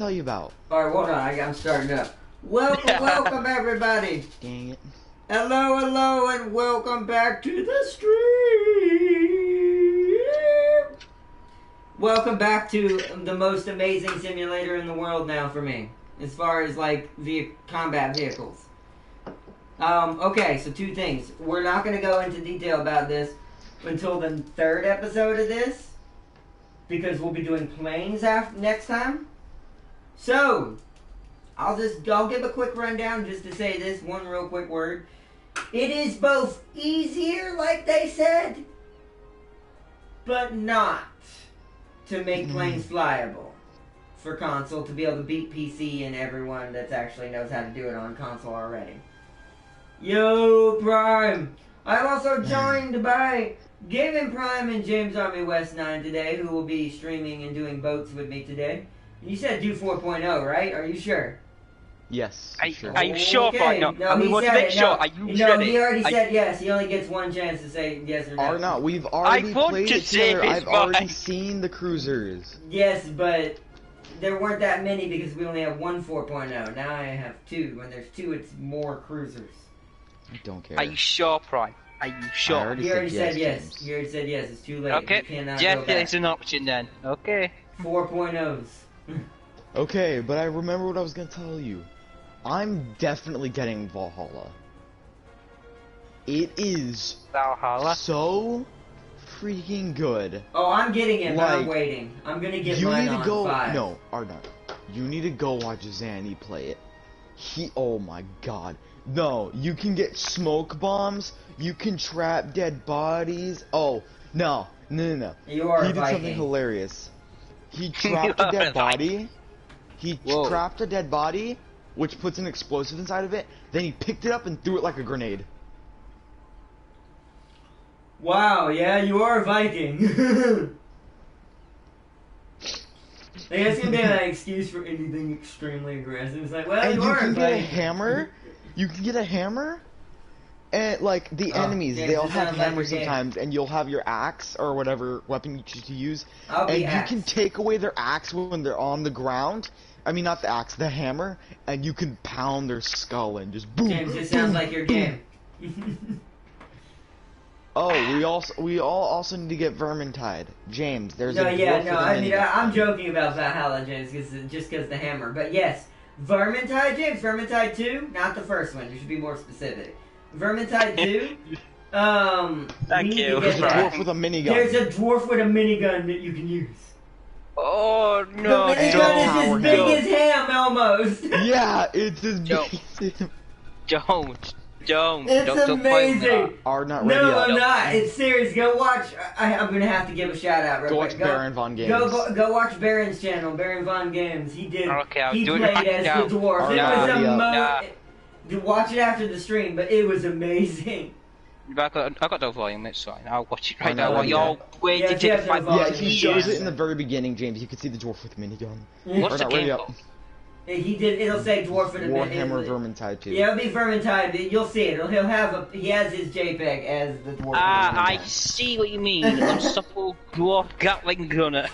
tell you about? Alright, hold on, I'm starting up. Welcome everybody! Dang it. Hello, and welcome back to the stream! Welcome back to the most amazing simulator in the world now for me. As far as, like, combat vehicles. Okay, so two things. We're not going to go into detail about this until the third episode of this. Because we'll be doing planes next time. So, I'll give a quick rundown just to say this one real quick word. It is both easier, like they said, but not to make planes flyable for console to be able to beat PC and everyone that actually knows how to do it on console already. Yo, Prime! I'm also joined by Gaming Prime and James Army West 9 today, who will be streaming and doing boats with me today. You said do 4.0, right? Are you sure? Yes. Sure. Are you sure, partner? No, we want to make sure. Are you sure? No, ready? he already said yes. He only gets one chance to say yes or no. Or not. We've already played it together. I've already seen the cruisers. Yes, but there weren't that many because we only have one 4.0. Now I have two. When there's two, it's more cruisers. I don't care. Are you sure, Prime? Are you sure? He already said yes. He already said yes. It's too late. Okay. Yes, it's an option then. Okay. 4.0s. Okay, but I remember what I was gonna tell you. I'm definitely getting Valhalla. It is Valhalla so freaking good. Oh, I'm getting it, but I'm waiting. I'm gonna get mine on 5. No, Arnott. You need to go watch Zanny play it. Oh my god. No, you can get smoke bombs, you can trap dead bodies. Oh, no. You are He did something hilarious. He trapped a dead body. He trapped a dead body, which puts an explosive inside of it. Then he picked it up and threw it like a grenade. Wow, yeah, you are a Viking. I guess it's gonna be an excuse for anything extremely aggressive. It's like, well, and you are can a get a Viking. hammer. You can get a hammer. And, like, the enemies, they all have hammers sometimes, and you'll have your axe, or whatever weapon you choose to use, and you can take away their axe when they're on the ground. I mean, not the axe, the hammer, and you can pound their skull and just boom, James, this sounds like your game. Oh, we all also need to get Vermintide. James, there's a I'm joking about Valhalla, James, just because the hammer. But yes, Vermintide, James, Vermintide 2, not the first one, you should be more specific. Vermintide 2, Thank you. There's a dwarf with a minigun. There's a dwarf with a minigun that you can use. Oh no! The minigun is as big as Ham, almost. Yeah, it's as big as him. Don't. It's amazing. Are not ready No, up. I'm not. It's serious. Go watch. I'm gonna have to give a shout out. Real quick. Watch Baron Von Games. Go watch Baron's channel, Baron Von Games. He did. Okay, he played as the dwarf. It was watch it after the stream, but it was amazing. I got no volume. It's fine. I'll watch it right now. While y'all waiting to find. Yeah, he shows it in the very beginning, James. You can see the dwarf with a minigun. What's the game called? He did. It'll say dwarf in a minute. Warhammer Vermintide 2. Yeah, it'll be Vermintide. You'll see it. He has his JPEG as the dwarf. I see what you mean. Unstoppable dwarf Gatling gunner.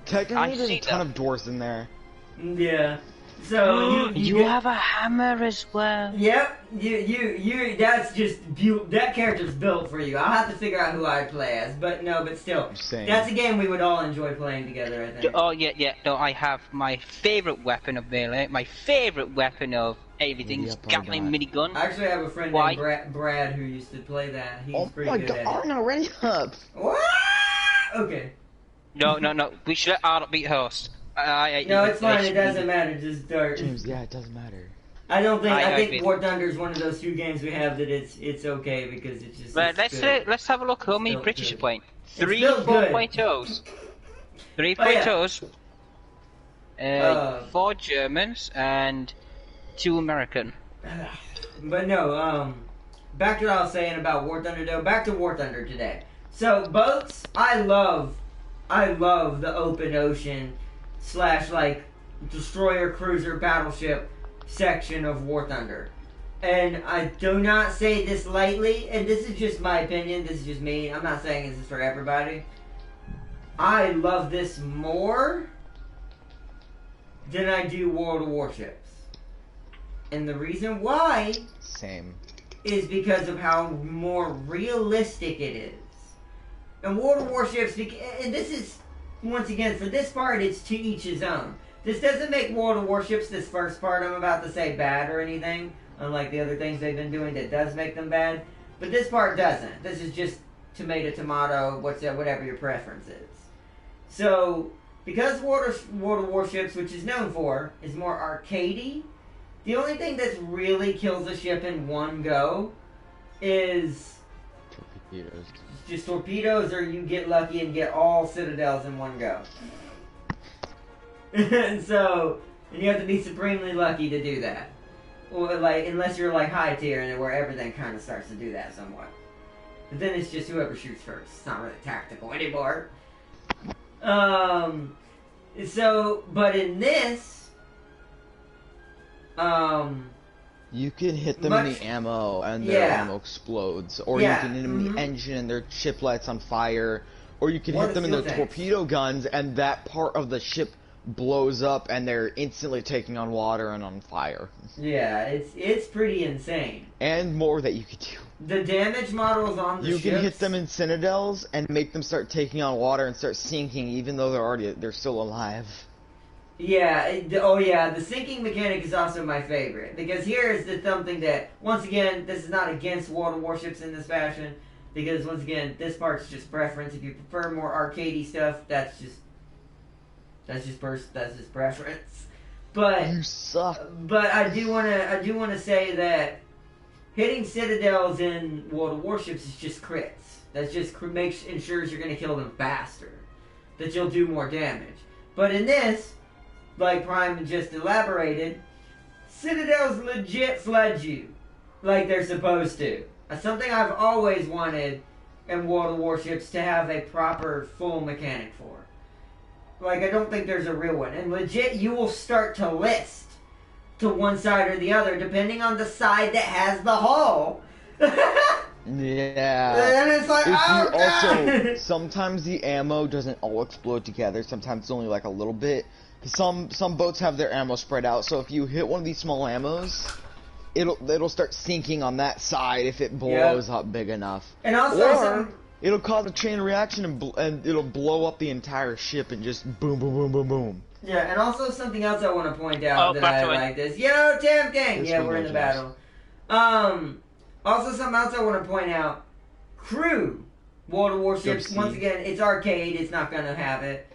Technically, there's a ton of dwarves in there. Yeah. So you have a hammer as well. Yep. You. That's just that character's built for you. I'll have to figure out who I play as, but still, that's a game we would all enjoy playing together. I think. Oh yeah. No, I have my favorite weapon of melee. My favorite weapon of everything is Gatling minigun. I actually have a friend named Brad who used to play that. He's pretty good at it. Oh my god, ready up. What? Okay. No. We should let Arnold beat host. No, it's fine. It doesn't matter. Just start. James, yeah, it doesn't matter. I don't think. I think War Thunder is one of those few games we have that it's okay because it's just. Right, let's have a look. How many British are playing? 3 4.0s. 3.0s. 4 Germans and 2 American. But no, back to what I was saying about War Thunder though. Back to War Thunder today. So boats, I love the open ocean / like destroyer, cruiser, battleship section of War Thunder. And I do not say this lightly, and this is just my opinion, this is just me, I'm not saying this is for everybody. I love this more than I do World of Warships. And the reason why is because of how more realistic it is. And World of Warships, and this is, once again, for this part, it's to each his own. This doesn't make World of Warships, this first part I'm about to say, bad or anything, unlike the other things they've been doing that does make them bad. But this part doesn't. This is just tomato, whatever your preference is. So, because World of Warships, which is known for, is more arcadey, the only thing that really kills a ship in one go is torpedoes. Just torpedoes, or you get lucky and get all citadels in one go. And you have to be supremely lucky to do that. Or unless you're high tier and where everything kind of starts to do that somewhat. But then it's just whoever shoots first. It's not really tactical anymore. But in this, you can hit them in the ammo and their ammo explodes, or you can hit them in the engine and their ship lights on fire, or you can hit them in their torpedo guns and that part of the ship blows up and they're instantly taking on water and on fire. Yeah, it's pretty insane. And more that you could do. The damage models on the ships... You can hit them in citadels and make them start taking on water and start sinking even though they're still alive. Yeah, the sinking mechanic is also my favorite. Because here is something that, once again, this is not against World of Warships in this fashion. Because, once again, this part's just preference. If you prefer more arcadey stuff, that's just preference. But you suck. But I do wanna say that hitting citadels in World of Warships is just crits. That just ensures you're gonna kill them faster. That you'll do more damage. But in this, like Prime just elaborated, citadels legit flood you like they're supposed to. Something I've always wanted in World of Warships to have a proper full mechanic for. Like, I don't think there's a real one. And legit, you will start to list to one side or the other, depending on the side that has the hull. Yeah. And it's like, oh, God. Also, sometimes the ammo doesn't all explode together. Sometimes it's only like a little bit. Some boats have their ammo spread out, so if you hit one of these small ammos, it'll start sinking on that side if it blows up big enough. And also, it'll cause a chain reaction and it'll blow up the entire ship and just boom, boom, boom, boom, boom. Yeah, and also something else I want to point out that I like this. Yo, Tim Gang! Yeah, we're in the battle. Also something else I want to point out. Crew. World of Warships, once again, it's arcade. It's not going to have it.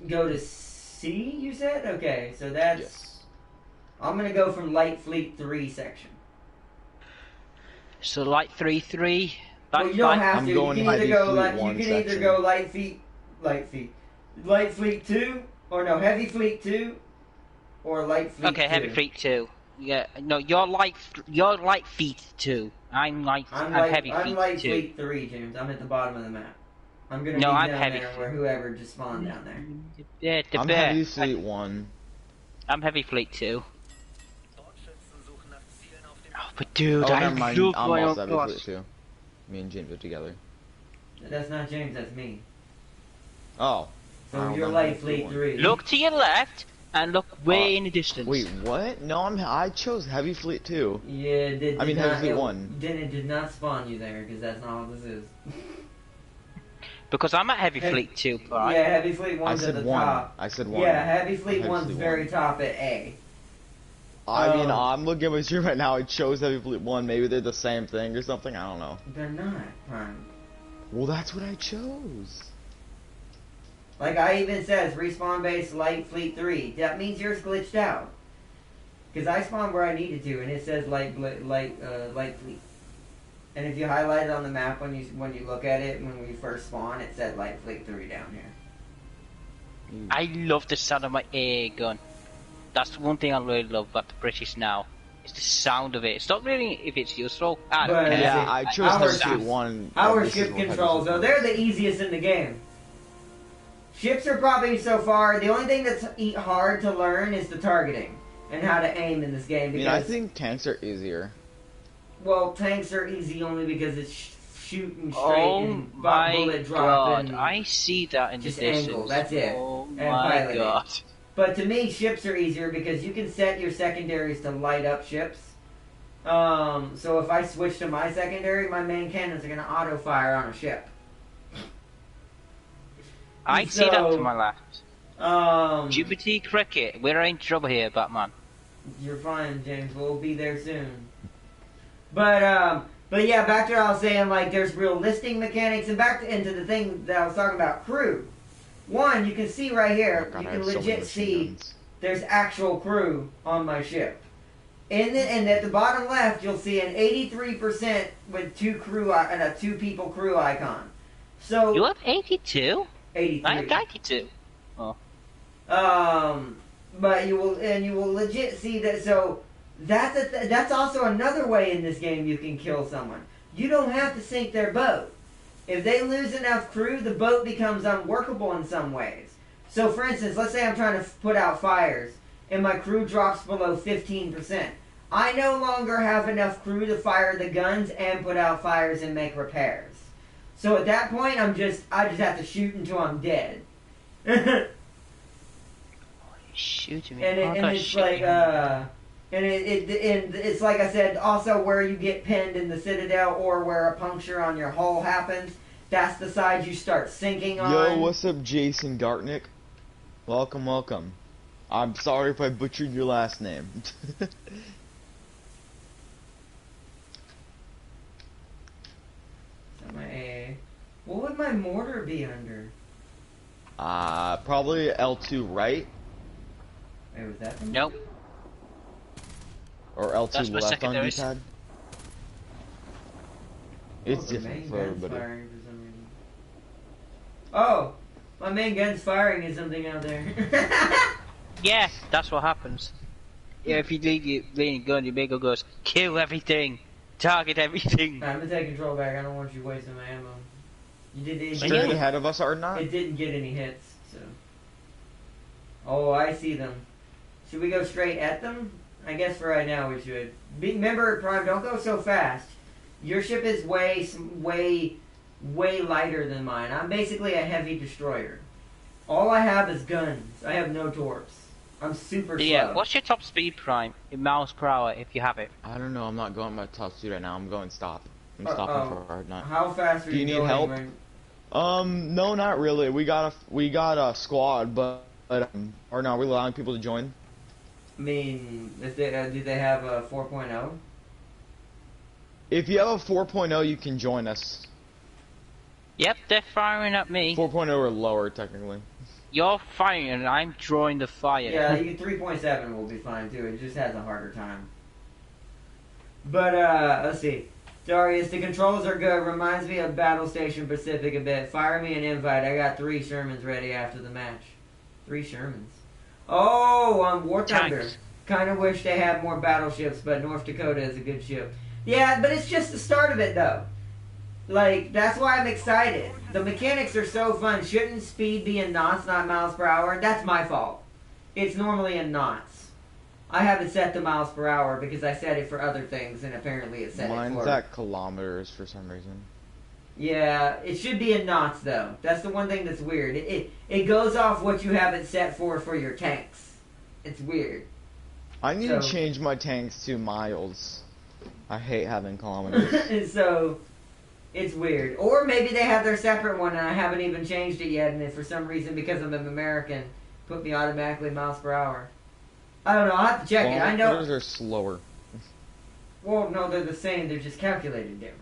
Go to C, you said? Okay, so that's... Yes. I'm going to go from Light Fleet 3 section. So Light 3-3... Well, you don't have to. You can either go Light Fleet 2, or no, Heavy Fleet 2, or Light Fleet 2. Okay, Heavy Fleet 2. Yeah, no, you're Light Fleet 2. I'm Heavy Fleet 2. I'm Light Fleet 3, James. I'm at the bottom of the map. I'm gonna be down there where whoever just spawned down there. Yeah, I'm Heavy Fleet 1. I'm Heavy Fleet 2. Oh, but dude, I love my own Heavy Fleet 2. Me and James are together. That's not James, that's me. Oh. So you're Light Fleet 3. Look to your left and look way in the distance. Wait, what? No, I chose Heavy Fleet 2. Yeah, Heavy Fleet 1. Then it did not spawn you there, because that's not what this is. Because I'm at Heavy Fleet 2, right? Yeah, Heavy Fleet 1's at the top. I said 1. Yeah, Heavy Fleet 1's very top at A. I mean, I'm looking at my screen right now. I chose Heavy Fleet 1. Maybe they're the same thing or something. I don't know. They're not, Prime. Well, that's what I chose. Like I even says, respawn base Light Fleet 3. That means yours glitched out. Because I spawned where I needed to, and it says Light Fleet. And if you highlight it on the map when you look at it, when we first spawn, it said Light Fleet 3 down here. I love the sound of my air gun. That's one thing I really love about the British now. It's the sound of it. It's not really if it's useful. I don't care. Yeah, I chose Heavy Fleet 1. Our ship controls, though, they're the easiest in the game. Ships are probably so far, the only thing that's hard to learn is the targeting and how to aim in this game. Because, I think tanks are easier. Well, tanks are easy only because it's shooting straight and bullet dropping. I see that in the distance. Angle, that's it. Oh and my god. But to me, ships are easier because you can set your secondaries to light up ships. So if I switch to my secondary, my main cannons are going to auto-fire on a ship. I see that to my left. Jupiter Cricket, we're in trouble here, Batman. You're fine, James. We'll be there soon. But yeah, back to what I was saying, like, there's real listing mechanics, and into the thing that I was talking about, crew. One, you can see right here, you can legit see there's actual crew on my ship. And at the bottom left, you'll see an 83% with a two people crew icon. So you have 82? 83. I have 92. Oh. But you will legit see that. So that's also another way in this game you can kill someone. You don't have to sink their boat. If they lose enough crew, the boat becomes unworkable in some ways. So, for instance, let's say I'm trying to put out fires, and my crew drops below 15%. I no longer have enough crew to fire the guns and put out fires and make repairs. So at that point, I just have to shoot until I'm dead. Shooting me. It's like it's like I said, also where you get pinned in the Citadel or where a puncture on your hull happens. That's the side you start sinking on. Yo, what's up, Jason Gartnick? Welcome, welcome. I'm sorry if I butchered your last name. What would my mortar be under? Probably L2 right? Wait, was that? Nope. Or L2 left on D-pad? It's different for everybody. Oh! My main gun's firing at something out there. Yeah, that's what happens. Yeah, if you leave your leaning gun, your big goes, kill everything! Target everything! I'm gonna take control back, I don't want you wasting my ammo. You did straight ahead of us or not? It didn't get any hits, so. Oh, I see them. Should we go straight at them? I guess for right now we should. Remember, Prime, don't go so fast. Your ship is way lighter than mine. I'm basically a heavy destroyer. All I have is guns. I have no torps. I'm super slow. Yeah, what's your top speed, Prime, in miles per hour, if you have it? I don't know, I'm not going my top speed right now. I'm going stop. I'm stopping for hard night. How fast are you going? Do you need help? No, not really. We got a squad, but or no, are we allowing people to join? I mean, do they have a 4.0? If you have a 4.0, you can join us. Yep, they're firing at me. 4.0 or lower, technically. You're firing and I'm drawing the fire. Yeah, 3.7 will be fine too. It just has a harder time. But, let's see. Darius, the controls are good. Reminds me of Battle Station Pacific a bit. Fire me an invite. I got 3 Shermans ready after the match. 3 Shermans. Oh, on War Thunder. Kind of wish they had more battleships, but North Dakota is a good ship. Yeah, but it's just the start of it, though. Like, that's why I'm excited. The mechanics are so fun. Shouldn't speed be in knots, not miles per hour? That's my fault. It's normally in knots. I have it set to miles per hour because I set it for other things, and apparently it set it for... Mine's at kilometers for some reason. Yeah, it should be in knots, though. That's the one thing that's weird. It goes off what you have it set for your tanks. It's weird. I need to change my tanks to miles. I hate having kilometers. So, it's weird. Or maybe they have their separate one and I haven't even changed it yet, and if for some reason, because I'm an American, put me automatically miles per hour. I don't know, I'll have to check it. I know... Kilometers are slower. Well, no, they're the same, they're just calculated different.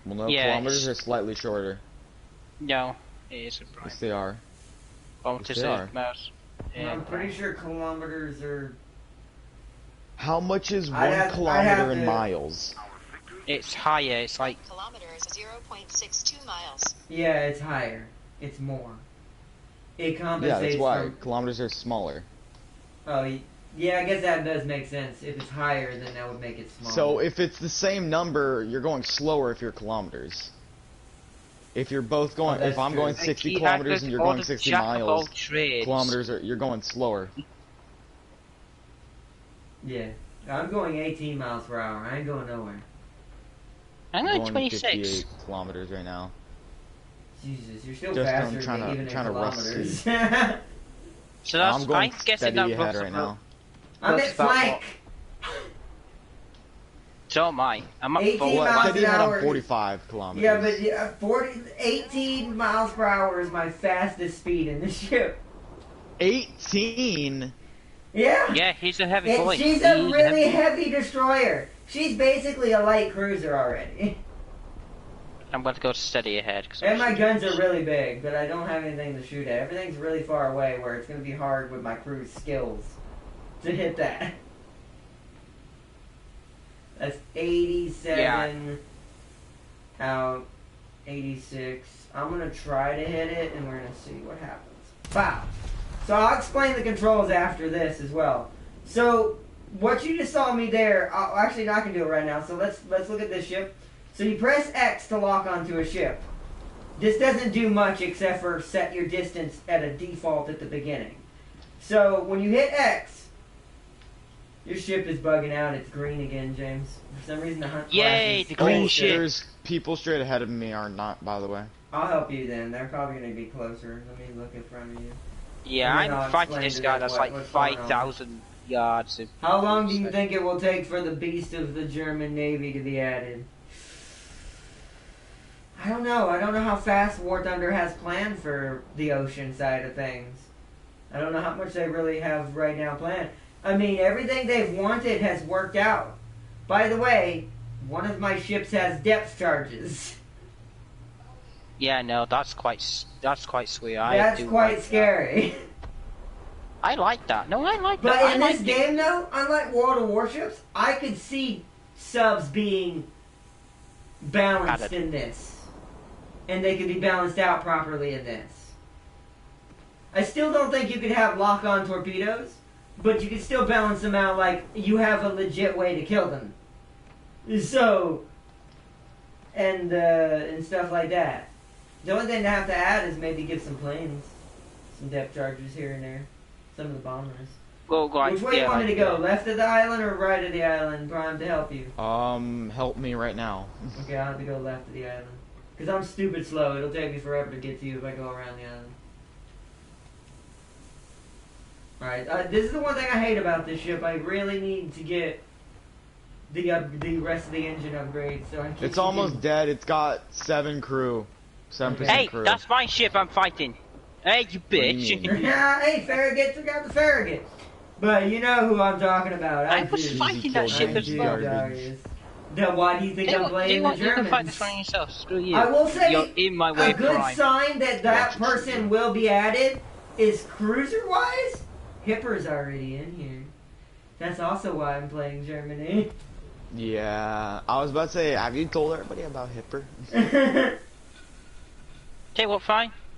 Well, no, kilometers are slightly shorter. No, it isn't. Yes, they are. Yes, they are. Mouse. Yeah. I'm pretty sure kilometers are... How much is 1 kilometer in miles? It's higher, it's like... Kilometers, 0.62 miles. Yeah, it's higher. It's more. It compensates. Yeah, that's why. Kilometers are smaller. Oh, yeah, I guess that does make sense. If it's higher, then that would make it smaller. So if it's the same number, you're going slower if you're kilometers. If you're both going, if I'm going 60 kilometers and you're going 60 miles, kilometers you're going slower. Yeah, I'm going 18 miles per hour. I ain't going nowhere. I'm going 26. 58 kilometers right now. Jesus, you're still faster than even in kilometers. So that's, I'm going I'm guessing steady that ahead right now. I'm at flank. So am I. I'm at 18 4. miles Steady an ahead hour. on 45 kilometers. Yeah, but 18 miles per hour is my fastest speed in the ship. 18? Yeah. Yeah, he's a heavy boy. She's a really heavy destroyer. She's basically a light cruiser already. I'm going to go steady ahead. And my guns are really big, but I don't have anything to shoot at. Everything's really far away where it's going to be hard with my crew's skills to hit that. That's 87 out, 86. I'm going to try to hit it, and we're going to see what happens. Wow. So I'll explain the controls after this as well. So what you just saw me there, I'm actually not going to do it right now, so let's look at this ship. So you press X to lock onto a ship. This doesn't do much except for set your distance at a default at the beginning. So when you hit X, your ship is bugging out. It's green again, James. For some reason the hunt Yay, the green ship. There's people straight ahead of me are not, by the way. I'll help you then. They're probably going to be closer. Let me look in front of you. Yeah, I'm fighting this guy that's like 5,000 yards. How long do you think it will take for the beast of the German Navy to be added? I don't know. I don't know how fast War Thunder has planned for the ocean side of things. I don't know how much they really have right now planned. I mean, everything they've wanted has worked out. By the way, one of my ships has depth charges. Yeah, no, that's quite sweet. That's quite scary. I like that. No, I like but that. But in this game, though, unlike World of Warships, I could see subs being balanced in this. And they could be balanced out properly in this. I still don't think you could have lock-on torpedoes, but you could still balance them out like you have a legit way to kill them. So, and stuff like that. The only thing they have to add is maybe give some planes, some depth charges here and there, some of the bombers. Well, which way you want me to go? Left of the island or right of the island, Prime, to help you? Help me right now. Okay, I'll have to go left of the island. Because I'm stupid slow. It'll take me forever to get to you if I go around the island. Alright, this is the one thing I hate about this ship. I really need to get the rest of the engine upgrades. So I it's almost dead. It's got 7 crew. 7% hey, crew. That's my ship I'm fighting. Hey, you bitch. Hey, Farragut took out the Farragut. But you know who I'm talking about. I was fighting that ship as well. Then why do you think I'm playing the Germans? You can fight this one yourself. Screw you. I will say, you're in my way, a good Prime. sign that person will be added is cruiser-wise, Hipper's already in here. That's also why I'm playing Germany. Yeah, I was about to say, have you told everybody about Hipper? Tell you what,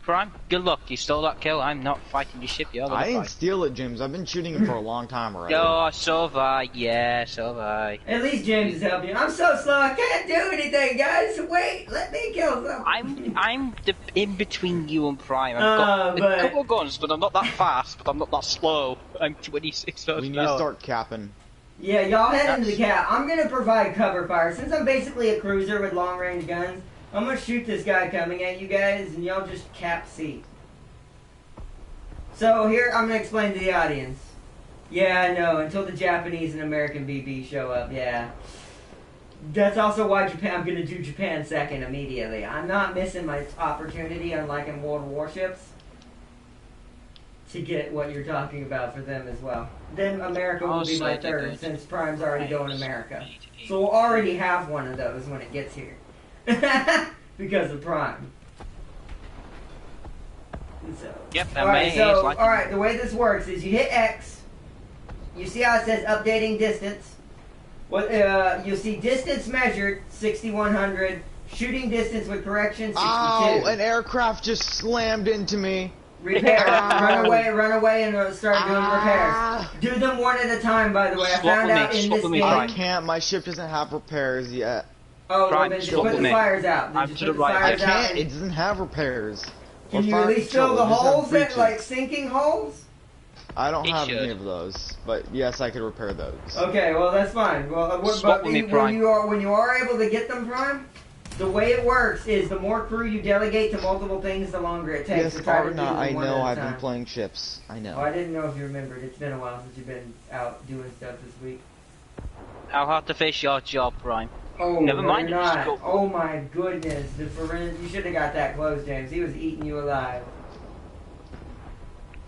Prime, good luck. You stole that kill. I'm not fighting your ship. You're gonna I didn't fight. steal it, James. I've been shooting him for a long time already. Oh, so have I. Yeah, so have I. At least James is helping you. I'm so slow. I can't do anything, guys. Wait, let me kill something. I'm the in between you and Prime. I've got a couple of guns, but I'm not that fast. But I'm not that slow. I'm 26 horsepower. We need to start capping. Yeah, y'all head into the cap. I'm gonna provide cover fire since I'm basically a cruiser with long range guns. I'm gonna shoot this guy coming at you guys, and y'all just cap C. So here, I'm gonna explain to the audience. Yeah, I know, until the Japanese and American BB show up, yeah. That's also why I'm gonna do Japan second immediately. I'm not missing my opportunity, unlike in World of Warships, to get what you're talking about for them as well. Then America will be my third, since Prime's already going America. So we'll already have one of those when it gets here. Because of Prime. So. Yep, alright, the way this works is you hit X, you see how it says updating distance. You'll see distance measured, 6,100, shooting distance with correction, 62. Oh, an aircraft just slammed into me. Repair. Run away and start doing repairs. Do them one at a time, by the way. I found out in this game. I can't, my ship doesn't have repairs yet. Oh, well, then just put the fires out. I can't, it doesn't have repairs. Can you at least fill the holes in, like sinking holes? I don't have any of those, but yes, I could repair those. Okay, well that's fine. Well, when you are able to get them, Prime, The way it works is the more crew you delegate to multiple things, the longer it takes. Yes, Arna, I know. I've been playing ships. I know. Oh, I didn't know if you remembered. It's been a while since you've been out doing stuff this week. How hard to finish your job, Ryan? Oh, never mind. Not. Oh my goodness, you should have got that close, James. He was eating you alive.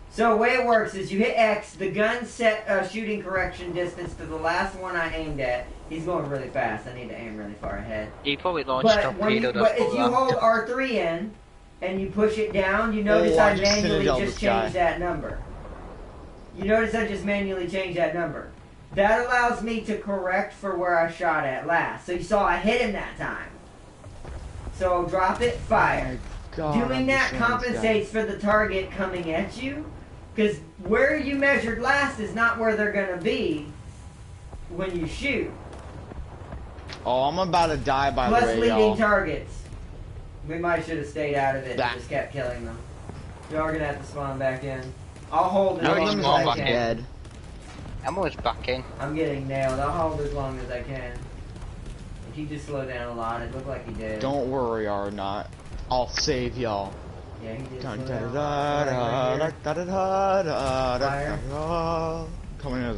So the way it works is you hit X, the gun set shooting correction distance to the last one I aimed at. He's going really fast. I need to aim really far ahead. He probably launched torpedo. But if you hold R3 in and you push it down, you notice I manually just changed that number. You notice I just manually changed that number. That allows me to correct for where I shot at last. So you saw I hit him that time. So drop it, fire. Oh God, doing that compensates for the target coming at you. Because where you measured last is not where they're going to be when you shoot. Oh, I'm about to die by the way, Plus leading targets. We might should have stayed out of it and just kept killing them. Y'all are going to have to spawn back in. I'll hold it as long as I can. Dead. I'm always back in. I'm getting nailed. I'll hold as long as I can. If he just slowed down a lot, it looked like he did. Don't worry, Arnott. I'll save y'all. Yeah, he did. Coming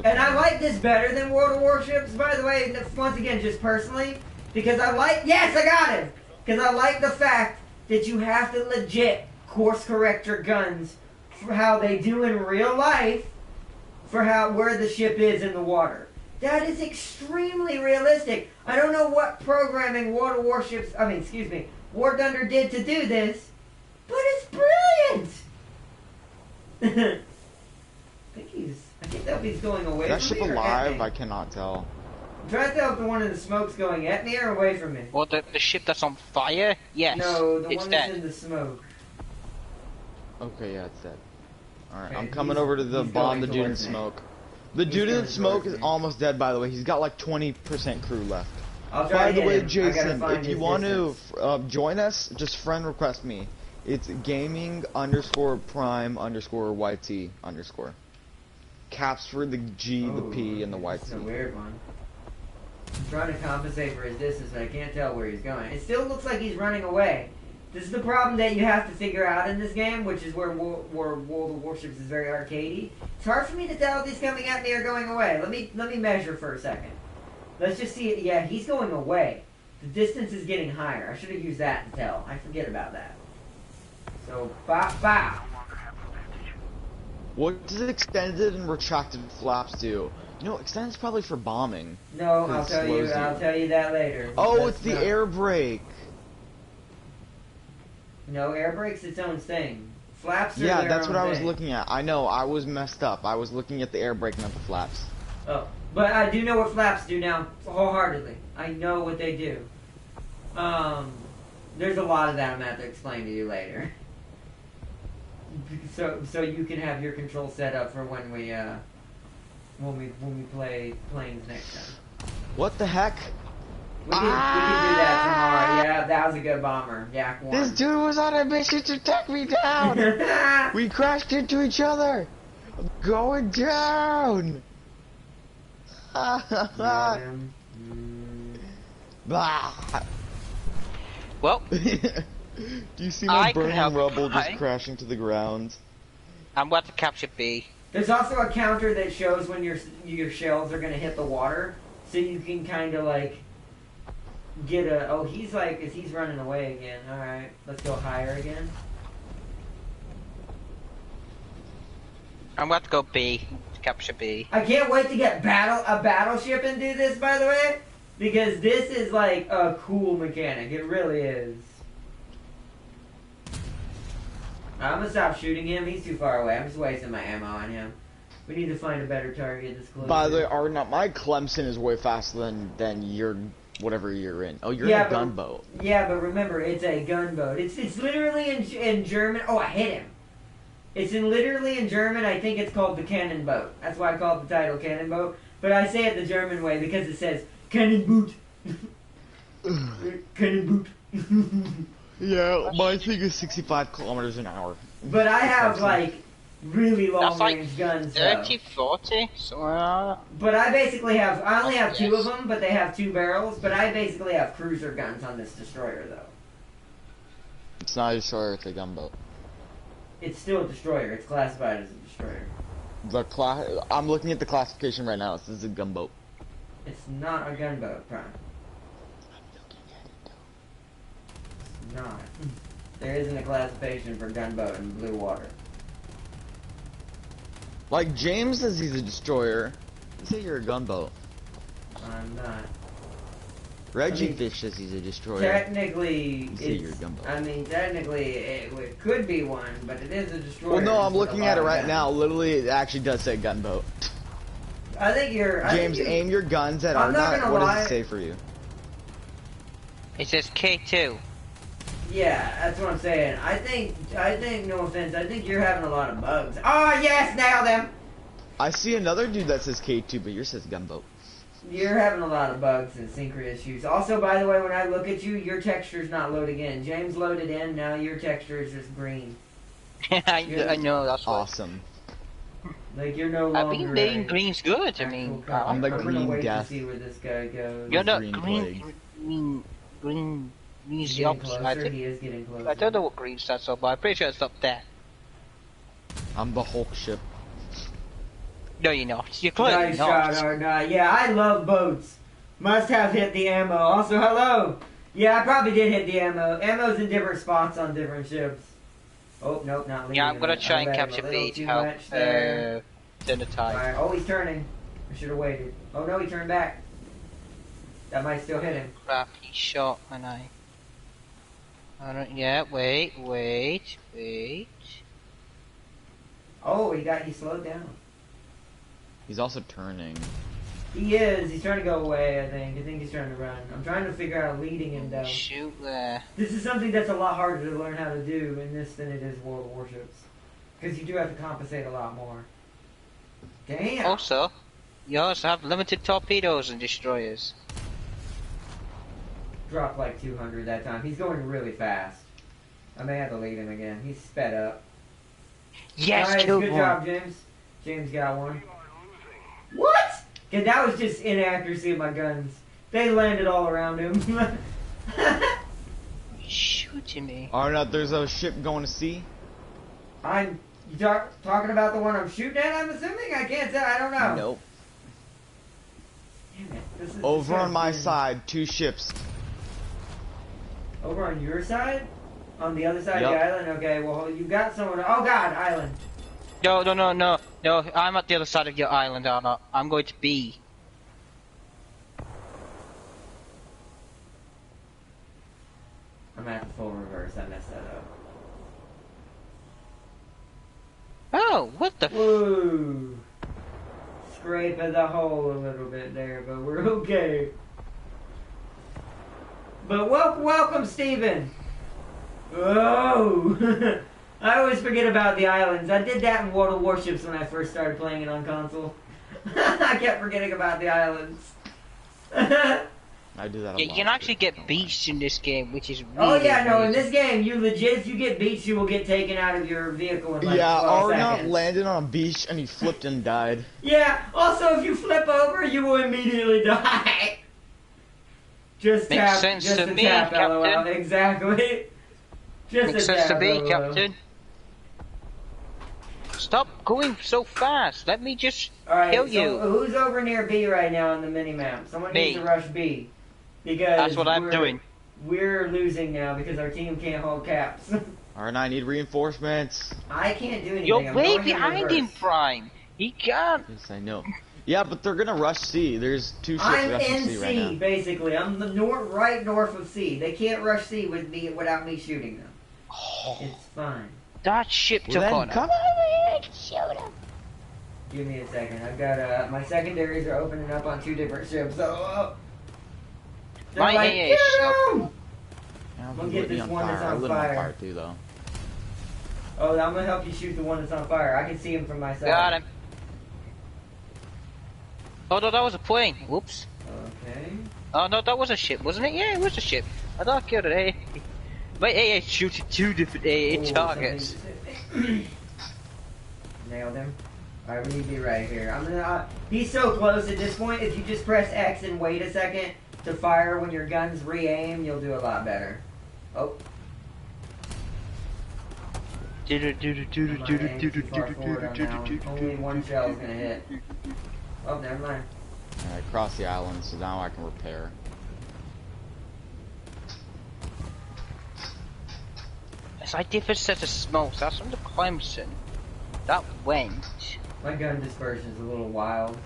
And I like this better than World of Warships, by the way, once again, just personally, because I like, yes, I got him! Because I like the fact that you have to legit course correct your guns for how they do in real life, for where the ship is in the water. That is extremely realistic. I don't know what programming War Thunder did to do this, but it's brilliant! I think that he's going away that from me. That ship alive? I cannot tell. I'm trying to tell if the one in the smoke's going at me or away from me. What, the ship that's on fire? Yes. No, the one that's dead. in the smoke. Okay, yeah, it's dead. Alright, okay, I'm coming over to the bomb the dude in smoke. The dude in smoke is almost dead, by the way. He's got like 20% crew left. By the way, Jason, if you want to join us, just friend request me. It's gaming_prime_YT_. Caps for the G, the P, and the YT. That's a weird one. I'm trying to compensate for his distance, but I can't tell where he's going. It still looks like he's running away. This is the problem that you have to figure out in this game, which is where World of Warships is very arcadey. It's hard for me to tell if he's coming at me or going away. Let me measure for a second. Let's just see it. Yeah, he's going away. The distance is getting higher. I should have used that to tell. I forget about that. So, bow. What does extended and retracted flaps do? You know, extended's probably for bombing. No, I'll tell you that later. Oh, it's the air brake. No, air brake's its own thing. Flaps are yeah, that's what I was thing. looking at. I know, I was messed up. I was looking at the air brake, not the flaps. Oh, but I do know what flaps do now, wholeheartedly. I know what they do. There's a lot of that I'm going to have to explain to you later. So you can have your control set up for when we play planes next time. What the heck? We can do that tomorrow. Yeah, that was a good bomber. Yak 1. This dude was on a mission to take me down. We crashed into each other. I'm going down. Bah. Well, do you see my burning rubble just crashing to the ground? I'm about to capture B. There's also a counter that shows when your shells are going to hit the water, so you can kind of like get a... Oh, he's running away again. Alright, let's go higher again. I'm about to go B, to capture B. I can't wait to get a battleship and do this, by the way, because this is like a cool mechanic. It really is. I'm gonna stop shooting him. He's too far away. I'm just wasting my ammo on him. We need to find a better target this close. By the way, Arnott, my Clemson is way faster than your whatever you're in. Oh, you're in a gunboat. Yeah, but remember, it's a gunboat. It's literally in German. Oh, I hit him. It's literally in German. I think it's called the cannon boat. That's why I call it the title cannon boat. But I say it the German way because it says cannon boot. Cannon boot. Yeah, my thing is 65 kilometers an hour. But I have like really long range guns. 30, 40, somewhere like that. But I only have 2 of them, but they have 2 barrels. But I basically have cruiser guns on this destroyer, though. It's not a destroyer, it's a gunboat. It's still a destroyer. It's classified as a destroyer. I'm looking at the classification right now. This is a gunboat. It's not a gunboat, Prime. It's not. There isn't a classification for gunboat in blue water. Like, James says he's a destroyer. You say you're a gunboat. I'm not. Reggie Fish says he's a destroyer. Technically, you're a gunboat. technically it could be one, but it is a destroyer. Well, no, I'm looking at it right now. Literally, it actually does say gunboat. I think you're... James, aim your guns at our gun. What does it say for you? It says K2. Yeah, that's what I'm saying. I think, no offense, I think you're having a lot of bugs. Oh, yes, nailed him! I see another dude that says K2, but yours says gunboat. You're having a lot of bugs and synchro issues. Also, by the way, when I look at you, your texture's not loading in. James loaded in, now your texture is just green. I know, that's awesome. Like, you're no longer... I think being green's good, I mean... I'm the green wait death. to see where this guy goes. You're not green. Green's the opposite. He is getting closer. I don't know what green stands for, but I'm pretty sure it's up there. I'm the Hulk ship. No, you're not. You're clearly Nice not. shot, Arnott. Yeah, I love boats. Must have hit the ammo. Also, hello. Yeah, I probably did hit the ammo. Ammo's in different spots on different ships. Oh, nope, not leaving. Yeah, I'm gonna try and capture B to help turn the tide. Right. Oh, he's turning. I should have waited. Oh no, he turned back. That might still hit him. Crap, he shot and I don't, yeah, wait. Oh, he slowed down. He's also turning. He is. He's trying to go away, I think. I think he's trying to run. I'm trying to figure out leading him down. Shoot there. This is something that's a lot harder to learn how to do in this than it is World of Warships. Because you do have to compensate a lot more. Damn! Also, you also have limited torpedoes and destroyers. Dropped like 200 that time. He's going really fast. I may have to lead him again. He's sped up. Yes, nice, killed good one. job, James. James got one. What? Okay, that was just inaccuracy of my guns. They landed all around him. Shooting me. Arnott, there's a ship going to sea. You talking about the one I'm shooting at, I'm assuming? I can't say, I don't know. Nope. Damn it. This is Over on my side, 2 ships. Over on your side? On the other side Yep. of the island? Okay, well, you got someone. Oh god, island. No, I'm at the other side of your island, Arnott. I'm going to B. I'm at the full reverse. I messed that up. Oh, what the Woo! Scrape of the hole a little bit there, but we're okay. But welcome, Steven! Oh! I always forget about the islands. I did that in World of Warships when I first started playing it on console. I kept forgetting about the islands. I do that a lot. You can actually get beached in this game, which is really Oh yeah, no, in amazing. this game, you legit, if you get beached, you will get taken out of your vehicle in like Yeah, 12 Arnott seconds. landed on a beach and he flipped and died. Yeah, also if you flip over, you will immediately die. Just Makes tap, sense just to a me, tap, LOL. Captain. Exactly. Just Makes a sense tap, to me, LOL. Captain. Stop going so fast. Let me just kill you. So who's over near B right now on the mini-map? Someone Me. needs to rush B. Because That's what I'm doing. We're losing now because our team can't hold caps. Arnott, I need reinforcements. I can't do anything. You're I'm way going in behind him, reverse. Prime. He can't. Yes, I know. Yeah, but they're gonna rush C. There's 2 ships I'm rushing in C right now. basically. I'm the right north of C. They can't rush C with me without me shooting them. Oh, It's fine. that ship Well, took then on come him. over here and shoot him. Give me a second. I've got my secondaries are opening up on 2 different ships. So they're My like, AA is "Get so- 'em!" Yeah, We'll he get lit me this on one that's fire. I on lit him fire. on fire too, though. Oh, I'm gonna help you shoot the one that's on fire. I can see him from my side. Got him. Oh no, that was a plane. Whoops. Okay. Oh no, that was a ship, wasn't it? Yeah, it was a ship. I thought I killed it. My AA shooting 2 different AA Ooh, targets. something- nailed him. Alright, we need to be right here. I'm gonna. He's so close at this point. If you just press X and wait a second to fire when your guns re-aim, you'll do a lot better. Oh. Only one shell's gonna hit. Oh, never mind. Alright, cross the island, so now I can repair. It's like different set of smokes. That's from the Clemson. That went. My gun dispersion's a little wild.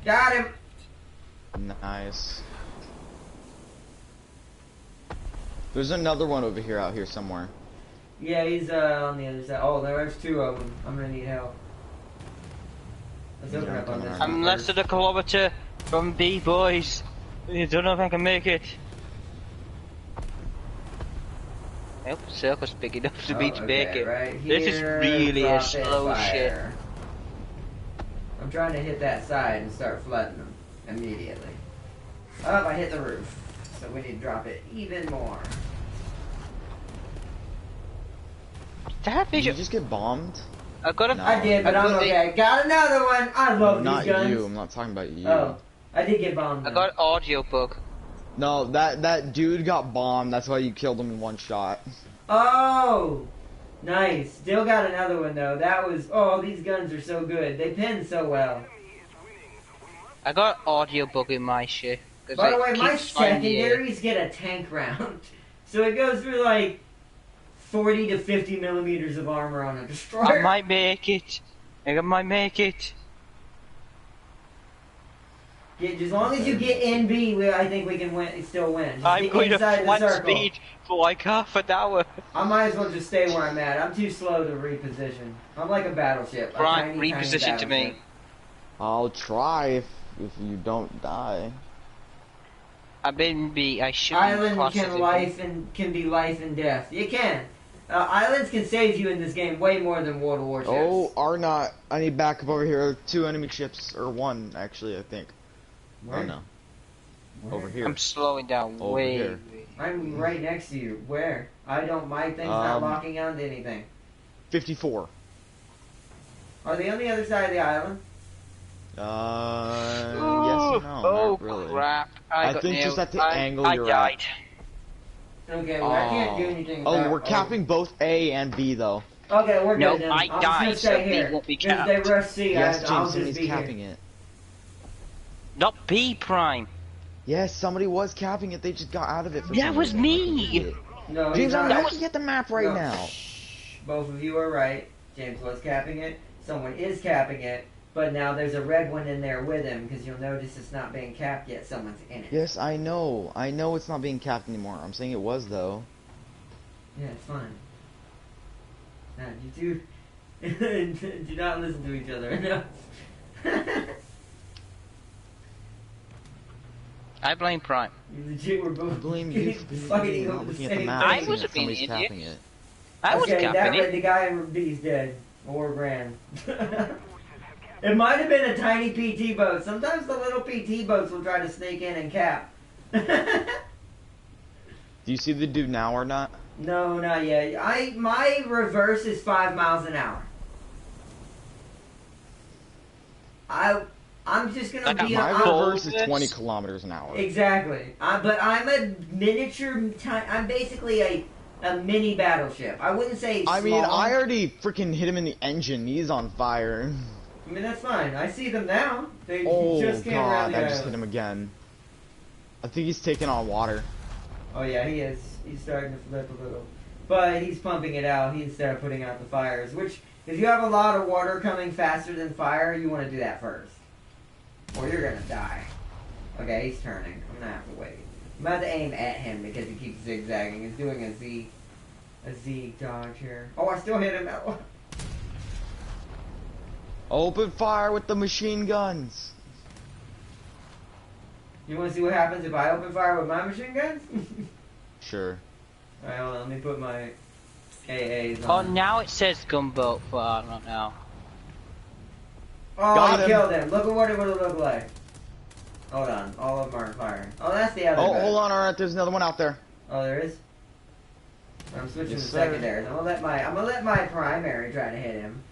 Got him! Nice. There's another one over here, out here somewhere. Yeah, he's on the other side. Oh, there's two of them. I'm gonna need help. Let's open up on this. I'm less than a kilometer from B, boys. I don't know if I can make it. I hope the circle's big enough for me to make it. Right this is really a slow shit. I'm trying to hit that side and start flooding them immediately. Oh, I hit the roof. So we need to drop it even more. Did you just get bombed? I got a. No. I did, but I'm okay. Got another one. I love these guns. Not you. I'm not talking about you. Oh, I did get bombed. I got an audio bug. No, that dude got bombed. That's why you killed him in one shot. Oh, nice. Still got another one though. That was. Oh, these guns are so good. They pin so well. I got audio bug in my shit. By the way, my secondaries get a tank round, so it goes through like 40 to 50 millimeters of armor on a destroyer. I might make it. I might make it. As long as you get in B, I think we can win. Still win. Just I'm going to flat speed for like half an hour. I might as well just stay where I'm at. I'm too slow to reposition. I'm like a battleship. Right, reposition to me. I'll try if you don't die. I've been B. I shouldn't. Island can be life and death. You can. Islands can save you in this game way more than World of War ships. Oh, are not. I need backup over here. 2 enemy ships, or 1 actually, I think. Where? Oh no. Where? Over here. I'm slowing down over way. Here. I'm right next to you. Where? I don't. My thing's not locking onto anything. 54. Are they on the other side of the island? Yes and no, not really. Crap! I think just at the angle you're died. at. Okay, well I can't do anything about we're capping both A and B though. Okay, we're good then. I died, so B won't be capped. If they rush C, yes, I'll James, just be capping here. it. Not B prime. Yes, somebody was capping it, they just got out of it. That was me! No, James, I'm looking at the map right now. Both of you are right. James was capping it. Someone is capping it. But now there's a red one in there with him, because you'll notice it's not being capped yet. Someone's in it. Yes, I know. I know it's not being capped anymore. I'm saying it was, though. Yeah, it's fine. Nah, you two do not listen to each other enough. I blame Prime. You legit were both blame you fighting over the same I thing. wasn't being an idiot. It. I was capping it. The guy in B's dead. Or ran. It might have been a tiny PT boat. Sometimes the little PT boats will try to sneak in and cap. Do you see the dude now or not? No, not yet. My reverse is 5 miles an hour. I'm just gonna be. My reverse is 20 kilometers an hour. Exactly. But I'm a miniature. I'm basically a mini battleship. I wouldn't say small. I mean, I already freaking hit him in the engine. He's on fire. I mean, that's fine. I see them now. They just came God, around the I island. just hit him again. I think he's taking on water. Oh yeah, he is. He's starting to flip a little. But he's pumping it out instead of putting out the fires. Which, if you have a lot of water coming faster than fire, you want to do that first. Or you're going to die. Okay, he's turning. I'm going to have to wait. I'm about to aim at him because he keeps zigzagging. He's doing a Z dodge here. Oh, I still hit him. Open fire with the machine guns. You want to see what happens if I open fire with my machine guns? Sure. Alright, hold on. Let me put my AAs Oh, on. now it says gunboat, but I don't know. Oh, Got I him. killed him. Look at what it would look like. Hold on. All of them are firing. Oh, that's the other guy. Hold on. Alright, there's another one out there. Oh, there is? I'm switching Yes, to sir. secondaries. I'm gonna let my primary try to hit him.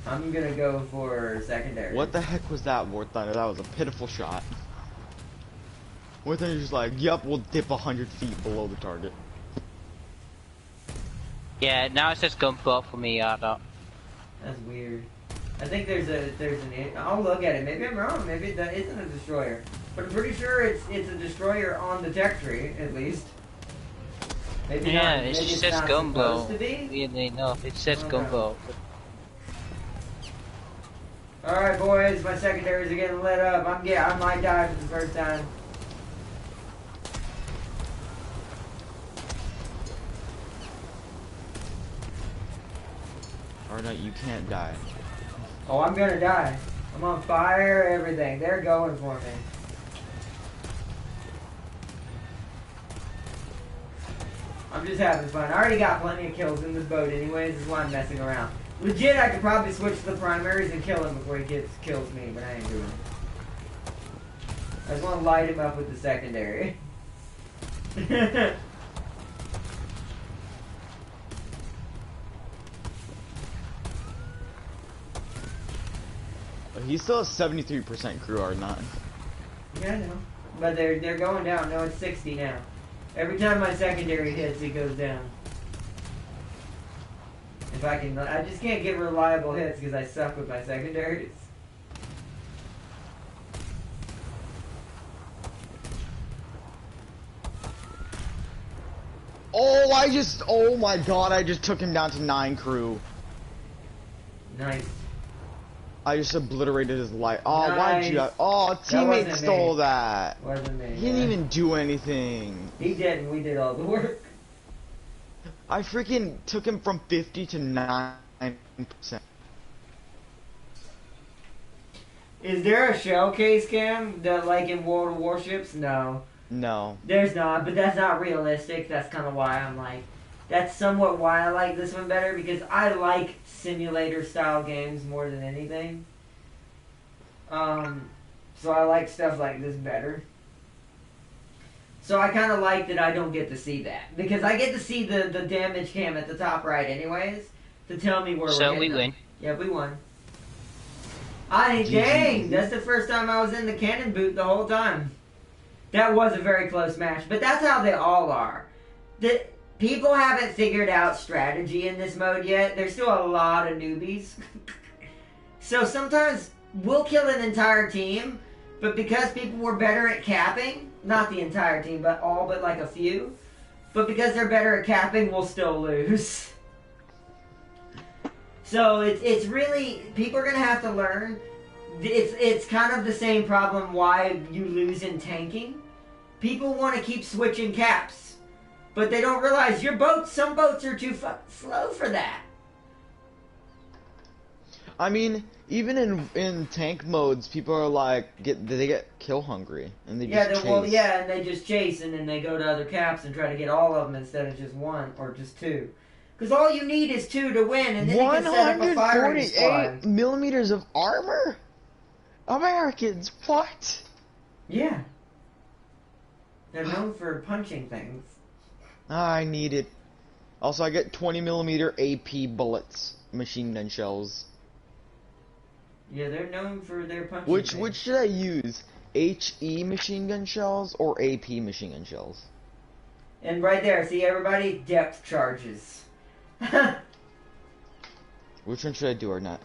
I'm gonna go for secondary. What the heck was that, War Thunder? That was a pitiful shot. War Thunder's just like, yup, we'll dip 100 feet below the target. Yeah, now it says gunboat for me, That's weird. I think there's an. I'll look at it. Maybe I'm wrong. Maybe that isn't a destroyer. But I'm pretty sure it's a destroyer on the tech tree, at least. Maybe yeah, not, it maybe just it's says not gunboat. supposed to be? Weirdly enough, it says Okay. gunboat. Alright, boys, my secondaries are getting lit up. I might die for the first time. Or no, you can't die. Oh, I'm gonna die. I'm on fire, everything. They're going for me. I'm just having fun. I already got plenty of kills in this boat anyways. This is why I'm messing around. Legit, I could probably switch to the primaries and kill him before he kills me, but I ain't doing it. I just want to light him up with the secondary. He's still a 73% crew, or not? Yeah, I know. But they're going down. No, it's 60 now. Every time my secondary hits, it goes down. If I can, I just can't get reliable hits because I suck with my secondaries. Oh my god, I just took him down to 9 crew. Nice. I just obliterated his life. Oh, Nice. why'd you? Oh, teammate wasn't stole me. that. Wasn't me. He didn't even do anything. He didn't. We did all the work. I freaking took him from 50 to 9%. Is there a shell case cam that like in World of Warships? No. No. There's not, but that's not realistic. That's kind of why I'm like, that's somewhat why I like this one better, because I like simulator style games more than anything. So I like stuff like this better. So I kind of like that I don't get to see that, because I get to see the damage cam at the top right anyways to tell me where we're So hitting we them. win. Yeah, we won. Dang, that's the first time I was in the cannon boot the whole time. That was a very close match, but that's how they all are. The people haven't figured out strategy in this mode yet. There's still a lot of newbies. So sometimes we'll kill an entire team, but because people were better at capping, not the entire team, but all but like a few, but because they're better at capping, we'll still lose. So it's really, people are going to have to learn. It's kind of the same problem why you lose in tanking. People want to keep switching caps, but they don't realize some boats are too slow for that. I mean, even in tank modes, people are like, they get kill hungry, and they just chase. And they just chase, and then they go to other caps and try to get all of them instead of just one or just two. Because all you need is 2 to win, and then you can set up a firing squad. 148 millimeters of armor? Americans, what? Yeah. They're known for punching things. I need it. Also, I get 20 millimeter AP bullets, machine gun shells. Yeah, they're known for their punching Which things. should I use? HE machine gun shells or AP machine gun shells? And right there, see everybody? Depth charges. Which one should I do or not?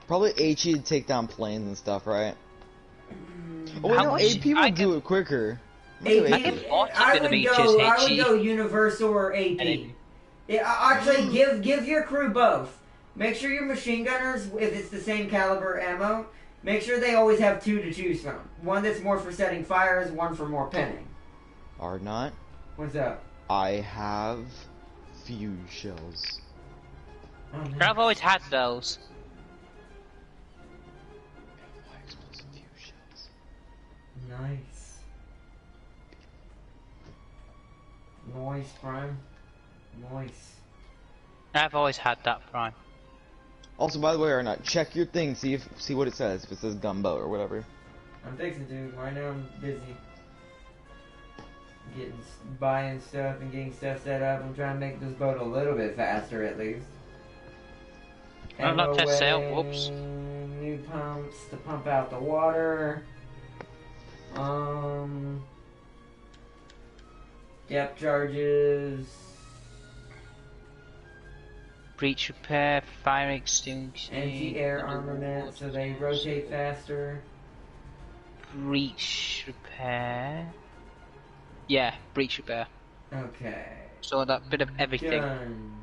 Probably HE to take down planes and stuff, right? Oh wait, no, AP will do it quicker. I would go universal or AP. Actually, give your crew both. Make sure your machine gunners, if it's the same caliber ammo, make sure they always have 2 to choose from. One that's more for setting fires, one for more pinning. Or not. What's up? I have fuse shells. Oh, man. I've always had those. Nice. Noise, Prime. Nice. I've always had that prime. Also, by the way, or not, check your thing, see what it says. If it says gunboat or whatever. I'm fixing to. Right now I'm busy. buying stuff and getting stuff set up. I'm trying to make this boat a little bit faster at least. I'm not test sail. Whoops. New pumps to pump out the water. Depth charges. Breach repair, fire extinguisher. Anti-air armament, so they rotate faster. Breach repair. Yeah, breach repair. Okay. So that bit of everything. Done.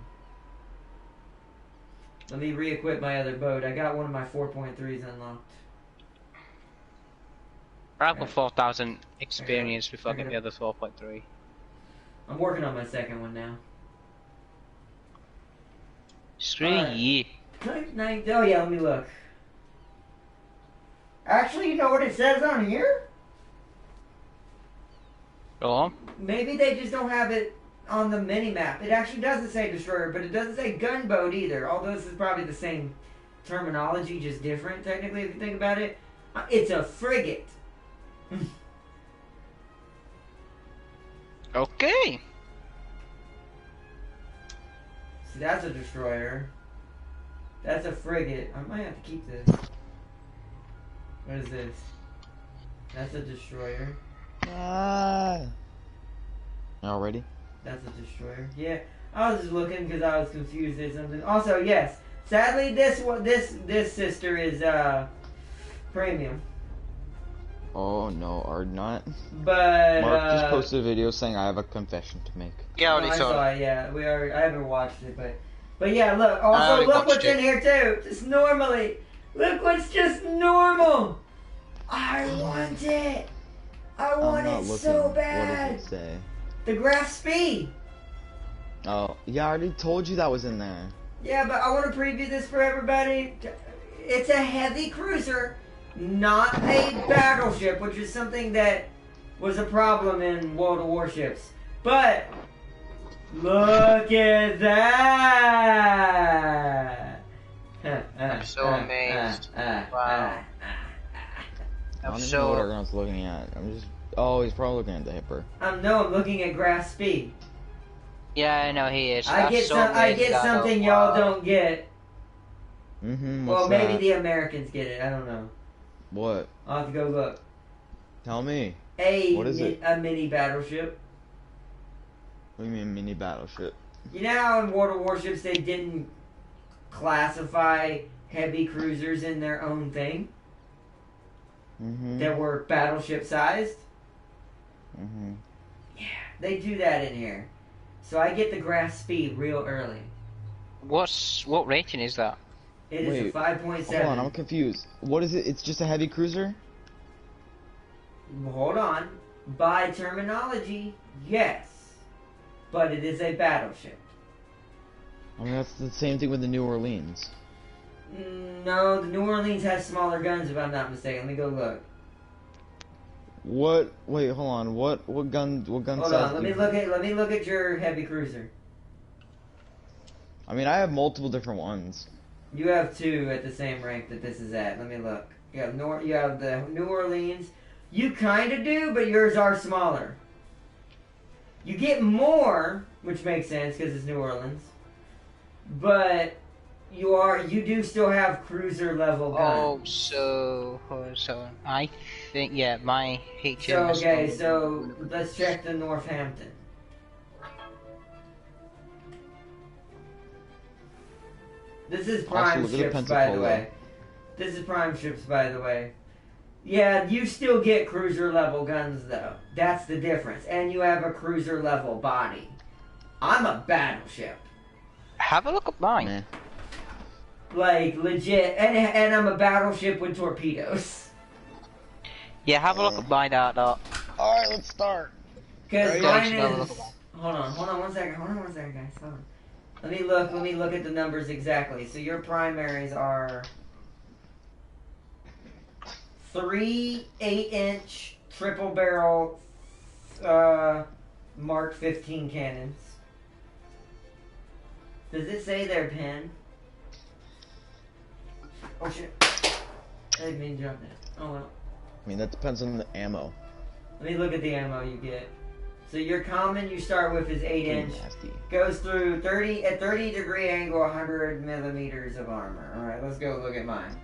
Let me re-equip my other boat. I got one of my 4.3s unlocked. I've got 4,000 experience before I get the other 4.3. I'm working on my second one now. Screw you. Oh yeah, let me look. Actually, you know what it says on here? Go on. Maybe they just don't have it on the mini-map. It actually doesn't say destroyer, but it doesn't say gunboat either. Although this is probably the same terminology, just different, technically, if you think about it. It's a frigate. Okay. See, that's a destroyer. That's a frigate. I might have to keep this. What is this? That's a destroyer. Already? That's a destroyer. Yeah, I was just looking because I was confused at something. Also, yes, sadly, this sister is premium. Oh no, or not. But Mark just posted a video saying I have a confession to make. Yeah, I already I saw saw it. it. Yeah, I haven't watched it, but yeah, look. Also, look what's in here too. Just normally, look what's just normal. I want it. I want it so bad. What does it say? The graph speed. Oh, yeah, I already told you that was in there. Yeah, but I want to preview this for everybody. It's a heavy cruiser, not a battleship, which is something that was a problem in World of Warships. But look at that! I'm so amazed. Wow. I don't even know what everyone's looking at. Oh, he's probably looking at the hipper. I'm looking at graph speed. Yeah, I know he is. I get something y'all don't get. Well, maybe the Americans get it. I don't know. What? I'll have to go look. Tell me. What is it? A mini battleship. What do you mean mini battleship? You know how in World of Warships they didn't classify heavy cruisers in their own thing? That were battleship sized? Yeah, they do that in here. So I get the graph speed real early. What rating is that? It is a 5.7. Hold on, I'm confused. What is it? It's just a heavy cruiser? Hold on. By terminology, yes. But it is a battleship. I mean, that's the same thing with the New Orleans. No, the New Orleans has smaller guns, if I'm not mistaken. Let me go look. What? Wait, hold on. What gun? Hold on. Let me look at your heavy cruiser. I mean, I have multiple different ones. You have two at the same rank that this is at. Let me look. You have the New Orleans. You kind of do, but yours are smaller. You get more, which makes sense because it's New Orleans. But you do still have cruiser level guns. So I think my HM. So let's check the Northampton. This is prime ships, by the way. This is prime ships, by the way. Yeah, you still get cruiser level guns though. That's the difference, and you have a cruiser level body. I'm a battleship. Have a look at mine. Nah. Like, legit. And I'm a battleship with torpedoes. Yeah, have a look at mine out there. Alright, let's start. Because mine is... Hold on one second. Hold on one second, guys. Hold on. Let me look at the numbers exactly. So your primaries are 3 8-inch triple barrel Mark 15 cannons. Does it say their pen? Oh shit. I didn't mean to jump in. Oh well. I mean, that depends on the ammo. Let me look at the ammo you get. So your common you start with is 8-inch. Nasty. Goes through 30 at 30-degree angle, 100 millimeters of armor. All right, let's go look at mine.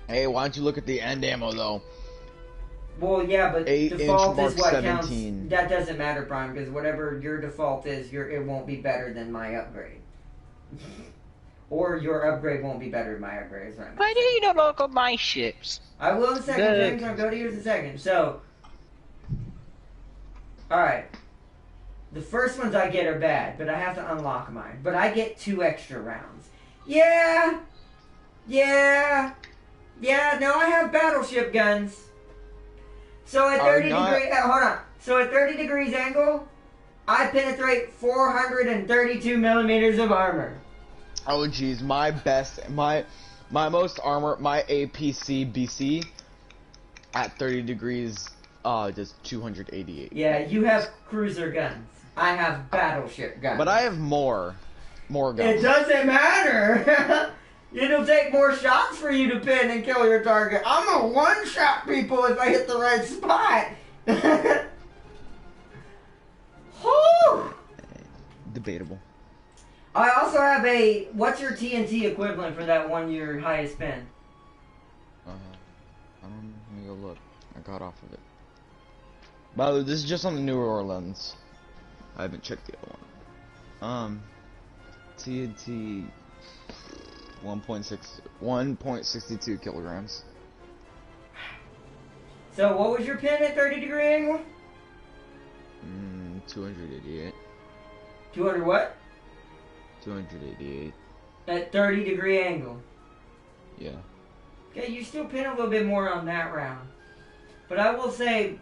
Hey, why don't you look at the end ammo though? Well, yeah, but 8-inch default Mark is what 17. counts. That doesn't matter, Prime, because whatever your default is, it won't be better than my upgrade. Or your upgrade won't be better than my upgrade. Is what I'm Why do you not look at my ships? I will in a second, James. I'll go to yours in a second. So, alright. The first ones I get are bad, but I have to unlock mine. But I get 2 extra rounds. Yeah! Yeah! Yeah, no, I have battleship guns. So at 30 degrees, hold on. So at 30 degrees angle, I penetrate 432 millimeters of armor. Oh jeez, my most armor, my APC BC at 30 degrees does 288. Yeah, you have cruiser guns. I have battleship guns. But I have more guns. It doesn't matter. It'll take more shots for you to pin and kill your target. I'm a one-shot people if I hit the right spot. Whew. Debatable. I also have a. What's your TNT equivalent for that one your highest pin? I don't. Let me go look. I got off of it. By the way, this is just on the New Orleans. I haven't checked the other one. TNT 1.62 kilograms. So what was your pin at 30 degree angle? 288. 200 what? 288. At 30 degree angle. Yeah. Okay, you still pin a little bit more on that round. But I will say,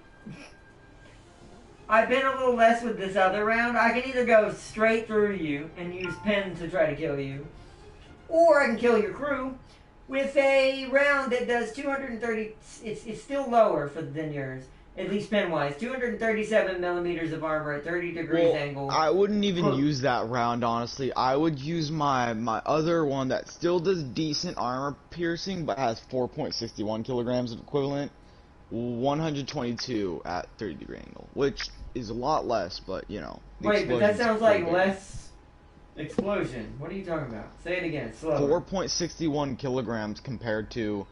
I pin a little less with this other round. I can either go straight through you and use pin to try to kill you, or I can kill your crew with a round that does 230. It's still lower than yours, at least pin-wise. 237 millimeters of armor at 30 degrees angle. I wouldn't even use that round, honestly. I would use my other one that still does decent armor piercing, but has 4.61 kilograms of equivalent. 122 at 30 degree angle, which is a lot less, but you know. Wait, but that sounds like less explosion. What are you talking about? Say it again, slower. 4.61 kilograms compared to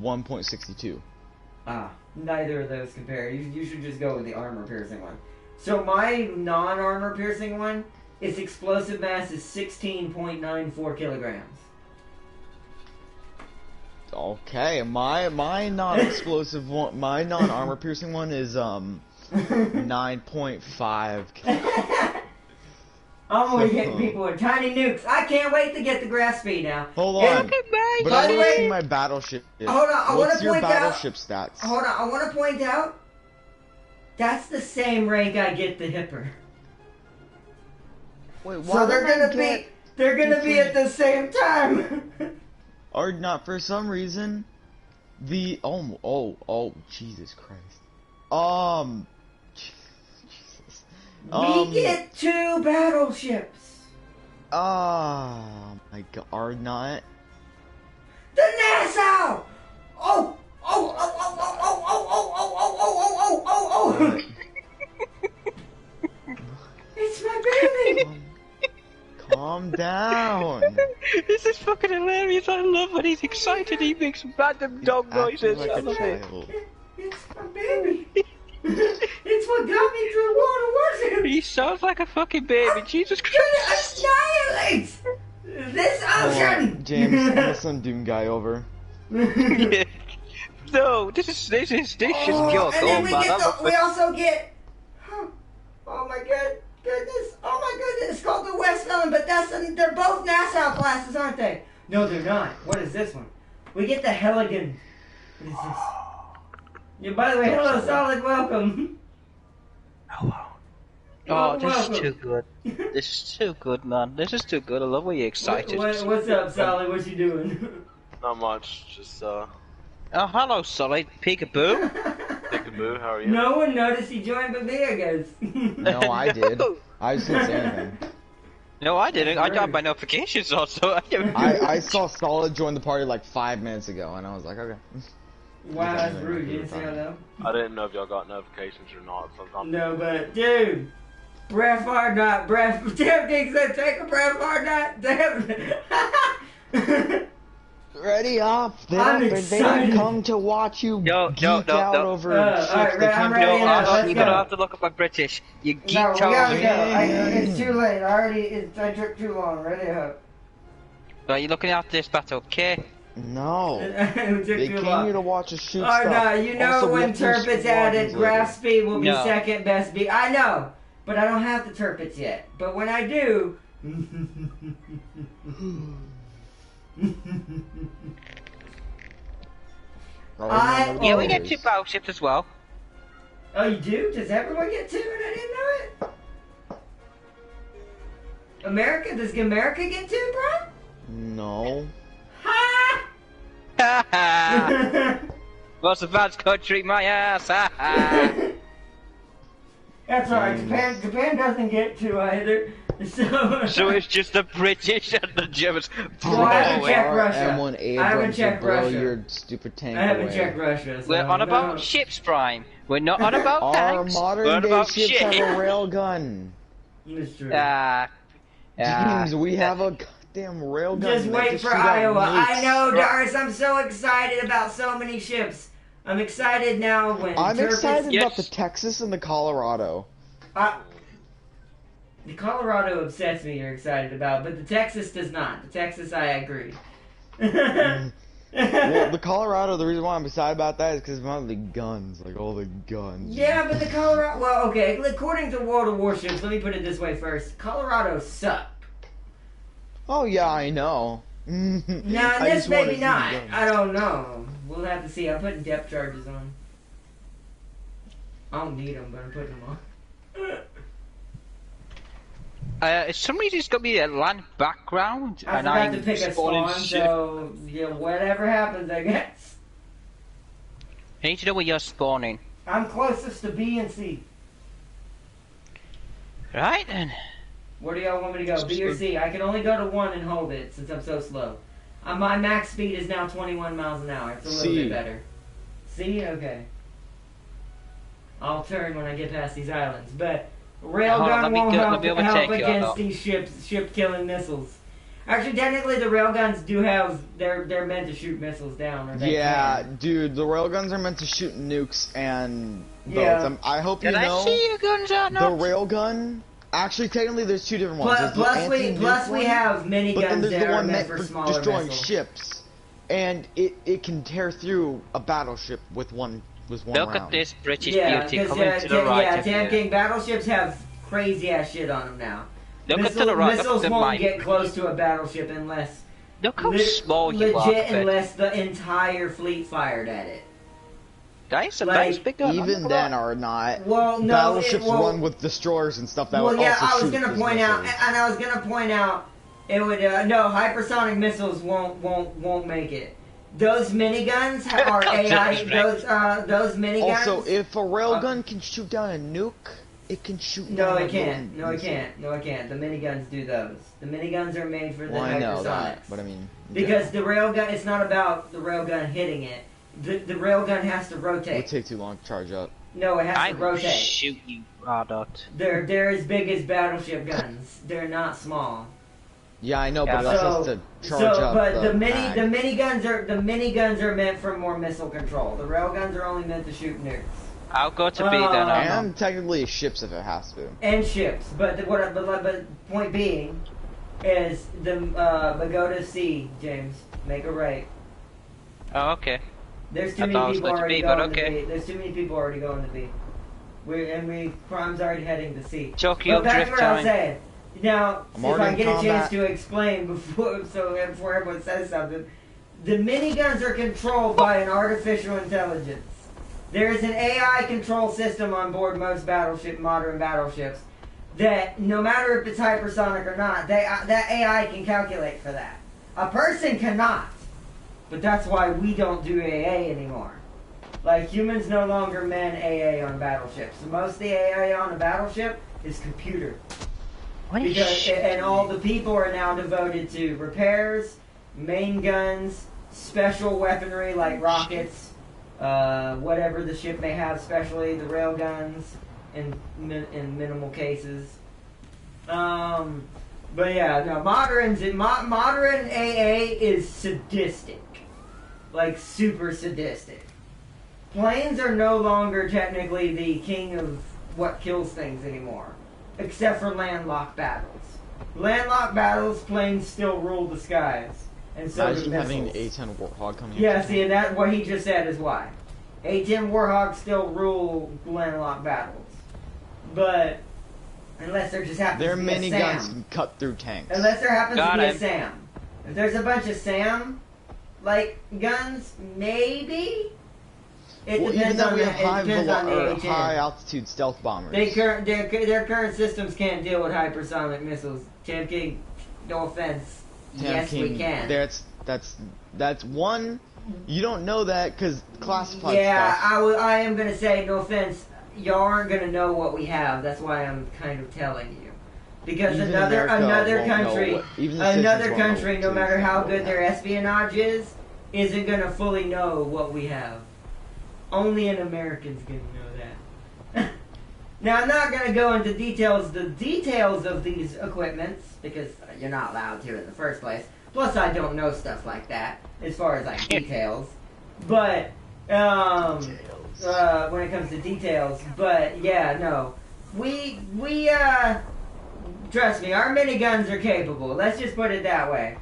1.62. Ah, neither of those compare. You should just go with the armor piercing one. So my non-armor piercing one, its explosive mass is 16.94 kilograms. Okay, my non-explosive one, my non-armor piercing one is 9.5. I'm always hitting people with tiny nukes. I can't wait to get the grass speed now. Hold on. But I want to see my battleship. Hold on, I want to point out. What's your battleship stats? Hold on, I want to point out. That's the same rank I get the Hipper. Wait, why? So they're gonna be at the same time. Or not, for some reason, the oh Jesus Christ. Jesus. We get 2 battleships. Oh my God, are not the Nassau. Oh. It's my baby. Calm down. This is fucking hilarious. I love when he's excited. He makes random dog noises. Like a child. It's my baby. It's what got me through World War II. He sounds like a fucking baby. Jesus Christ. Annihilate this ocean. James, I'm gonna send Doom Guy over. Yeah. No, this is just your and then we also get. Oh my goodness! Oh my goodness! It's called the West Villain, but they're both Nassau classes, aren't they? No, they're not. What is this one? We get the Helligan. What is this? Yeah, by the way, hello, Solid, welcome. Hello. Oh, this is too good. This is too good, man. This is too good. I love when you're excited. What's up, Solid? What you doing? Not much, just Oh, hello, Solid. Peekaboo. Peekaboo, how are you? No one noticed he joined but me, I guess. No, I did. I just didn't say anything. No, I didn't. I got my notifications also. I saw Solid join the party like 5 minutes ago, and I was like, okay. Wow, that's rude. You didn't say hello? I didn't know if y'all got notifications or not. Sometimes. No, but dude, breath hard not breath. Damn, King said take a breath hard not. Damn. Ready off. They I'm don't come to watch you geek out over shit. Alright, I'm ready. You're gonna have to look up my British. You geeked out. No, we gotta go. It's too late. I took too long. Ready up. Right, you're looking after this battle, okay? No. They came here to watch us shoot stuff. stuff. No, you know also, when Turpit's added, graph speed will be second best speed. I know, but I don't have the Turpits yet. But when I do... Yeah, we get 2 battleships as well. Oh, you do? Does everyone get 2 and I didn't know it? America? Does America get 2, bro? No. Ha! What's the bad's country, my ass? That's alright, Japan doesn't get 2 either. So it's just the British and the Germans. Well, I haven't checked Russia. M1 I haven't checked Russia. Your stupid tank I haven't away. checked Russia. So We're on about ships, Prime. We're not on about tanks. Our modern day ships have a railgun. That's true. James, we have a goddamn railgun. Just wait for Iowa. I know, Doris. I'm so excited about so many ships. I'm excited now when I'm excited about the Texas and the Colorado. The Colorado upsets me you're excited about, but the Texas does not. The Texas, I agree. Well, the Colorado, the reason why I'm excited about that is because of the guns, like all the guns. Yeah, but the Colorado, well, okay, according to World of Warships, let me put it this way first. Colorado suck. Oh, yeah, I know. Now, this maybe not. I don't know. We'll have to see. I'm putting depth charges on. I don't need them, but I'm putting them on. For some reason it's got me a land background. I forgot to pick a spawn, so yeah, whatever happens, I guess. I need to know where you're spawning. I'm closest to B and C. Right then. Where do y'all want me to go? B or C? I can only go to 1 and hold it since I'm so slow. My max speed is now 21 miles an hour. It's a little bit better. C? Okay. I'll turn when I get past these islands, but railgun won't help against these ship-killing missiles. Actually, technically, the railguns do have... They're meant to shoot missiles down. Or they can. Dude, the railguns are meant to shoot nukes and boats. Yeah. I hope you know... Did I see your guns out now? The railgun... Actually, technically, there's 2 different ones. Plus we have miniguns that are meant for smaller destroying missiles. ships, and it can tear through a battleship with one round. Look at this British beauty coming to the right. Yeah, Tam King battleships have crazy ass shit on them now. Look to the right. Missiles won't get close to a battleship unless look how small you are. Legit, unless the entire fleet fired at it. That's a nice big gun. Even then, are not. Well, no, battleships run with destroyers and stuff that would also shoot. I was gonna point out, it would no hypersonic missiles won't make it. Those miniguns are AI. Those miniguns. Also, if a railgun can shoot down a nuke, it can shoot. No, it can't. No, it can't. No, it can't. The miniguns do those. The miniguns are made for the hypersonics. I know that, but I mean, because the railgun, it's not about the railgun hitting it. The railgun has to rotate. It would take too long to charge up. No, it has to rotate. I will shoot you, Ardot. They're as big as battleship guns. They're not small. Yeah, I know, but it also has to charge up. But the miniguns are meant for more missile control. The railguns are only meant to shoot nukes. I'll go to B then. And technically ships if it has to. And ships, but point being is but go to C, James. Make a right. Oh, okay. There's too many people already going to B. There's too many people already going to B. Crime's already heading to C. Tokyo but that's drift what time. I was saying. Now, if I get a chance to explain before everyone says something, the miniguns are controlled by an artificial intelligence. There is an AI control system on board most modern battleships that no matter if it's hypersonic or not, that AI can calculate for that. A person cannot. But that's why we don't do AA anymore. Like, humans no longer man AA on battleships. So most of the AA on a battleship is computer. And all the people are now devoted to repairs, main guns, special weaponry like rockets, whatever the ship may have, especially the rail guns in minimal cases. But yeah, no, modern AA is sadistic. Like, super sadistic. Planes are no longer technically the king of what kills things anymore. Except for landlocked battles. Landlocked battles, planes still rule the skies. And so imagine having an A-10 Warthog coming Yeah, see, and that what he just said is why. A-10 Warthogs still rule landlocked battles. But unless there just happens their to be a miniguns SAM. can cut through tanks. Unless there happens to be a SAM. If there's a bunch of SAM, like, guns, maybe? It depends on the high altitude stealth bombers. Their current systems can't deal with hypersonic missiles. Tam King, no offense. Yes, we can. That's one. You don't know that because classified yeah, stuff. I am gonna say no offense. Y'all aren't gonna know what we have. That's why I'm kind of telling you. Because Even another country, no matter how good their have. espionage is, isn't gonna fully know what we have. Only an American's gonna know that. Now, I'm not gonna go into the details of these equipments, because you're not allowed to in the first place. Plus, I don't know stuff like that, as far as, like, details. But, when it comes to details, but, yeah, no. We, trust me, our miniguns are capable. Let's just put it that way.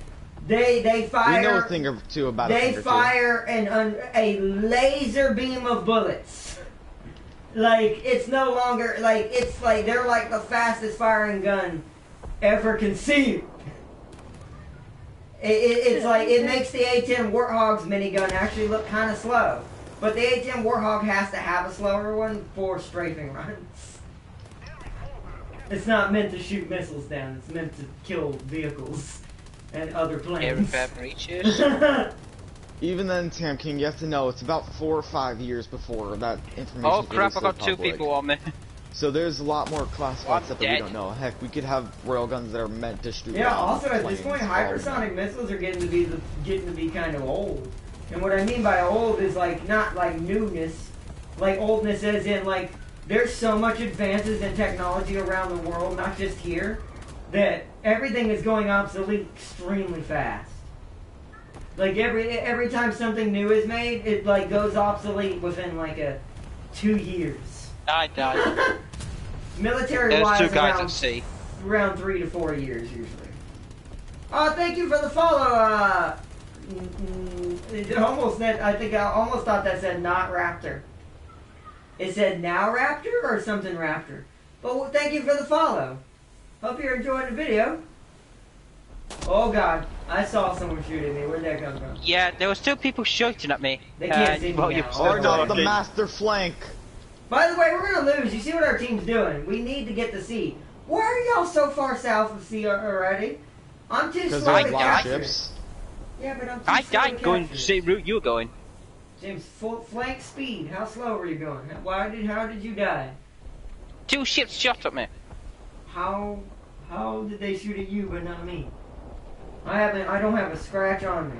They fire. We know a thing or two about it. They fire a laser beam of bullets. Like, it's no longer like it's like they're like the fastest firing gun ever conceived. It's like it makes the A-10 Warthog's minigun actually look kind of slow, but the A-10 Warthog has to have a slower one for strafing runs. It's not meant to shoot missiles down. It's meant to kill vehicles and other planes. Even then, Tam King, you have to know it's about 4 or 5 years before that information. Oh crap! I got public. 2 people on me. So there's a lot more classified stuff that we don't know. Heck, we could have railguns that are meant to shoot. Yeah. Also, at this point, hypersonic missiles are getting to be kind of old. And what I mean by old is like not like newness, like oldness as in like there's so much advances in technology around the world, not just here, that everything is going obsolete extremely fast. Like every time something new is made, it like goes obsolete within like 2 years. I died. Military-wise, There's 2 guys at sea. Around 3 to 4 years usually. Oh, thank you for the follow. It almost said. I think I almost thought that said not Raptor. It said now Raptor or something Raptor. But thank you for the follow. Hope you're enjoying the video. Oh God, I saw someone shoot at me. Where'd that come from? Yeah, there was 2 people shooting at me. They can't see me now. Or not the master flank. By the way, we're gonna lose. You see what our team's doing? We need to get the C. Why are y'all so far south of C already? I'm too slow to capture. Yeah, but I'm too slow to capture. I died going the same route you were going. James, full flank speed. How slow were you going? How did you die? 2 ships shot at me. How did they shoot at you but not me? I don't have a scratch on me.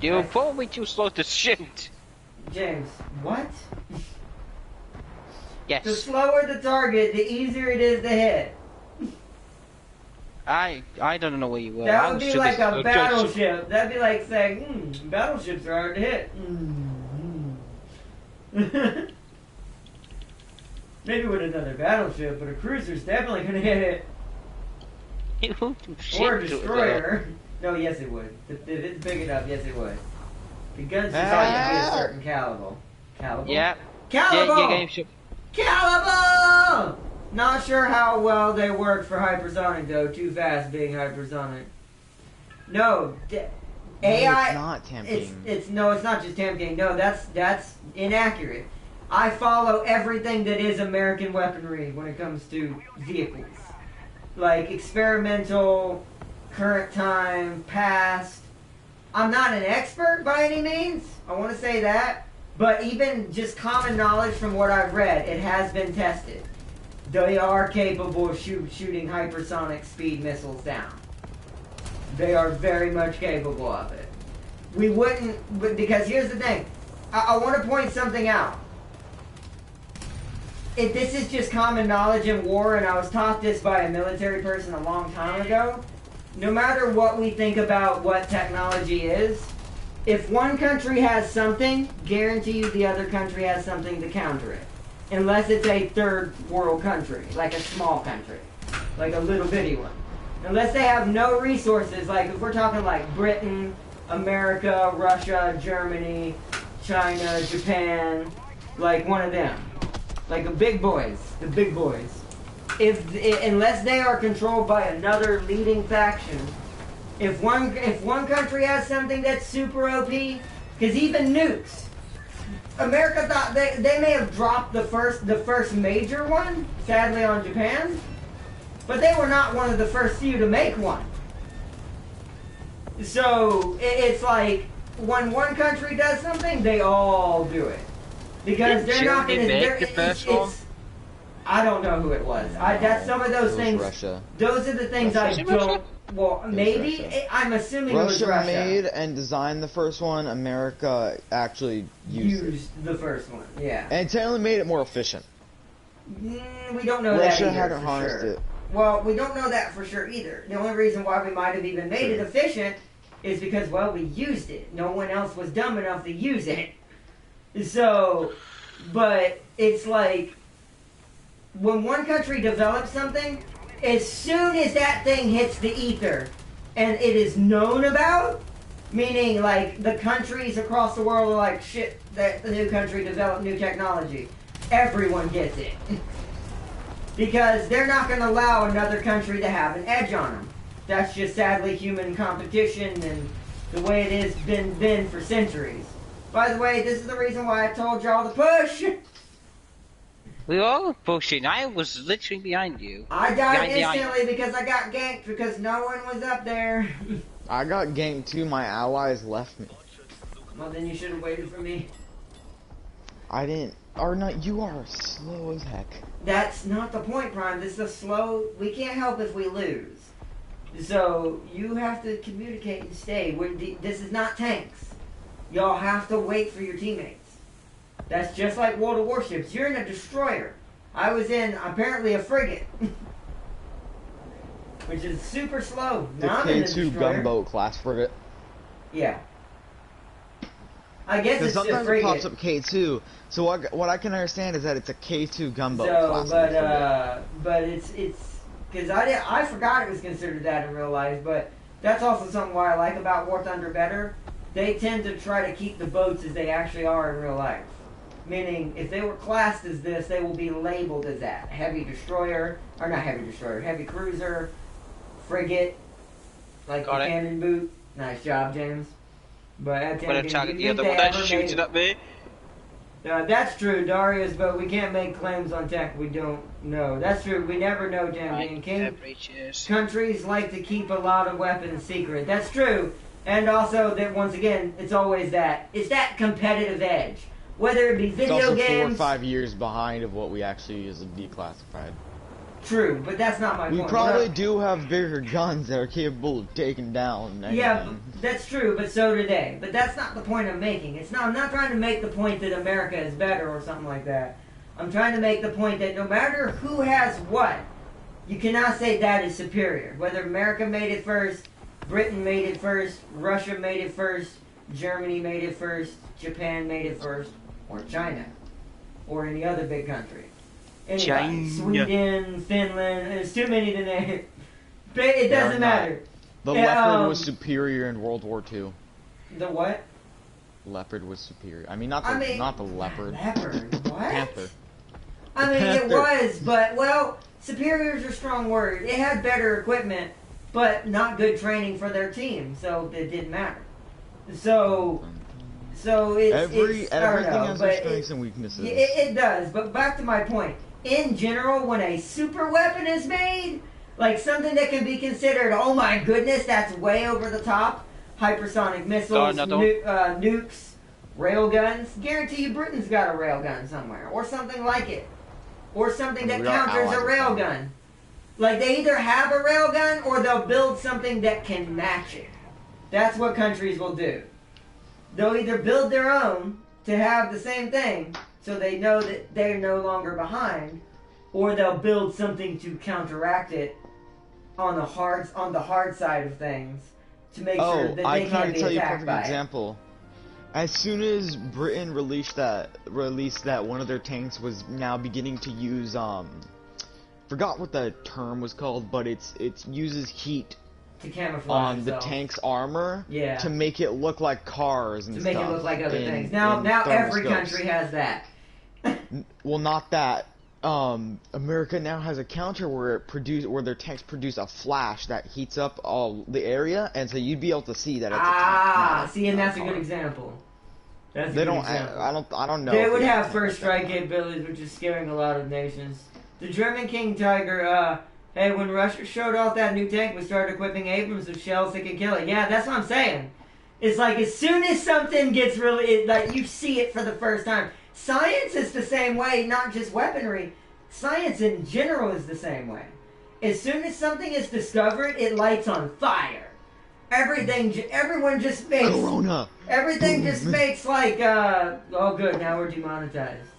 You were probably too slow to shoot. James, what? Yes. The slower the target, the easier it is to hit. I don't know where you were. That would be like a battleship. That'd be like saying, battleships are hard to hit. Maybe with another battleship, but a cruiser's definitely gonna hit it. Or a destroyer. No, yes it would. If it's big enough, yes it would. The guns just have to be a certain caliber. Caliber? Yeah. Caliber! Caliber! Not sure how well they work for hypersonic though. Too fast being hypersonic. No, AI. It's not Tam King. It's not just Tam King. No, that's inaccurate. I follow everything that is American weaponry when it comes to vehicles, like experimental, current time, past. I'm not an expert by any means. I want to say that, but even just common knowledge from what I've read, it has been tested. They are capable of shooting hypersonic speed missiles down. They are very much capable of it. We wouldn't, because here's the thing. I want to point something out. This is just common knowledge in war, and I was taught this by a military person a long time ago. No matter what we think about what technology is, if one country has something, guarantee you the other country has something to counter it. Unless it's a third world country, like a small country, like a little bitty one. Unless they have no resources, like if we're talking like Britain, America, Russia, Germany, China, Japan, like one of them. Like the big boys. Unless they are controlled by another leading faction, if one country has something that's super OP, because even nukes, America thought they may have dropped the first major one, sadly on Japan, but they were not one of the first few to make one. So it's like when one country does something, they all do it. Because they're not going to. I don't know who it was. That's some of those things. Russia. Those are the things I don't. Well, maybe I'm assuming it was Russia. Russia made and designed the first one. America actually used the first one. Yeah. And technically made it more efficient. We don't know that either. Russia hadn't harnessed it. Well, we don't know that for sure either. The only reason why we might have even made it efficient is because, well, we used it. No one else was dumb enough to use it. So, but it's like, when one country develops something, as soon as that thing hits the ether, and it is known about, meaning like the countries across the world are like, shit, that the new country developed new technology. Everyone gets it. Because they're not going to allow another country to have an edge on them. That's just sadly human competition and the way it has been for centuries. By the way, this is the reason why I told y'all to push. We were all pushing. I was literally behind you. I died instantly because I got ganked because no one was up there. I got ganked too. My allies left me. Well, then you should have waited for me. I didn't. Or not. You are slow as heck. That's not the point, Prime. This is a slow. We can't help if we lose. So you have to communicate and stay. This is not tanks. Y'all have to wait for your teammates. That's just like World of Warships. You're in a destroyer. I was in, apparently, a frigate. Which is super slow. The K2 gunboat class frigate. Yeah. I guess it's a frigate. Sometimes it pops up K2. So what I can understand is that it's a K2 gunboat class frigate. But it's because I forgot it was considered that in real life. But that's also something why I like about War Thunder better. They tend to try to keep the boats as they actually are in real life. Meaning, if they were classed as this, they will be labeled as that. Heavy destroyer, or not heavy destroyer, heavy cruiser, frigate, like the cannon boot. Nice job, James. But I'm gonna target the other one that's shooting at me. That's true, Darius, but we can't make claims on tech we don't know. That's true, we never know, Jam King. Countries like to keep a lot of weapons secret. That's true. And also, that once again, it's always that. It's that competitive edge. Whether it be video games... It's also 4 or 5 years behind of what we actually use as declassified. True, but that's not my point. We probably do have bigger guns that are capable of taking down anything. Yeah, that's true, but so do they. But that's not the point I'm making. I'm not trying to make the point that America is better or something like that. I'm trying to make the point that no matter who has what, you cannot say that is superior. Whether America made it first, Britain made it first, Russia made it first, Germany made it first, Japan made it first, or China, or any other big country. Anybody, Sweden, Finland, there's too many to name. But it doesn't matter. The Leopard was superior in World War II. The what? Leopard was superior. I mean, not the Leopard. Leopard? What? Panther. It was, but, well, superior is a strong word. It had better equipment, but not good training for their team, so it didn't matter. So everything has its strengths and weaknesses. It does, but back to my point. In general, when a super weapon is made, like something that can be considered, oh my goodness, that's way over the top, hypersonic missiles, nukes, railguns, guarantee you Britain's got a railgun somewhere, or something like it. Or something that counters a railgun. Like, they either have a railgun, or they'll build something that can match it. That's what countries will do. They'll either build their own, to have the same thing, so they know that they're no longer behind, or they'll build something to counteract it on the hard side of things to make sure that they can't be attacked by it. I can tell you a perfect example. As soon as Britain released that one of their tanks was now beginning to use forgot what the term was called, but it uses heat to camouflage on the tank's armor, to make it look like cars and stuff. To make it look like other things. Now every country has that. Well, not that. America now has a counter where their tanks produce a flash that heats up all the area, and so you'd be able to see that it's a tank. See, and that's a good example. That's a good example. I don't know. They would have first strike capabilities, which is scaring a lot of nations. The German King Tiger, hey, when Russia showed off that new tank, we started equipping Abrams with shells that can kill it. Yeah, that's what I'm saying. It's like as soon as something gets really, like you see it for the first time. Science is the same way, not just weaponry. Science in general is the same way. As soon as something is discovered, it lights on fire. Everyone just makes... Corona! Everything just makes like, oh good, now we're demonetized.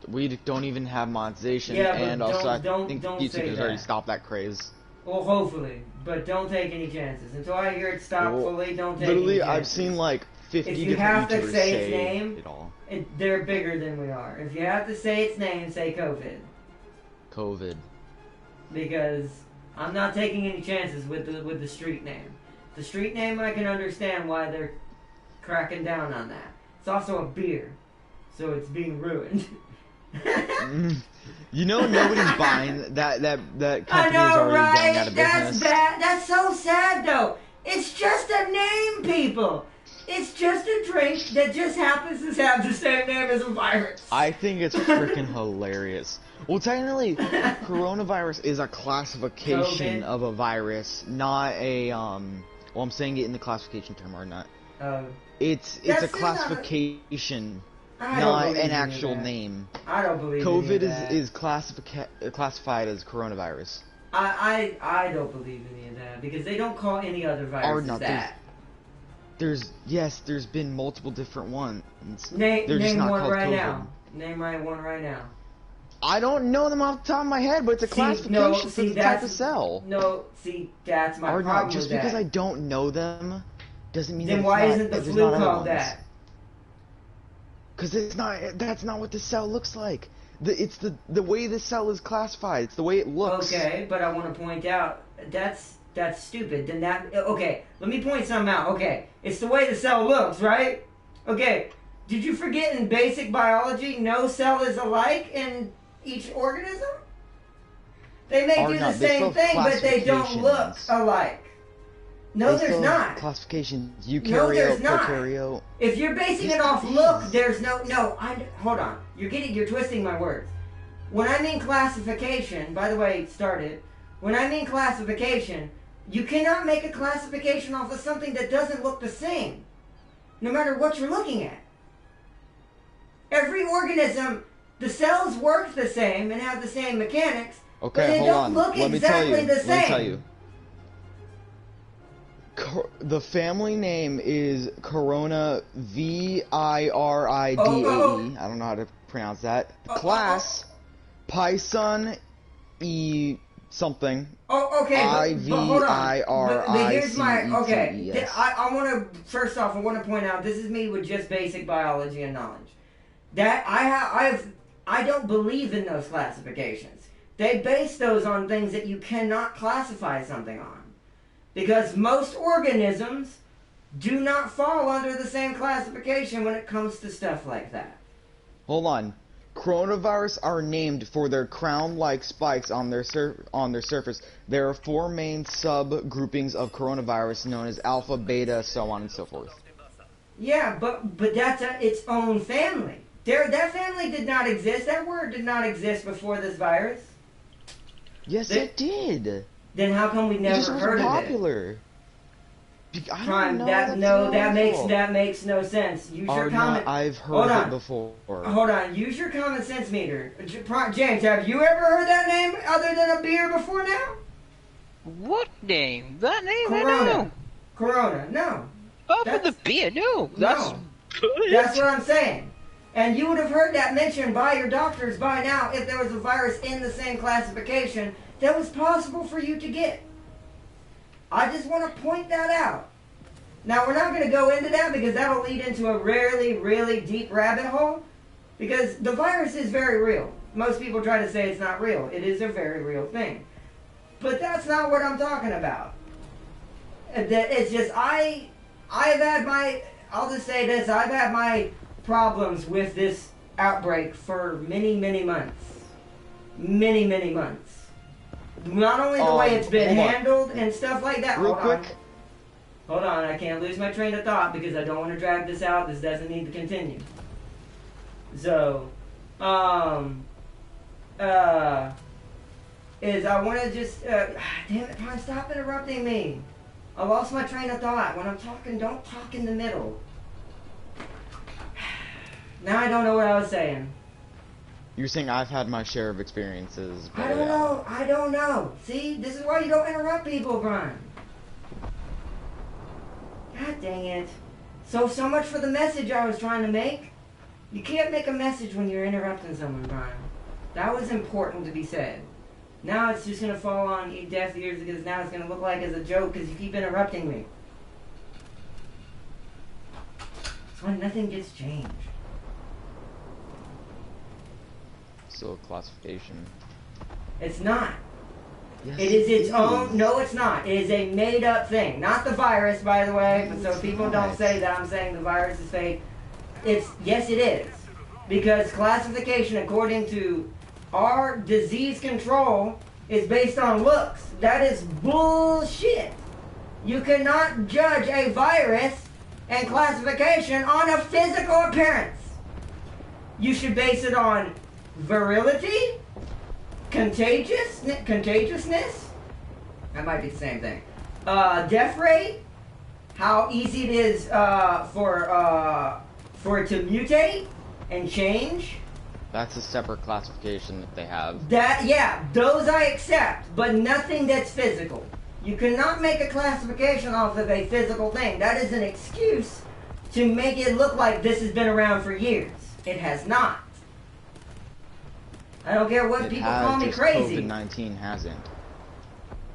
We don't even have monetization, yeah, and also I think don't YouTube has already stopped that craze. Well, hopefully, but don't take any chances. Until I hear it stop fully, don't take any chances. Literally, I've seen like 50 different YouTubers say it all. If you have to say its name, they're bigger than we are. If you have to say its name, say COVID. COVID. Because I'm not taking any chances with the street name. The street name, I can understand why they're cracking down on that. It's also a beer, so it's being ruined. You know, nobody's buying that company I know, is already right? going out of business. That's bad. That's so sad, though. It's just a name, people. It's just a drink that just happens to have the same name as a virus. I think it's freaking hilarious. Well, technically, coronavirus is a classification of a virus, not a well, I'm saying it in the classification term or not. It's a classification. Not an actual name. I don't believe COVID is classified as coronavirus. I don't believe any of that because they don't call any other viruses that. There's been multiple different ones. Name one right now. Name one right now. I don't know them off the top of my head, but it's a classification for the type of cell. No, see, that's my problem with just that. because I don't know them doesn't mean then why isn't the flu called that? Because that's not what the cell looks like. It's the way the cell is classified. It's the way it looks. Okay, but I want to point out that's stupid. Then okay, let me point something out. Okay, it's the way the cell looks, right? Okay, did you forget in basic biology, no cell is alike in each organism? They may do the same thing, but they don't look alike. No, there's not. Classifications. Eukaryote, no, there's not. prokaryote. If you're basing it off look, there's no. Hold on. You're twisting my words. When I mean classification, by the way, when I mean classification, you cannot make a classification off of something that doesn't look the same, no matter what you're looking at. Every organism, the cells work the same and have the same mechanics, but they don't look exactly the same. Let me tell you. The family name is Corona Viride. I don't know how to pronounce that. The class Python E something. Oh, okay. Iviricets. Here's my okay. I want to first off, I want to point out this is me with just basic biology and knowledge. That I don't believe in those classifications. They base those on things that you cannot classify something on. Because most organisms do not fall under the same classification when it comes to stuff like that. Hold on. Coronavirus are named for their crown-like spikes on their surface. There are 4 main subgroupings of coronavirus known as alpha, beta, so on and so forth. Yeah, but that's its own family. That family did not exist. That word did not exist before this virus. Yes, it did. Then how come we never heard of popular. it? I don't know. That makes no sense. Use your comment. I've heard it before. Hold on. Use your common sense meter. James, have you ever heard that name other than a beer before now? What name? That name? Corona. I know. Corona. No. Oh, for the beer? No. That's what I'm saying. And you would have heard that mentioned by your doctors by now if there was a virus in the same classification that was possible for you to get. I just want to point that out. Now, we're not going to go into that because that'll lead into a really, really deep rabbit hole. Because the virus is very real. Most people try to say it's not real. It is a very real thing. But that's not what I'm talking about. It's just, I've had my, I'll just say this, I've had my problems with this outbreak for many, many months. Many, many months. Not only the way it's been handled and stuff like that. Real quick. Hold on, I can't lose my train of thought because I don't want to drag this out. This doesn't need to continue. So, is I want to just, damn it, Pine, stop interrupting me. I lost my train of thought. When I'm talking, don't talk in the middle. Now I don't know what I was saying. You're saying I've had my share of experiences. I don't know. See, this is why you don't interrupt people, Brian. God dang it. So much for the message I was trying to make. You can't make a message when you're interrupting someone, Brian. That was important to be said. Now it's just going to fall on deaf ears because now it's going to look like it's a joke because you keep interrupting me. That's why nothing gets changed. Still a classification. It's not. Yes, it is its own. No, it's not. It is a made-up thing. Not the virus, by the way. But so people don't say that I'm saying the virus is fake. Yes, it is. Because classification, according to our disease control, is based on looks. That is bullshit. You cannot judge a virus and classification on a physical appearance. You should base it on virility, contagiousness. That might be the same thing. Death rate, how easy it is for it to mutate and change. That's a separate classification that they have. Those I accept, but nothing that's physical. You cannot make a classification off of a physical thing. That is an excuse to make it look like this has been around for years. It has not. I don't care what people call me crazy. COVID-19 hasn't.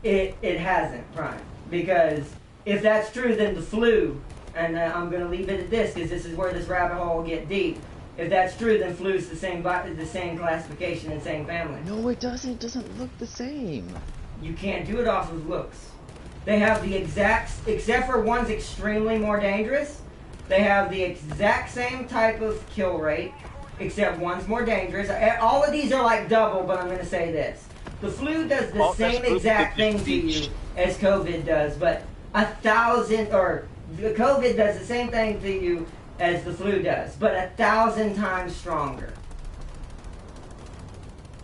It hasn't, Brian. Because if that's true, then the flu, and I'm going to leave it at this because this is where this rabbit hole will get deep. If that's true, then flu's the same classification and same family. No, it doesn't. It doesn't look the same. You can't do it off of looks. They have the exact, except for one's extremely more dangerous, they have the exact same type of kill rate, except one's more dangerous. All of these are like double, but I'm going to say this. The flu does the same exact thing to you as COVID does, but COVID does the same thing to you as the flu does, but 1,000 times stronger.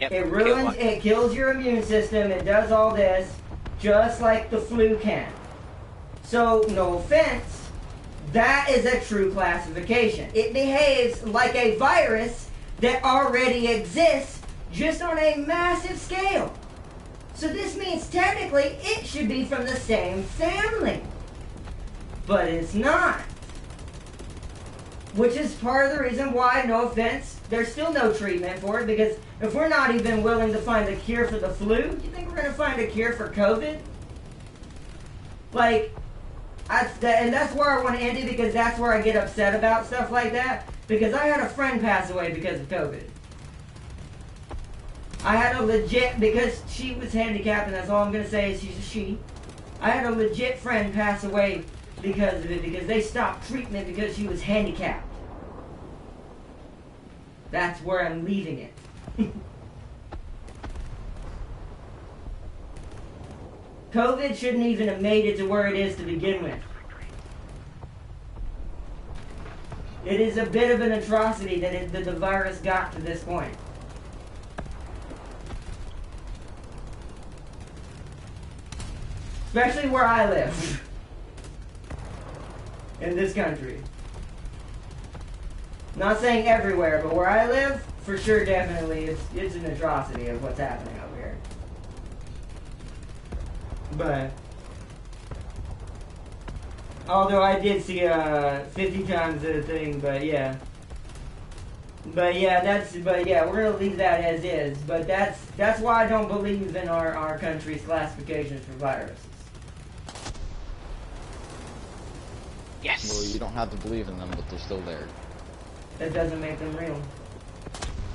Yep, It kills your immune system, it does all this, just like the flu can. So, no offense, that is a true classification. It behaves like a virus that already exists, just on a massive scale. So this means technically it should be from the same family. But it's not. Which is part of the reason why, no offense, there's still no treatment for it, because if we're not even willing to find a cure for the flu, do you think we're going to find a cure for COVID? Like, and that's where I want to end it, because that's where I get upset about stuff like that, because I had a friend pass away because of COVID. I had a legit, because she was handicapped, and that's all I'm going to say is she's a she. I had a legit friend pass away because of it, because they stopped treatment because she was handicapped. That's where I'm leaving it. COVID shouldn't even have made it to where it is to begin with. It is a bit of an atrocity that the virus got to this point. Especially where I live. In this country. Not saying everywhere, but where I live, for sure, definitely, it's an atrocity of what's happening over here. But Although I did see 50 times the thing, but yeah. But yeah, we're gonna leave that as is. But that's why I don't believe in our country's classifications for viruses. Yes. Well, you don't have to believe in them, but they're still there. That doesn't make them real.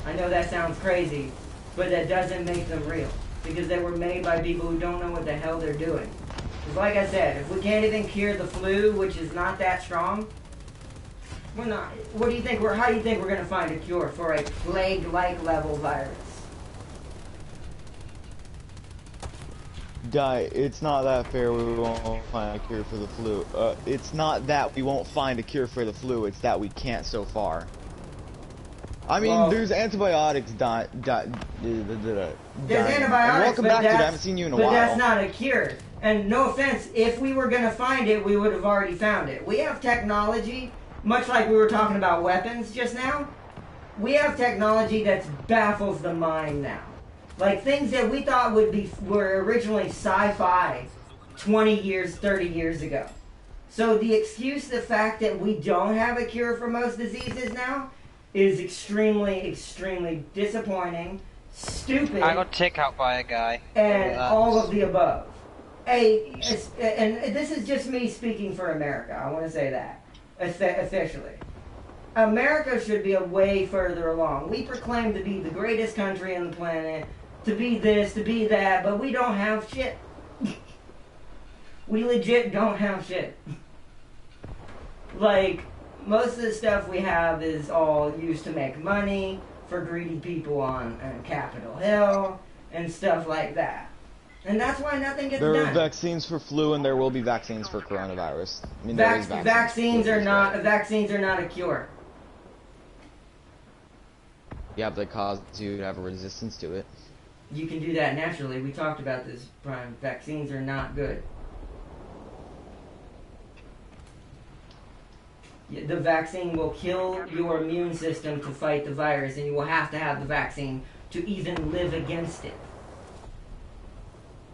I know that sounds crazy, but that doesn't make them real. Because they were made by people who don't know what the hell they're doing. Because like I said, if we can't even cure the flu, which is not that strong, we're not. What do you think? How do you think we're going to find a cure for a plague-like level virus? Guy, it's not that fair. We won't find a cure for the flu. It's not that we won't find a cure for the flu. It's that we can't so far. I mean, there's antibiotics. There's antibiotics. Welcome back, dude. I haven't seen you in a while. But that's not a cure. And no offense, if we were going to find it, we would have already found it. We have technology, much like we were talking about weapons just now. We have technology that baffles the mind now. Like things that we thought were originally sci-fi 20 years, 30 years ago. So the fact that we don't have a cure for most diseases now is extremely, extremely disappointing, stupid. I got taken out by a guy. And all of the above. And this is just me speaking for America. I want to say that officially. America should be a way further along. We proclaim to be the greatest country on the planet, to be this, to be that, but we don't have shit. We legit don't have shit. Like, most of the stuff we have is all used to make money for greedy people on Capitol Hill and stuff like that. And that's why nothing gets done. There are vaccines for flu, and there will be vaccines for coronavirus. I mean, vaccines are not a cure. Yeah, but they cause you to have a resistance to it. You can do that naturally. We talked about this, Brian. Vaccines are not good. The vaccine will kill your immune system to fight the virus, and you will have to have the vaccine to even live against it.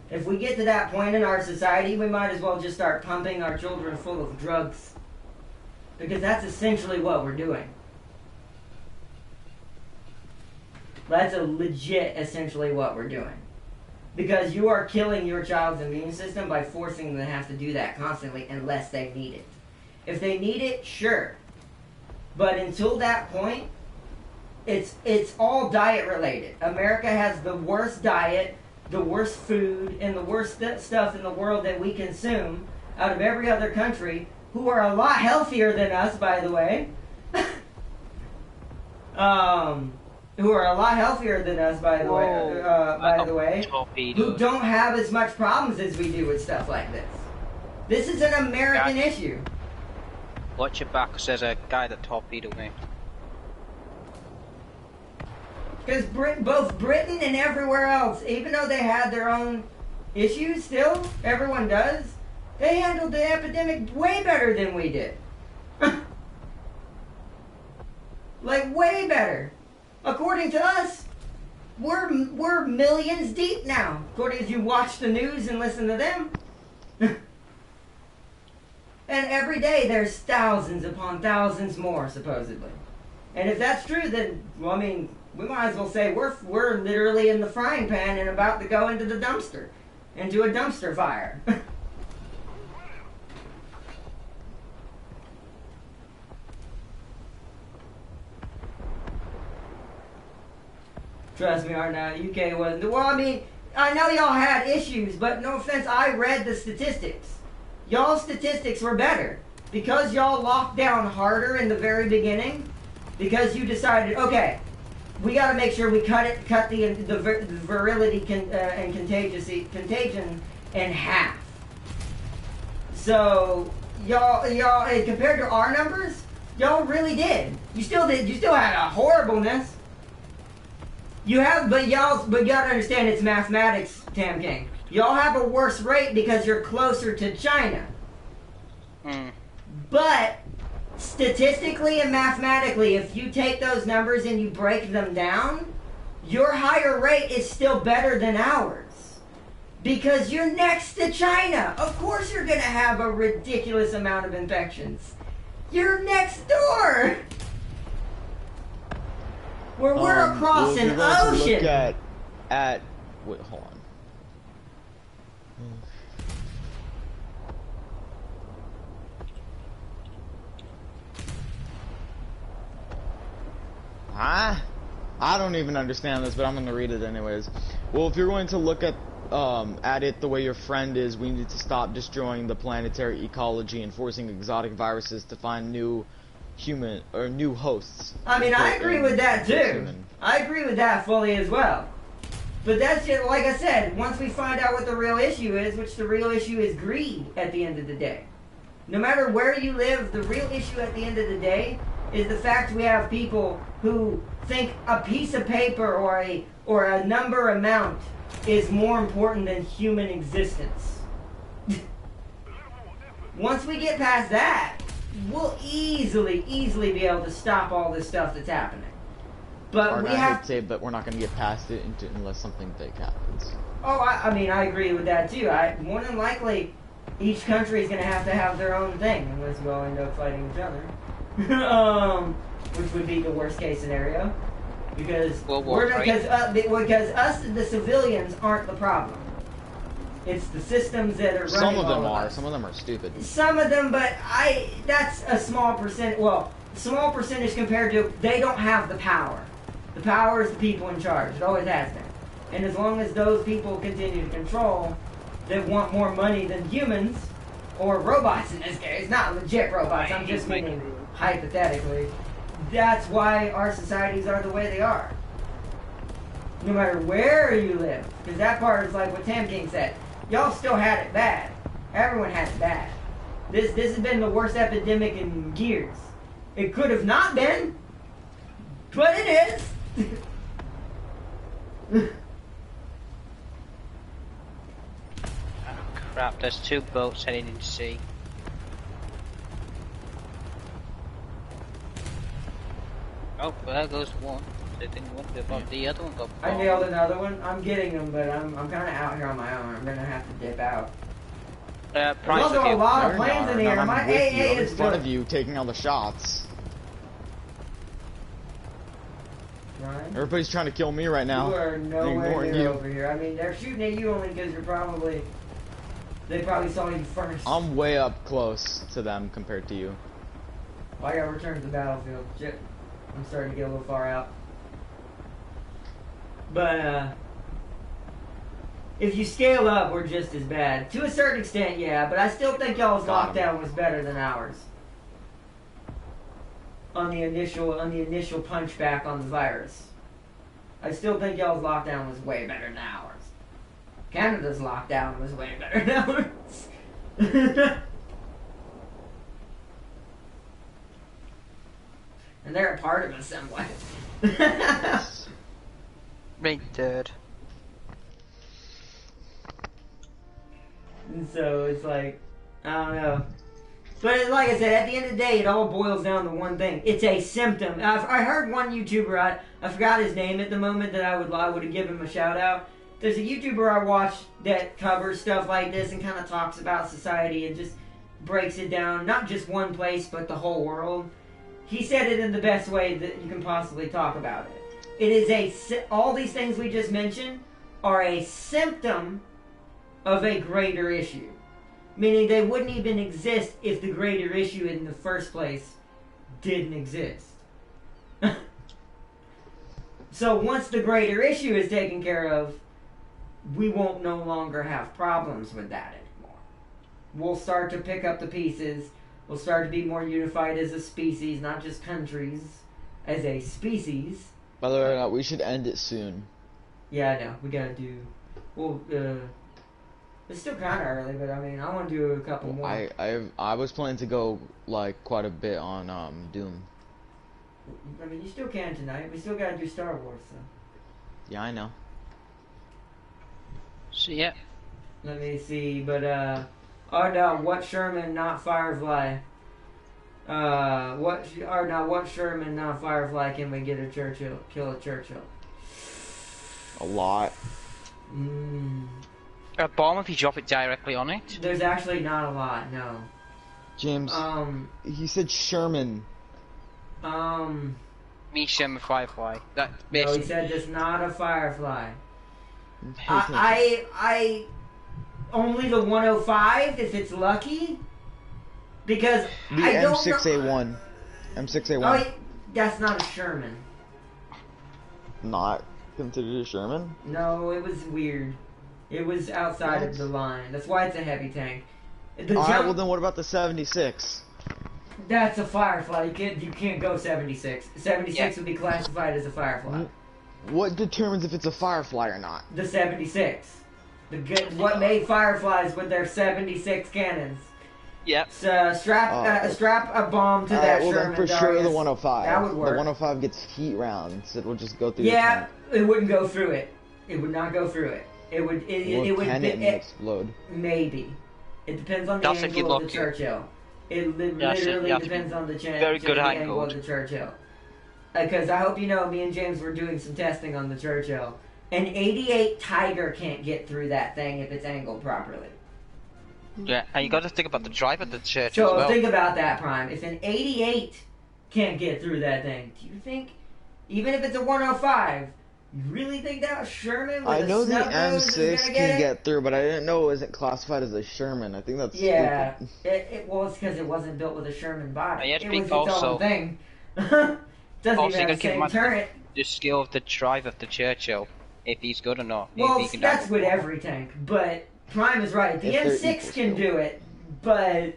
If we get to that point in our society, we might as well just start pumping our children full of drugs. Because that's essentially what we're doing. That's essentially what we're doing. Because you are killing your child's immune system by forcing them to have to do that constantly unless they need it. If they need it, sure. But until that point, it's all diet related. America has the worst diet, the worst food, and the worst stuff in the world that we consume out of every other country, who are a lot healthier than us, by the way. Who are a lot healthier than us, by the way, who don't have as much problems as we do with stuff like this. This is an American issue. Watch your back, 'cause there's a guy that torpedoed me. Because both Britain and everywhere else, even though they had their own issues still, everyone does, they handled the epidemic way better than we did. Like, way better. According to us, we're millions deep now, according as you watch the news and listen to them. And every day there's thousands upon thousands more, supposedly. And if that's true, then, well, I mean, we might as well say we're literally in the frying pan and about to go into the dumpster, into a dumpster fire. Trust me, Arnaud, UK wasn't. Well, I mean, I know y'all had issues, but no offense, I read the statistics. Y'all's statistics were better. Because y'all locked down harder in the very beginning, because you decided, okay, we got to make sure we cut the virility and contagion in half. So y'all, compared to our numbers, y'all really did. You still had a horribleness. You have, but you gotta understand it's mathematics, Tam King. Y'all have a worse rate because you're closer to China. But statistically and mathematically, if you take those numbers and you break them down, your higher rate is still better than ours. Because you're next to China. Of course you're going to have a ridiculous amount of infections. You're next door. We're across an ocean. Look at wait, hold on. Huh? I don't even understand this, but I'm gonna read it anyways. Well, if you're going to look at it the way your friend is, we need to stop destroying the planetary ecology and forcing exotic viruses to find new hosts. I mean, I agree with that too. I agree with that fully as well. But that's just, like I said, once we find out what the real issue is, which the real issue is greed at the end of the day. No matter where you live, the real issue at the end of the day is the fact we have people who think a piece of paper or a number amount is more important than human existence. Once we get past that, we'll easily be able to stop all this stuff that's happening. But we have to say, but we're not going to get past it unless something big happens. Oh, I mean, I agree with that too. More than likely, each country is going to have their own thing, unless we all end up fighting each other. Which would be the worst case scenario, because because us, the civilians, aren't the problem. It's the systems that are running. Some of them are. Some of them are stupid. Some of them, but that's a small percent. Well, small percentage compared to they don't have the power. The power is the people in charge. It always has been. And as long as those people continue to control, that want more money than humans, or robots in this case, not legit robots, I'm just meaning hypothetically, that's why our societies are the way they are. No matter where you live. Because that part is like what Tam King said. Y'all still had it bad. Everyone had it bad. This has been the worst epidemic in years. It could have not been, but it is. Oh crap, there's two boats heading into sea. Oh, well, there goes one. I didn't want the other one got bombed. I nailed another one. I'm getting them, but I'm kind of out here on my own. I'm going to have to dip out. There's also a lot of planes in here. My AA is in front of you taking all the shots. Ryan? Everybody's trying to kill me right now. You are nowhere near over here. I mean, they're shooting at you only because they probably saw you first. I'm way up close to them compared to you. Well, I gotta return to the battlefield. Shit. I'm starting to get a little far out. But, if you scale up, we're just as bad. To a certain extent, yeah, but I still think y'all's lockdown was better than ours. On the initial punch back on the virus. I still think y'all's lockdown was way better than ours. Canada's lockdown was way better than ours. And they're a part of us somewhat. Me dead. And so it's like, I don't know. But like I said, at the end of the day, it all boils down to one thing. It's a symptom. I heard one YouTuber, I forgot his name at the moment, that I would have given him a shout out. There's a YouTuber I watch that covers stuff like this and kind of talks about society and just breaks it down, not just one place, but the whole world. He said it in the best way that you can possibly talk about it. It is all these things we just mentioned are a symptom of a greater issue. Meaning they wouldn't even exist if the greater issue in the first place didn't exist. So once the greater issue is taken care of, we won't no longer have problems with that anymore. We'll start to pick up the pieces. We'll start to be more unified as a species, not just countries, as a species. By the way, we should end it soon. Yeah, I know. We gotta do... Well, it's still kind of early, but I mean, I want to do a couple more. I was planning to go, like, quite a bit on, Doom. I mean, you still can tonight. We still gotta do Star Wars, so... Yeah, I know. So, yeah. Let me see, but, oh no, what Sherman, not Firefly? What Sherman, not Firefly, can we get a Churchill? Kill a Churchill? A lot. A bomb if you drop it directly on it? There's actually not a lot, no. James, he said Sherman. Me, Sherman Firefly. That No, he said just not a Firefly. I only the 105 if it's lucky, because the I don't M6A1. M6A1. Oh, that's not a Sherman. Not considered a Sherman? No, it was weird. It was outside of the line. That's why it's a heavy tank. Alright, well then what about the 76? That's a Firefly. You can't go 76. 76 would be classified as a Firefly. What determines if it's a Firefly or not? The 76. What made Fireflies with their 76 cannons? Yep. So strap a bomb to that Sherman. Then for sure the 105. That would work. The 105 gets heat rounds. It will just go through. Yeah, it wouldn't go through it. It would not go through it. It would explode. Maybe. It depends on the angle of the Churchill. It literally depends on the angle of the Churchill. Because I hope you know, me and James were doing some testing on the Churchill. An 88 Tiger can't get through that thing if it's angled properly. Yeah, and you got to think about the drive of the Churchill So as well. think about that, Prime. If an 88 can't get through that thing, do you think, even if it's a 105, you really think that Sherman with I know the M6 can get through, but I didn't know it wasn't classified as a Sherman. I think that's stupid. It was because it wasn't built with a Sherman body. It was its own thing. Doesn't even have the same turret. The skill of the drive of the Churchill, if he's good or not. Well, that's with every tank, but Prime is right. The M6 can do it, but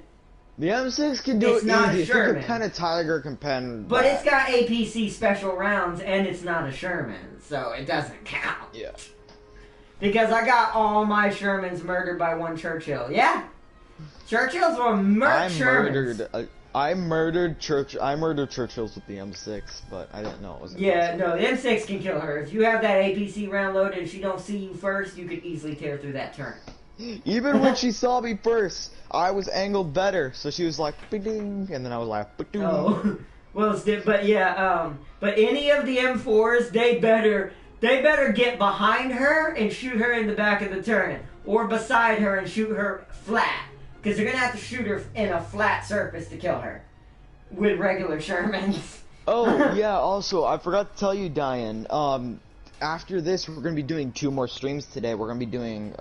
the M6 can do it not easy. A Sherman. If you kind of Tiger can pen. But it's got APC special rounds, and it's not a Sherman, so it doesn't count. Yeah. Because I got all my Shermans murdered by one Churchill. Yeah. Churchills were Shermans. I murdered Churchills with the M6, but I didn't know it was. Yeah, no, the M6 can kill her. If you have that APC round loaded, if she don't see you first, you could easily tear through that turret. Even when she saw me first, I was angled better, so she was like, "Ding," and then I was like, "Ding." Oh, well, but yeah, but any of the M4s, they better get behind her and shoot her in the back of the turret, or beside her and shoot her flat. Because they're going to have to shoot her in a flat surface to kill her. With regular Shermans. Oh, yeah, also, I forgot to tell you, Diane. After this, we're going to be doing 2 more streams today. We're going to be doing,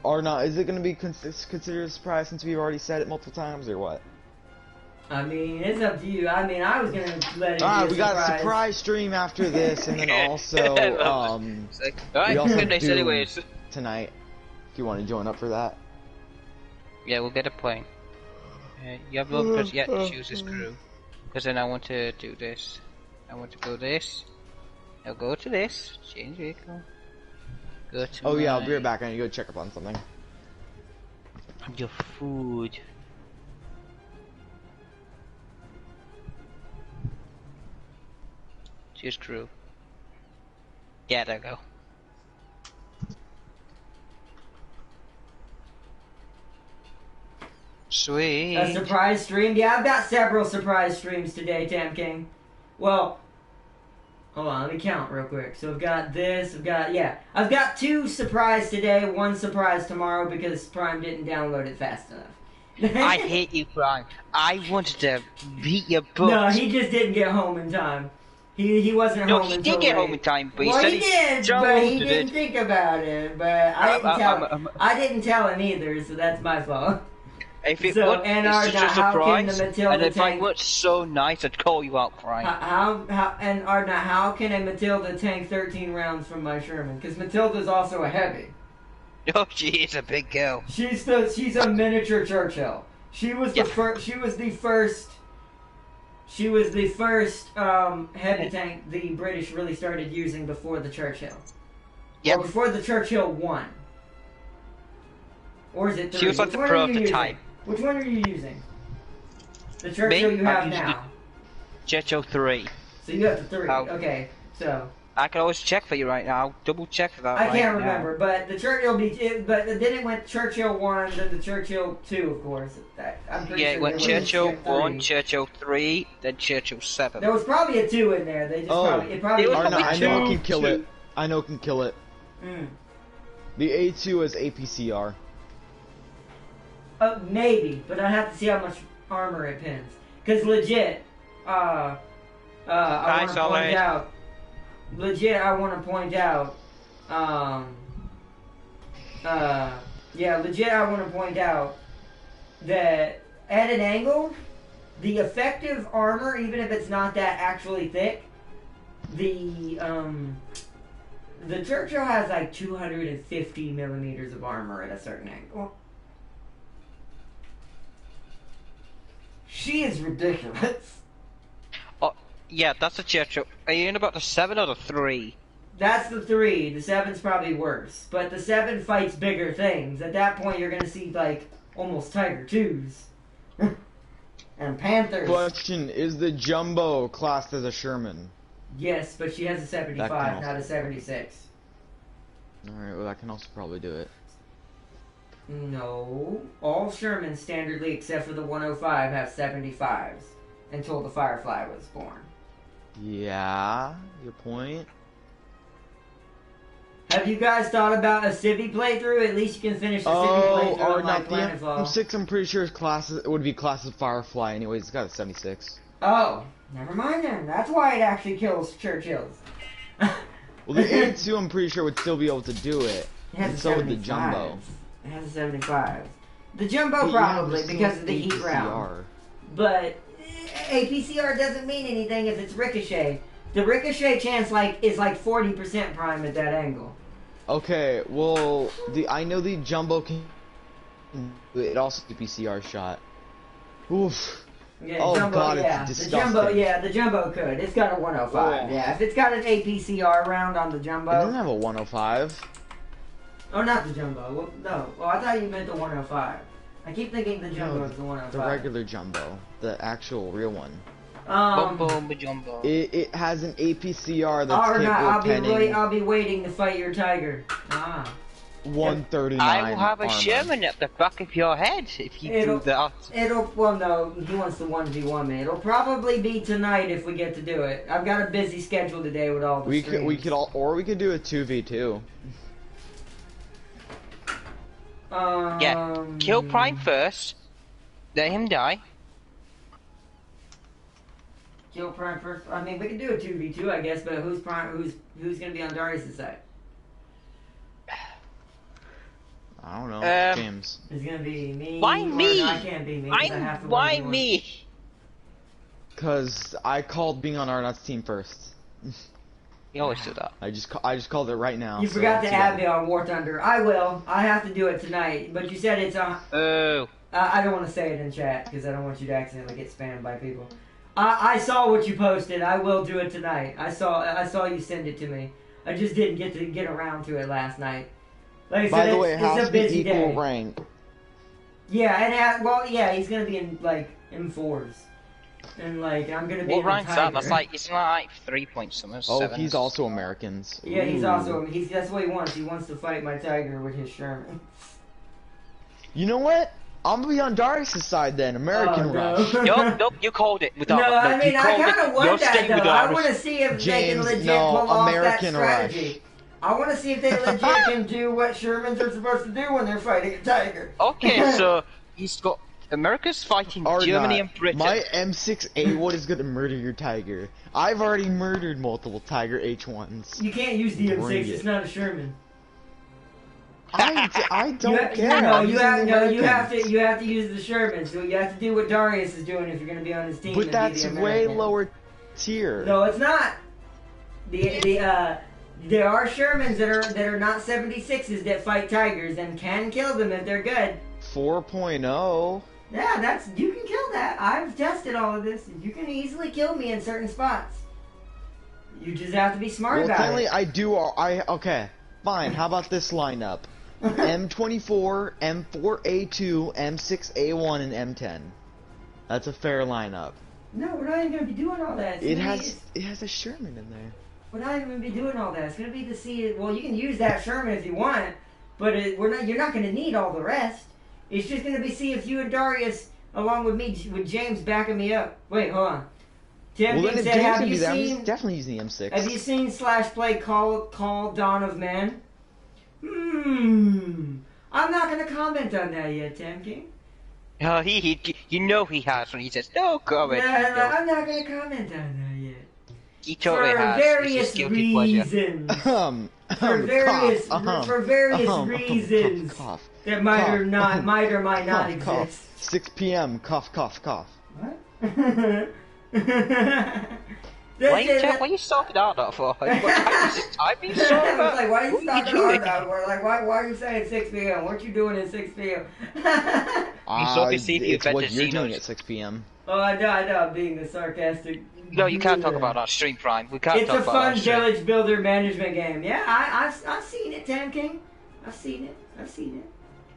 or not, is it going to be considered a surprise since we've already said it multiple times, or what? I mean, it's up to you. I mean, I was going to let it be a surprise. We got a surprise stream after this, and then also, we also do anyways. Tonight, if you want to join up for that. Yeah, we'll get a plane. You have no press yet to choose this crew. Because then I want to do this. I want to go this. I'll go to this. Change vehicle. Go to I'll be right back. I need to go check up on something. Your food. Choose crew. Yeah, there we go. Sweet. A surprise stream? Yeah, I've got several surprise streams today, Tam King. Well, hold on, let me count real quick. So I've got this, I've got 2 surprise today, 1 surprise tomorrow because Prime didn't download it fast enough. I hate you, Prime. I wanted to beat your butt. No, he just didn't get home in time. He wasn't home until No, he did get home in time, but he said he did, but he didn't think about it. But I didn't tell him either, so that's my fault. If it was such a surprise, and if I was so nice, I'd call you out crying. How can a Matilda tank 13 rounds from my Sherman? Because Matilda's also a heavy. Oh, she is a big girl. She's a miniature Churchill. She was the first. She was the first heavy tank the British really started using before the Churchill. Yeah. Or before the Churchill 1. Or is it 3? She was like the prototype. Which one are you using? The Churchill you have now. Churchill 3. So you have the 3. Okay, so. I can always check for you right now. Double check for that. I can't remember, but the Churchill but then it went Churchill 1, then the Churchill 2, of course. I'm pretty sure it went Churchill 1, Churchill 3, then Churchill 7. There was probably a 2 in there. They just I know it can kill it. I know it can kill it. The A2 is APCR. Maybe, but I have to see how much armor it pins. Cause legit, I want to point out. Legit, I want to point out. Yeah, legit, I want to point out that at an angle, the effective armor, even if it's not that actually thick, the Churchill has like 250 millimeters of armor at a certain angle. She is ridiculous. Oh, yeah, that's a Churchill. Are you in about the 7 or the 3? That's the 3. The 7's probably worse. But the 7 fights bigger things. At that point, you're going to see, like, almost Tiger 2s. And Panthers. Question, is the Jumbo classed as a Sherman? Yes, but she has a 75, not a 76. Alright, well that can also probably do it. No. All Shermans, standardly, except for the 105, have 75s. Until the Firefly was born. Yeah, your point. Have you guys thought about a Civi playthrough? At least you can finish the Civi playthrough or on not the Planetfall. M6, I'm pretty sure it would be classed as Firefly anyways, it's got a 76. Oh, never mind then. That's why it actually kills Churchills. Well, the A2 I'm pretty sure would still be able to do it. And so would the Jumbo. It has a 75. The Jumbo probably, because of the heat round. But APCR doesn't mean anything if it's ricochet. The ricochet chance is like 40% prime at that angle. Okay, well, I know the Jumbo can. It also the PCR shot. Oof. Yeah, oh Jumbo, god, yeah. it's disgusting. The Jumbo could. It's got a 105. Oh. Yeah, if it's got an APCR round on the Jumbo. It doesn't have a 105. Oh, not the Jumbo. Well, no. Oh, I thought you meant the 105. I keep thinking the Jumbo is the 105. The regular Jumbo, the actual real one. Jumbo. It has an APCR that's capable of penning. I'll be waiting to fight your tiger. 139. I will have a armor. Sherman at the back of your head if you do that. Well, no, he wants the 1v1 me. It'll probably be tonight if we get to do it. I've got a busy schedule today with all the streams. We could do a 2v2. Yeah, kill Prime first, let him die. Kill Prime first. I mean, we can do a 2v2, I guess, but who's Prime? Who's gonna be on Darius' side? I don't know. James. It's gonna be me. Why me? No, I can't be me. Why me? Because I called being on Arnott's team first. You always do that. I just called it right now. You forgot to add me on War Thunder. I will. I have to do it tonight. But you said it's on. Oh. I don't want to say it in chat because I don't want you to accidentally get spammed by people. I saw what you posted. I will do it tonight. I saw you send it to me. I just didn't get around to it last night. Like I said, by the way, it has it's a to be busy equal day. rank. Yeah, and he's gonna be in like M4s, and like I'm gonna be. What in rank's the that? Tiger. That's like isn't that like 3 points something? Oh, 7s? he's also Americans. Yeah, he's Ooh. also that's what he wants. He wants to fight my tiger with his Sherman. You know what? I'm gonna be on Darius' side then. American Rush. Nope, you called it. No, I mean I kind of want that though. I want to see if they can James, legit no, pull off American that strategy. I want to see if they legit can do what Shermans are supposed to do when they're fighting a tiger. Okay, so he's got America's fighting Germany and Britain. My M6A1 is gonna murder your tiger. I've already murdered multiple tiger H1s. You can't use the Bring M6. it. It's not a Sherman. I don't care. You have to use the Sherman. So you have to do what Darius is doing if you're gonna be on his team. But and that's be the way American. lower tier. No, it's not. There are Shermans that are not 76s that fight tigers and can kill them if they're good. 4.0. Yeah, you can kill that. I've tested all of this. You can easily kill me in certain spots. You just have to be smart about Technically, it. okay, fine. How about this lineup? M24, M4A2, M6A1, and M10. That's a fair lineup. No, we're not even gonna be doing all that. It has a Sherman in there. We're not even gonna be doing all that. It's gonna be to see. Well, you can use that Sherman if you want, but you're not gonna need all the rest. It's just gonna be see if you and Darius, along with me, with James backing me up. Wait, hold on. Tim Well, then if said, James have can you do that, seen? he's definitely using the M6. Have you seen /play Call Dawn of Man? I'm not gonna comment on that yet, Tam King. Oh, you know he has when he says no comment. No, I'm not gonna comment on that yet. He totally has. Various reasons. For various reasons that might or might not exist. 6 p.m. Cough, cough, cough. What? Why are you stalking out for? What time is it? Time you stalking I was like, why are you stalking doing? out for? Like, why are you saying 6 p.m.? What you doing at 6 p.m.? It's what you're doing at 6 p.m. Oh, I know, I'm being a sarcastic. No, you can't talk about our stream, Prime. We can't talk about our stream. It's a fun village builder management game. Yeah, I've seen it, Tam King. I've seen it.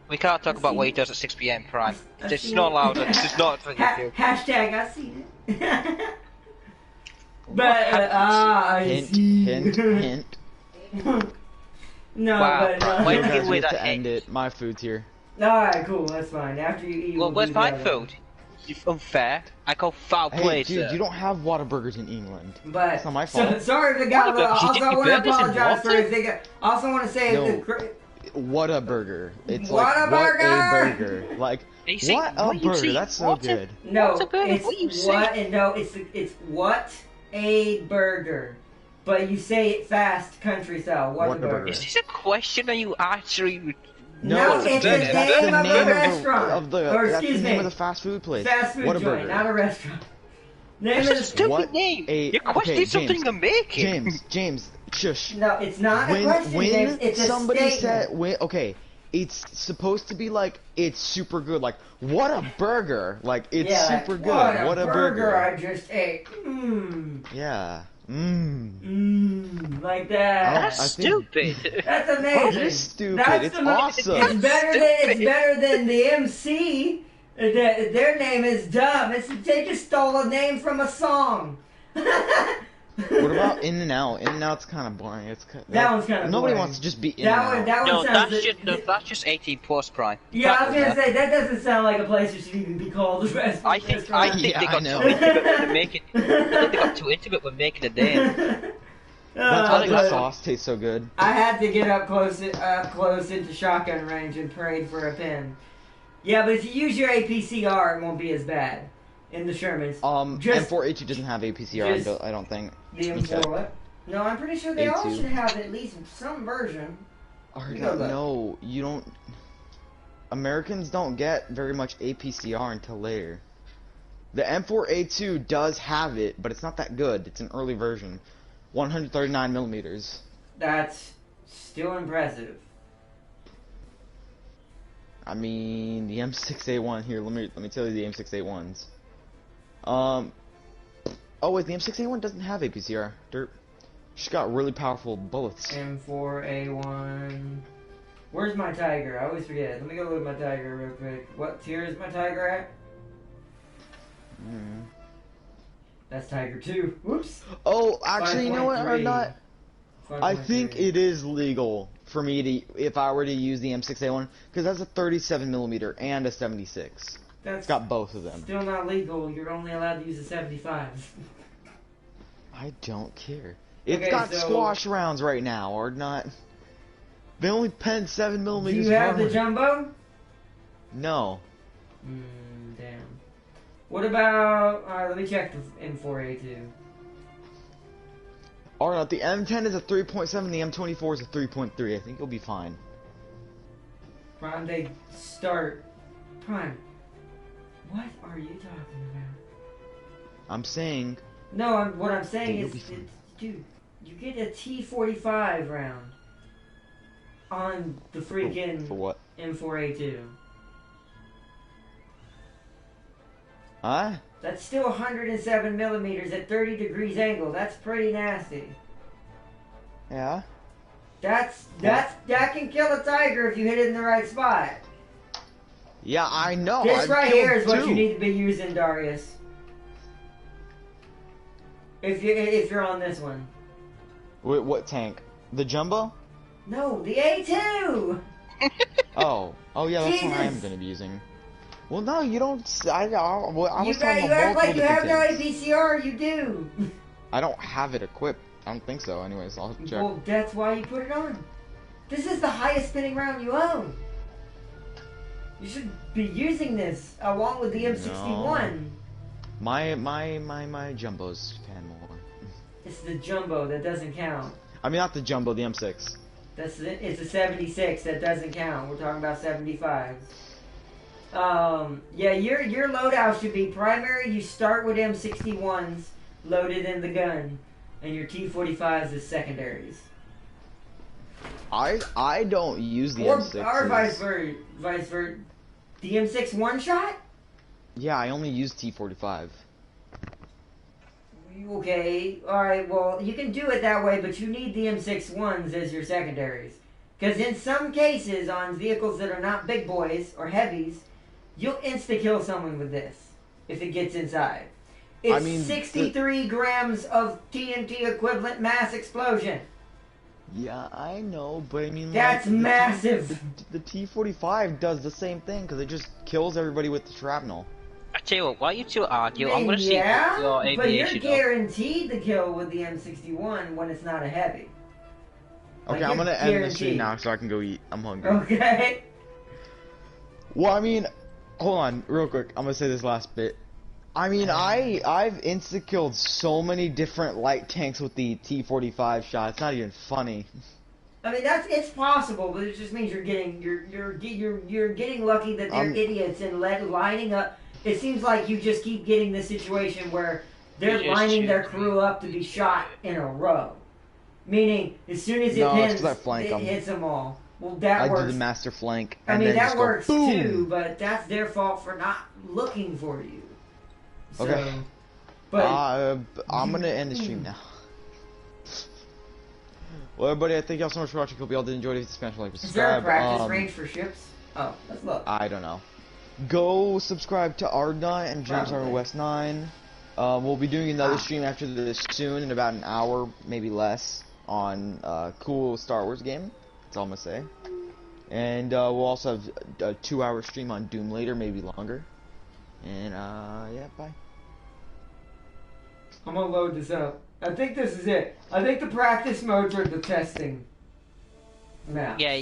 We can't talk about what he does at 6 p.m, Prime. This is not allowed. This is not for you. Hashtag I've seen it. But, hint. No, wow. but, When you you guys with have that to end it. My food's here. Alright, cool, that's fine. After you eat, well, where's my food? You're unfair. I call foul play, dude, you don't have Whataburgers in England. But it's not my fault. Sorry if it got. Also, I want to apologize for if they got. Also, want to say what a burger! It's what like a burger! What a burger! Like what a burger! That's so good. No, it's what and no, it's what a burger. But you say it fast, country style. What a burger! Is this a question? Are you actually? No, it's the name of the restaurant. That's the name of the fast food place. Fast food joint, not a restaurant. That's a stupid name. You're questioning something I'm making. James, shush. No, it's not a question, James. It's a statement. Okay, it's supposed to be like, it's super good. Like, what a burger. Like, it's super good. What a burger I just ate. Yeah. Like that. That's stupid. That's amazing. You're stupid. It's awesome. It's better than the MC. Their name is dumb. They just stole a name from a song. What about In-N-Out? In-N-Out's kind of boring. That one's kind of boring. Nobody wants to just be In-N-Out. That's just 18 plus, Prime. Yeah, I was gonna say that doesn't sound like a place that should even be called a restaurant. I think they got too intimate with making. I think they got too intimate with making a name. That's why the sauce tastes so good. I had to get up close into shotgun range and prayed for a pin. Yeah, but if you use your APCR, it won't be as bad. In the Shermans. M4A2 doesn't have APCR, I don't think. The M4 what? No, I'm pretty sure they all should have at least some version. No, you don't. Americans don't get very much APCR until later. The M4A2 does have it, but it's not that good. It's an early version. 139 millimeters. That's still impressive. I mean, the M6A1 here. Let me tell you the M6A1s. Oh wait, the M6A1 doesn't have APCR. Dirt. She's got really powerful bullets. M4A1. Where's my Tiger? I always forget. Let me go look at my Tiger real quick. What tier is my Tiger at? That's Tiger 2. Whoops. Oh, actually, you know what? Or not. I think it is legal for me to, if I were to use the M6A1, because that's a 37 millimeter and a 76. It's got both of them. Still not legal. You're only allowed to use a 75. I don't care. It's got squash rounds right now, or not. They only pen 7 millimeters. Do you have the jumbo? No. Damn. What about? Alright, let me check the M4A2. Alright, the M10 is a 3.7, the M24 is a 3.3. I think you'll be fine. Prime, they start. Prime. What are you talking about? I'm saying. No, what I'm saying is, dude, you get a T45 round on the freaking for what? M4A2. Huh? That's still 107 millimeters at 30 degrees angle. That's pretty nasty. Yeah. That can kill a tiger if you hit it in the right spot. Yeah, I know. This right here is what you need to be using, Darius. If you're on this one. Wait, what tank? The jumbo? No, the A2. Oh yeah, that's what I am going to be using. Well, no, you don't. I was talking about act like you have no APCR. You do. I don't have it equipped. I don't think so. Anyways, I'll check. Well, that's why you put it on. This is the highest spinning round you own. You should be using this along with the M61. No. My jumbos can more. It's the jumbo that doesn't count. I mean, not the jumbo, the M6. That's it. It's a 76 that doesn't count. We're talking about 75s. Yeah, your loadout should be primary. You start with M61s loaded in the gun, and your T45s as secondaries. I don't use the M6. Or vice versa. The M6 one shot? Yeah, I only use T45. Okay, alright, well, you can do it that way, but you need the M61s as your secondaries. Because in some cases, on vehicles that are not big boys or heavies, you'll insta-kill someone with this, if it gets inside. It's 63 grams of TNT equivalent mass explosion. Yeah, I know, but I mean... That's like, massive! The T45 does the same thing, because it just kills everybody with the shrapnel. I tell you what, why you two argue? I'm gonna see your aviation. But you're guaranteed to kill with the M61 when it's not a heavy. Okay, like, I'm gonna end the stream now so I can go eat. I'm hungry. Okay. Well, I mean, hold on, real quick. I'm gonna say this last bit. I mean, I've insta-killed so many different light tanks with the T45 shot. It's not even funny. I mean, it's possible, but it just means you're getting lucky that they're idiots and lining up. It seems like you just keep getting this situation where they're lining their crew up to be shot in a row. Meaning, as soon as it pins, it hits them all. Well, that works. I do the master flank. I mean, that works too, but that's their fault for not looking for you. So, okay. But I'm gonna end the stream now. Well, everybody, I thank y'all so much for watching. Hope y'all did enjoy it. If you smash like, subscribe. Is there a practice range for ships? Oh, let's look. I don't know. Go subscribe to Ardnot and James Armour West 9. We'll be doing another stream after this soon, in about an hour, maybe less, on cool Star Wars game. That's all I'm gonna say. And we'll also have a 2-hour stream on Doom later, maybe longer. And yeah, bye. I'm gonna load this up. I think this is it. I think the practice modes are the testing map. Yeah,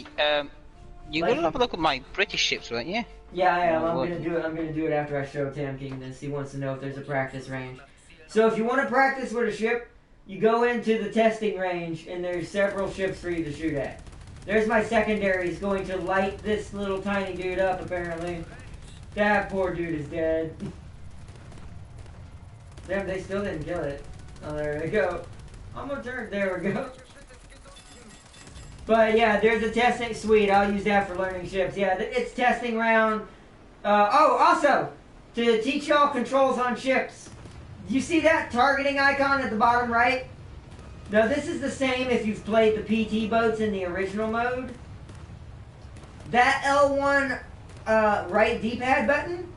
you're gonna have a look at my British ships, weren't you? Yeah, I am. I'm gonna do it after I show Tam King this. He wants to know if there's a practice range. So if you want to practice with a ship, you go into the testing range, and there's several ships for you to shoot at. There's my secondaries going to light this little tiny dude up, apparently. That poor dude is dead. Damn, they still didn't kill it. Oh, there we go. I'm gonna turn. There we go. But yeah, there's a testing suite. I'll use that for learning ships. Yeah, it's testing round. Oh, also, to teach y'all controls on ships. You see that targeting icon at the bottom right? Now this is the same if you've played the PT boats in the original mode. That L1 right D-pad button,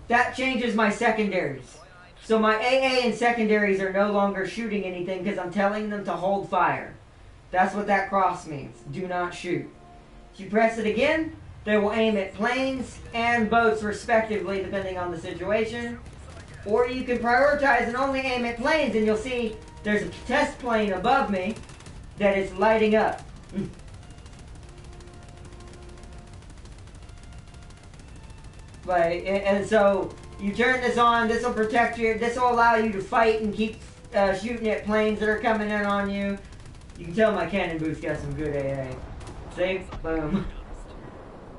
that changes my secondaries. So my AA and secondaries are no longer shooting anything because I'm telling them to hold fire. That's what that cross means. Do not shoot. If you press it again, they will aim at planes and boats respectively depending on the situation. Or you can prioritize and only aim at planes, and you'll see there's a test plane above me that is lighting up. And so you turn this on, this will protect you, this will allow you to fight and keep shooting at planes that are coming in on you. You can tell my cannon boot's got some good AA. See? Boom.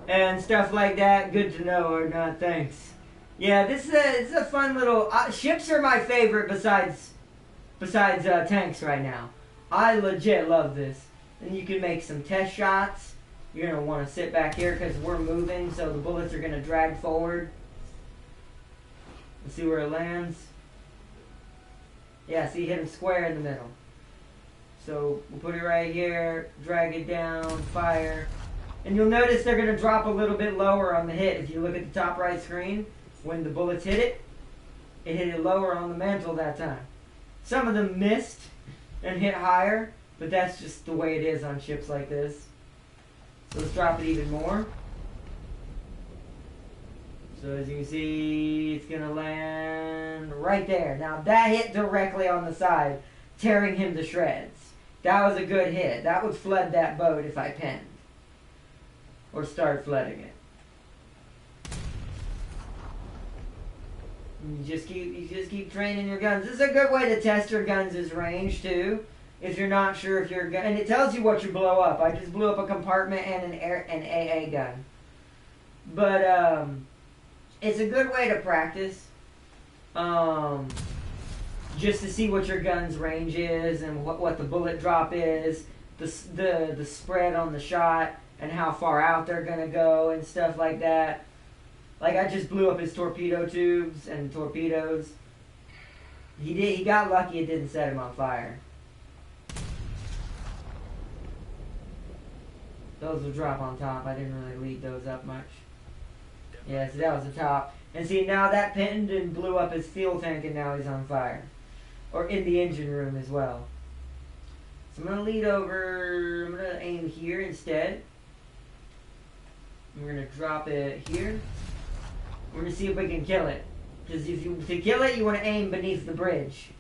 And stuff like that, good to know or not, thanks. Yeah, this is a fun little... ships are my favorite besides tanks right now. I legit love this. And you can make some test shots. You're going to want to sit back here because we're moving, so the bullets are going to drag forward. Let's see where it lands. Yeah, see, hit him square in the middle. So we'll put it right here, drag it down, fire. And you'll notice they're going to drop a little bit lower on the hit. If you look at the top right screen, when the bullets hit it hit it lower on the mantle that time. Some of them missed and hit higher, but that's just the way it is on ships like this. So let's drop it even more. So as you can see, it's going to land right there. Now that hit directly on the side, tearing him to shreds. That was a good hit. That would flood that boat if I pinned. or start flooding it. You just keep training your guns. This is a good way to test your guns' range too. If you're not sure if your gun, and it tells you what you blow up. I just blew up a compartment and an AA gun. But it's a good way to practice. Just to see what your gun's range is and what the bullet drop is, the spread on the shot and how far out they're gonna go and stuff like that. Like I just blew up his torpedo tubes and torpedoes. He got lucky it didn't set him on fire. Those will drop on top. I didn't really lead those up much. Yeah, so that was the top. And see, now that pinned and blew up his fuel tank and now he's on fire. Or in the engine room as well. So I'm going to lead over, I'm going to aim here instead. We're going to drop it here. We're going to see if we can kill it. Because to kill it, you want to aim beneath the bridge.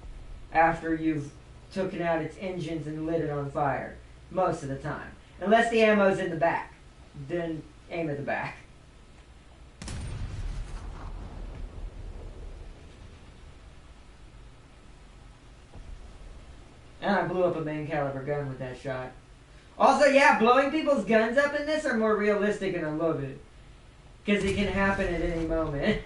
After you've taken out its engines and lit it on fire. Most of the time. Unless the ammo's in the back. Then aim at the back. And I blew up a main caliber gun with that shot. Also, yeah, blowing people's guns up in this are more realistic and I love it. Because it can happen at any moment.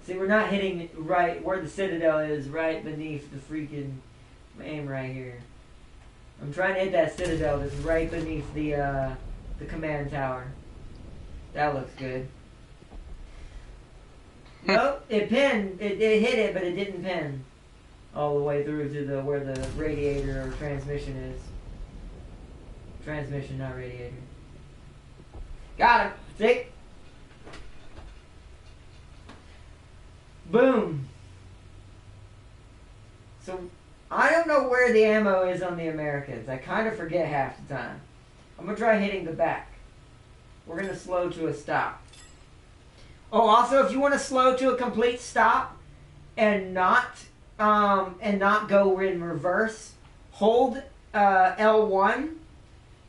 See, we're not hitting right where the Citadel is, right beneath the freaking aim right here. I'm trying to hit that Citadel that's right beneath the command tower. That looks good. Nope, it pinned. It hit it, but it didn't pin all the way through to where the radiator or transmission is. Transmission, not radiator. Got him. See? Boom. So, I don't know where the ammo is on the Americans. I kind of forget half the time. I'm going to try hitting the back. We're going to slow to a stop. Oh, also, if you want to slow to a complete stop and not go in reverse, hold L1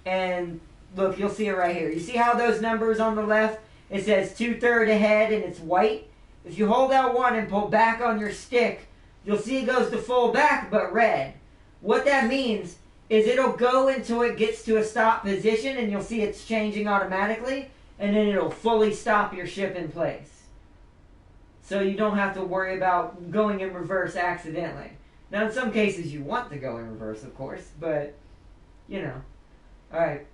and look, you'll see it right here. You see how those numbers on the left, it says 2/3 ahead and it's white? If you hold L1 and pull back on your stick, you'll see it goes to full back but red. What that means is it'll go until it gets to a stop position and you'll see it's changing automatically. And then it'll fully stop your ship in place. So you don't have to worry about going in reverse accidentally. Now in some cases you want to go in reverse, of course, but, you know. Alright,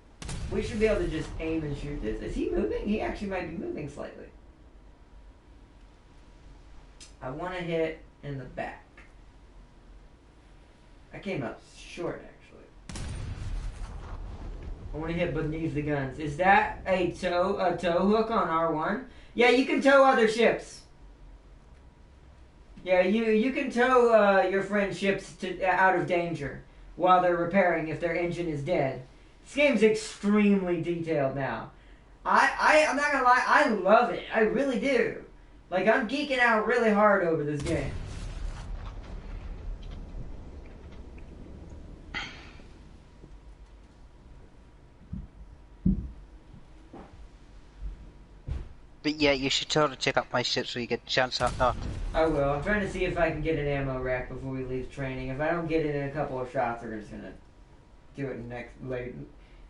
we should be able to just aim and shoot this. Is he moving? He actually might be moving slightly. I want to hit in the back. I came up short, actually. I want to hit beneath the guns. Is that a tow hook on R1? Yeah, you can tow other ships. Yeah, you can tow your friend's ships out of danger while they're repairing if their engine is dead. This game's extremely detailed now. I'm not gonna lie, I love it. I really do. Like, I'm geeking out really hard over this game. But yeah, you should totally check out my ship so you get a chance at that. I will. I'm trying to see if I can get an ammo rack before we leave training. If I don't get it in a couple of shots, we're just gonna do it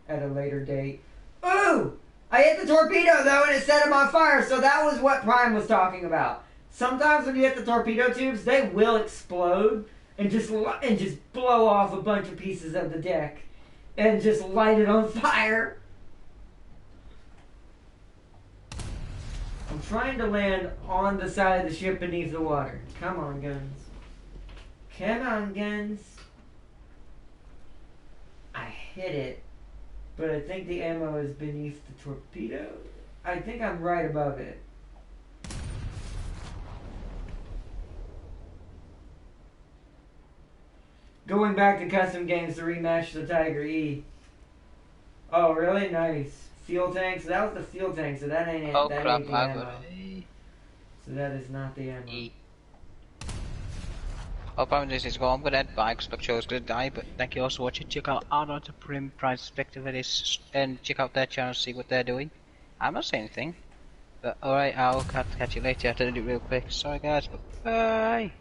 at a later date. Ooh! I hit the torpedo though, and it set him on fire. So that was what Prime was talking about. Sometimes when you hit the torpedo tubes, they will explode and just blow off a bunch of pieces of the deck and just light it on fire. I'm trying to land on the side of the ship beneath the water. Come on, guns. Come on, guns. I hit it, but I think the ammo is beneath the torpedo. I think I'm right above it. Going back to custom games to rematch the Tiger E. Oh, really? Nice. Fuel tanks. That was the fuel tank, so that ain't it. Oh that crap, ain't the I ammo. got it. So that is not the ammo. E. Apparently this is going. I'm gonna end by because Buckshaw's gonna die, but thank you all for watching. Check out Arnold the Prim perspective of this and check out their channel to see what they're doing. I'm not saying anything. But alright, I'll catch you later. I have to do it real quick. Sorry guys, but bye.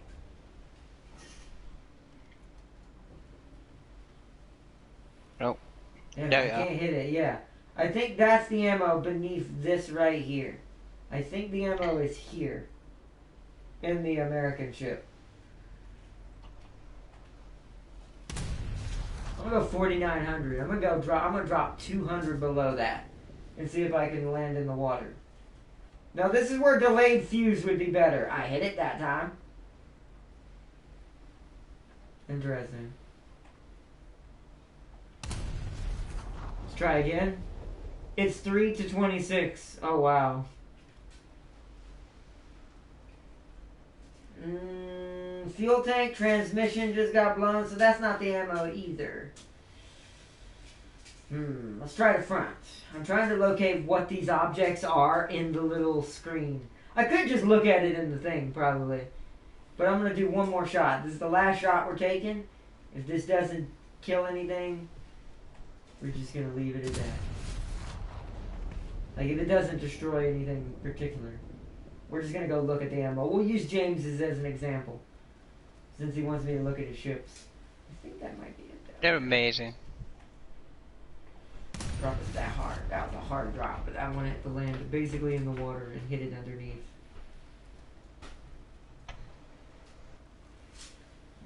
No. Yeah, There I we are. can't hit it, yeah. I think that's the ammo beneath this right here. I think the ammo is here. In the American ship. I'm gonna go 4,900. I'm gonna drop 200 below that. And see if I can land in the water. Now this is where delayed fuse would be better. I hit it that time. Interesting. Let's try again. It's 3 to 26. Oh wow. Fuel tank transmission just got blown, so that's not the ammo either. Let's try the front. I'm trying to locate what these objects are in the little screen. I could just look at it in the thing, probably. But I'm going to do one more shot. This is the last shot we're taking. If this doesn't kill anything, we're just going to leave it at that. Like, if it doesn't destroy anything particular, we're just going to go look at the ammo. We'll use James's as an example, since he wants me to look at his ships. I think that might be it, though. They're amazing. Drop is that hard. That was a hard drop, but I wanted it to land basically in the water and hit it underneath.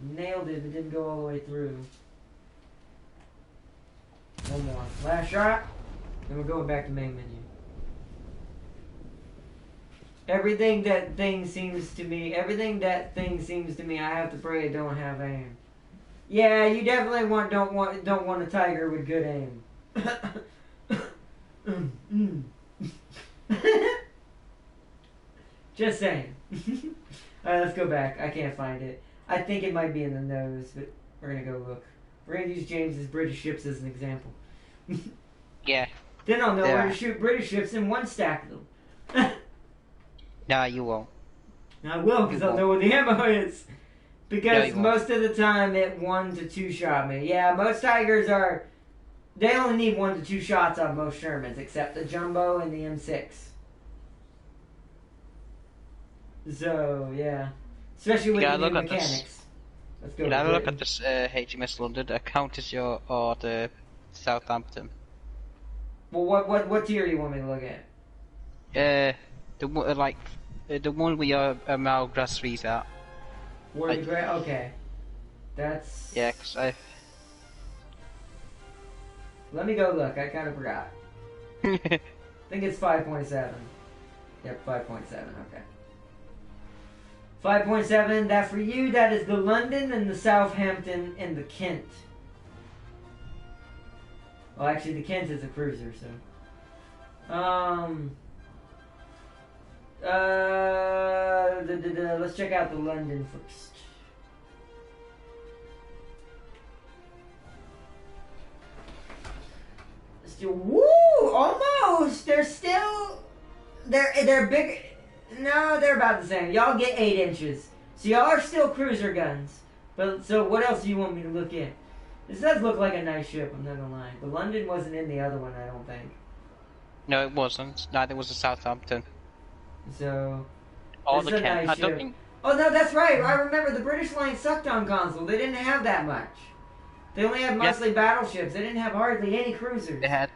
Nailed it, but didn't go all the way through. One more. Last shot. Then we're going back to main menu. Everything that thing seems to me, I have to pray I don't have aim. Yeah, you definitely don't want a tiger with good aim. Just saying. Alright, let's go back. I can't find it. I think it might be in the nose, but we're gonna go look. We're gonna use James's British ships as an example. Yeah. Then I'll know where to shoot British ships and one stack them. Nah, you won't. I will, because I'll know where the ammo is. Because No, most of the time it 1 to 2 shot me. Yeah, most Tigers are... They only need 1 to 2 shots on most Shermans, except the Jumbo and the M6. So, yeah. Especially with the new mechanics. Let's go. Can I have a look at this HMS London account as your or the Southampton? Well, what tier do you want me to look at? The one where your Malgrass 3's at. Where the gray? Okay. That's... Yeah, because I... Let me go look. I kind of forgot. I think it's 5.7. Yep, 5.7. Okay. 5.7. That for you, that is the London and the Southampton and the Kent. Well, actually, the Kent is a cruiser, so... let's check out the London first. Woo! Almost! They're big. No, they're about the same. Y'all get 8 inches. So y'all are still cruiser guns. But so what else do you want me to look at? This does look like a nice ship, I'm not gonna lie. But London wasn't in the other one, I don't think. No, it wasn't. Neither was the Southampton. So... Or the Kent. Nice I don't ship. think... Oh, no, that's right. I remember the British line sucked on console. They didn't have that much. They only had mostly battleships. They didn't have hardly any cruisers. They had...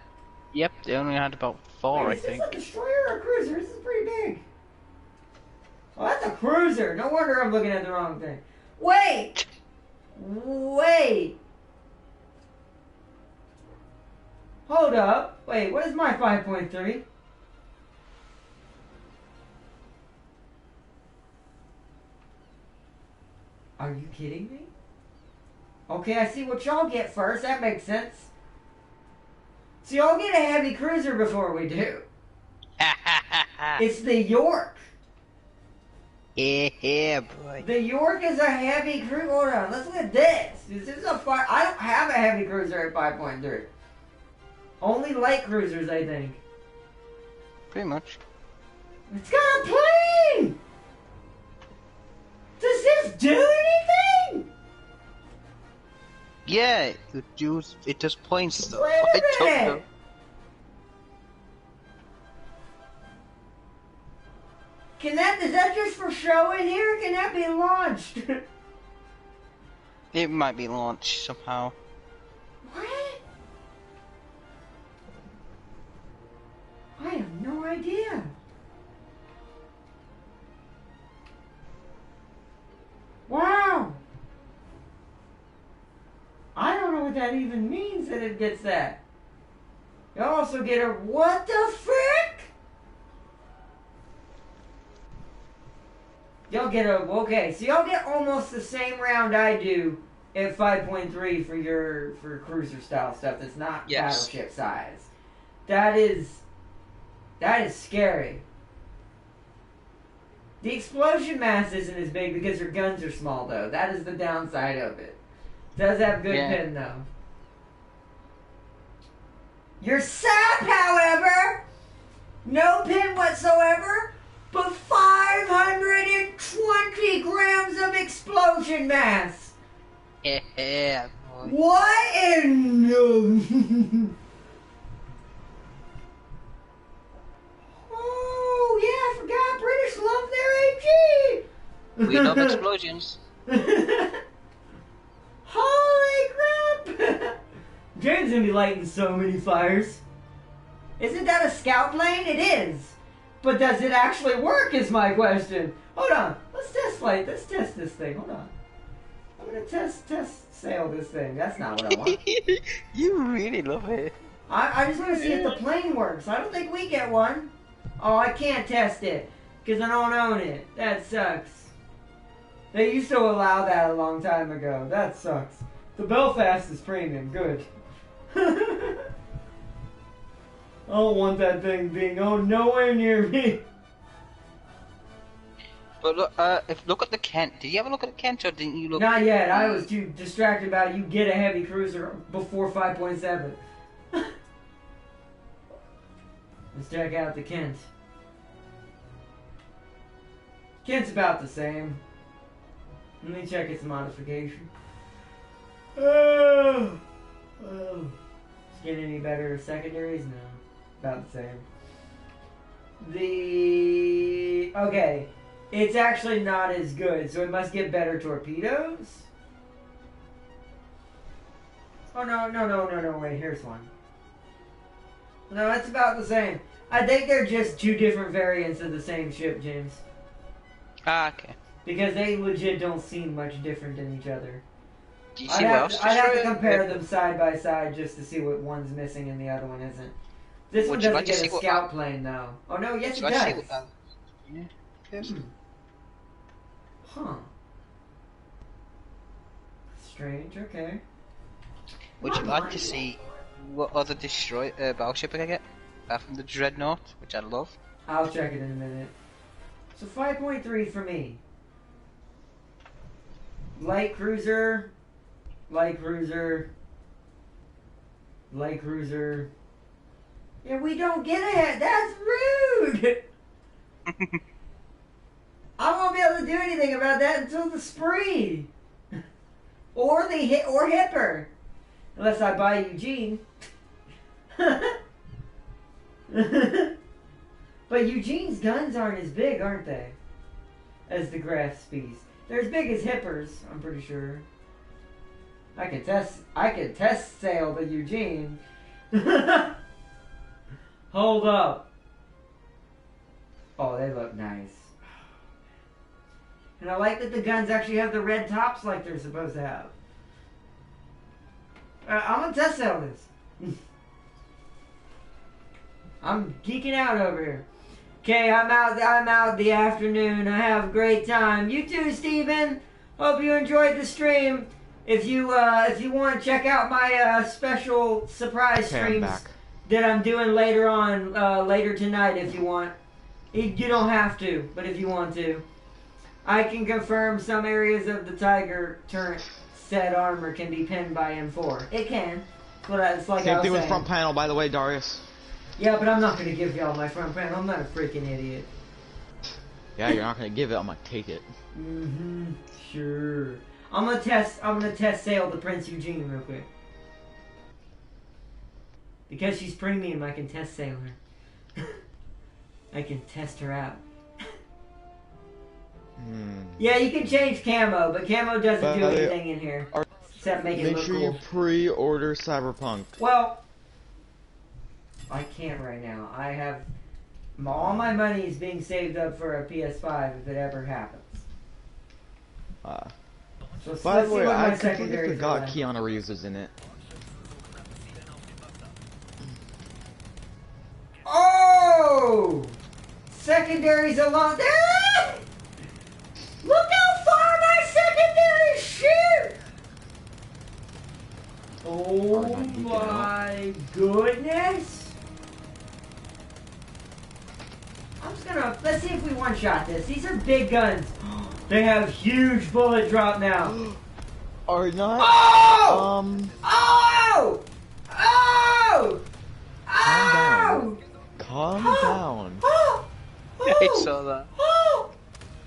Yep, they only had about 4, I think. Is this a destroyer or a cruiser? This is pretty big. Oh, that's a cruiser. No wonder I'm looking at the wrong thing. Wait! Wait! Hold up. Wait, what is my 5.3? Are you kidding me? Okay, I see what y'all get first. That makes sense. So y'all get a heavy cruiser before we do. It's the York. Yeah, boy. The York is a heavy cruiser. Hold on, let's look at this. This is a I don't have a heavy cruiser at 5.3. Only light cruisers, I think. Pretty much. It's got a plane! Does this do anything? Yeah, it does points though. Wait I a don't minute! know. Is that just for show in here? Can that be launched? It might be launched somehow. What? I have no idea. Wow. I don't know what that even means that it gets that. You also get a what the frick? Y'all get a okay, so y'all get almost the same round I do at 5.3 for cruiser style stuff that's not battleship size. That is scary. The explosion mass isn't as big because your guns are small though. That is the downside of it. Does have good pin though. Your sap, however, no pin whatsoever, but 520 grams of explosion mass. Yeah, boy. What in Oh yeah, I forgot British love their AG. We love explosions. Holy crap! James gonna be lighting so many fires. Isn't that a scout plane? It is. But does it actually work is my question. Hold on. Let's test flight. Let's test this thing. Hold on. I'm gonna test sail this thing. That's not what I want. You really love it. I just want to see if the plane works. I don't think we get one. Oh, I can't test it. Because I don't own it. That sucks. They used to allow that a long time ago. That sucks. The Belfast is premium. Good. I don't want that thing being nowhere near me. But look at the Kent. Did you ever look at the Kent, or didn't you look? Not yet. I was too distracted about you get a heavy cruiser before 5.7. Let's check out the Kent. Kent's about the same. Let me check its modification. Oh. It's getting any better secondaries? No. About the same. Okay. It's actually not as good, so it must get better torpedoes? Oh, no, wait, here's one. No, it's about the same. I think they're just two different variants of the same ship, James. Ah, okay. Because they legit don't seem much different than each other. Do you see what else? I'd have to compare them side by side just to see what one's missing and the other one isn't. This one doesn't get a scout plane, though. Oh, no, yes, it does. Yeah, yes. Huh. Strange, okay. Would you like to see what other battleship I can get? From the Dreadnought, which I love. I'll check it in a minute. So 5.3 for me. Light cruiser. Light cruiser. Light cruiser. Yeah, we don't get ahead. That's rude! I won't be able to do anything about that until the spree. Or Hipper. Unless I buy Eugene. But Eugene's guns aren't as big, aren't they? As the Graf Spies. They're as big as Hippers, I'm pretty sure. I could test sail the Eugene. Hold up. Oh, they look nice. And I like that the guns actually have the red tops like they're supposed to have. I'm gonna test sail this. I'm geeking out over here. Okay, I'm out the afternoon. I have a great time. You too, Steven. Hope you enjoyed the stream. If you want to check out my special surprise streams that I'm doing later tonight, if you want. You don't have to, but if you want to. I can confirm some areas of the Tiger turret set armor can be pinned by M4. It can. But it's like Same thing with front panel, by the way, Darius. Yeah, but I'm not going to give y'all my front panel. I'm not a freaking idiot. Yeah, you're not going to give it. I'm going to take it. Sure. I'm gonna test sail the Prince Eugene real quick. Because she's premium, I can test sail her. I can test her out. Yeah, you can change camo, but camo doesn't do anything in here. Except make it look cool. Make sure you pre-order Cyberpunk. Well, I can't right now. I have... all my money is being saved up for a PS5 if it ever happens. So by the way, I completely forgot Keanu Reeves is in it. Oh! Secondaries alone. Ah! Look how far my secondaries shoot! Oh my goodness! I'm just gonna, let's see if we one-shot this. These are big guns. They have huge bullet drop now. Or not? Oh! Oh! Oh! Calm down. Calm down. I saw that.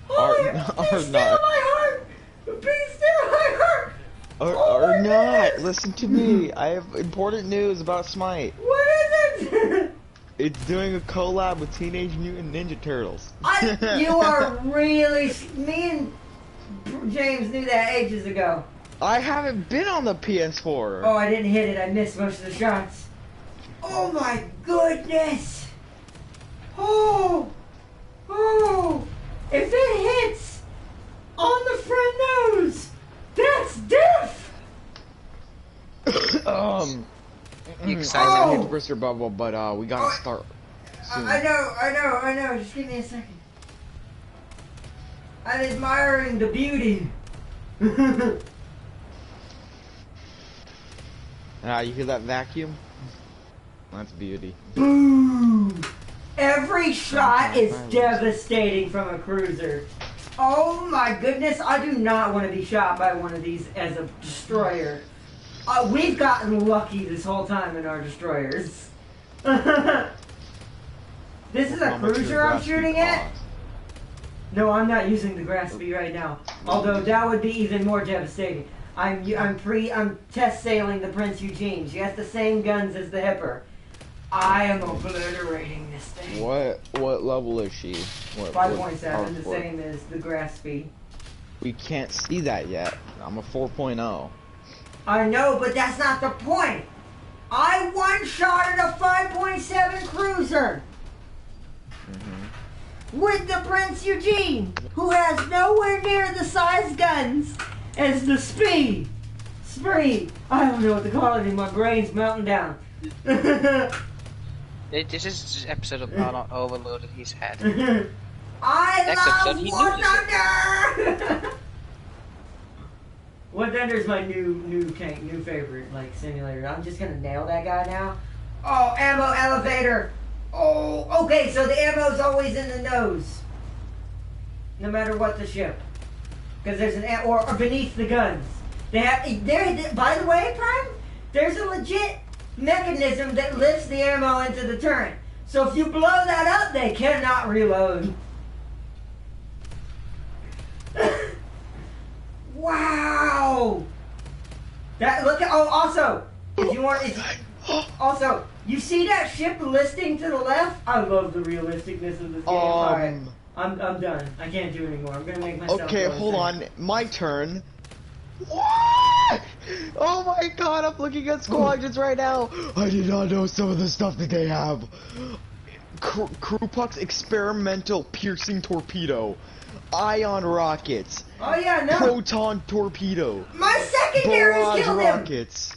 Or not. My heart. Be still my heart. Or not. Listen to me. I have important news about Smite. What is it? It's doing a collab with Teenage Mutant Ninja Turtles. You are really... Me and James knew that ages ago. I haven't been on the PS4. Oh, I didn't hit it. I missed most of the shots. Oh my goodness. Oh. Oh. If it hits on the front nose, that's death. You excited? I hate to burst your bubble, but we gotta start soon. I know. Just give me a second. I'm admiring the beauty. You hear that vacuum? That's beauty. Boom! Every shot is devastating from a cruiser. Oh my goodness, I do not want to be shot by one of these as a destroyer. We've gotten lucky this whole time in our destroyers. This is a cruiser I'm shooting at? No, I'm not using the grass speed right now. Although that would be even more devastating. I'm test sailing the Prince Eugene. She has the same guns as the Hipper. I am obliterating this thing. What level is she? 5.7, the same as the grass speed. We can't see that yet. I'm a 4.0. I know, but that's not the point. I one-shotted a 5.7 cruiser with the Prince Eugene, who has nowhere near the size guns as the speed. I don't know what to call it, and my brain's melting down. This is an episode of Arnold overloaded his head. I love War Thunder! War Thunder is my new favorite, like, simulator. I'm just gonna nail that guy now. Oh, ammo elevator! Oh, okay, so the ammo's always in the nose. No matter what the ship. Because there's an or beneath the guns. By the way, Prime, there's a legit mechanism that lifts the ammo into the turret. So if you blow that up, they cannot reload. Wow! Also, if you want, also, you see that ship listing to the left? I love the realisticness of this game. Alright, I'm done. I can't do anymore. I'm gonna make myself. Okay, hold on. My turn. What? Oh my god, I'm looking at squadrons right now. I did not know some of the stuff that they have. Krupuk's experimental piercing torpedo. Ion rockets. Oh yeah, no. Proton torpedo. My secondaries killed him. Rockets.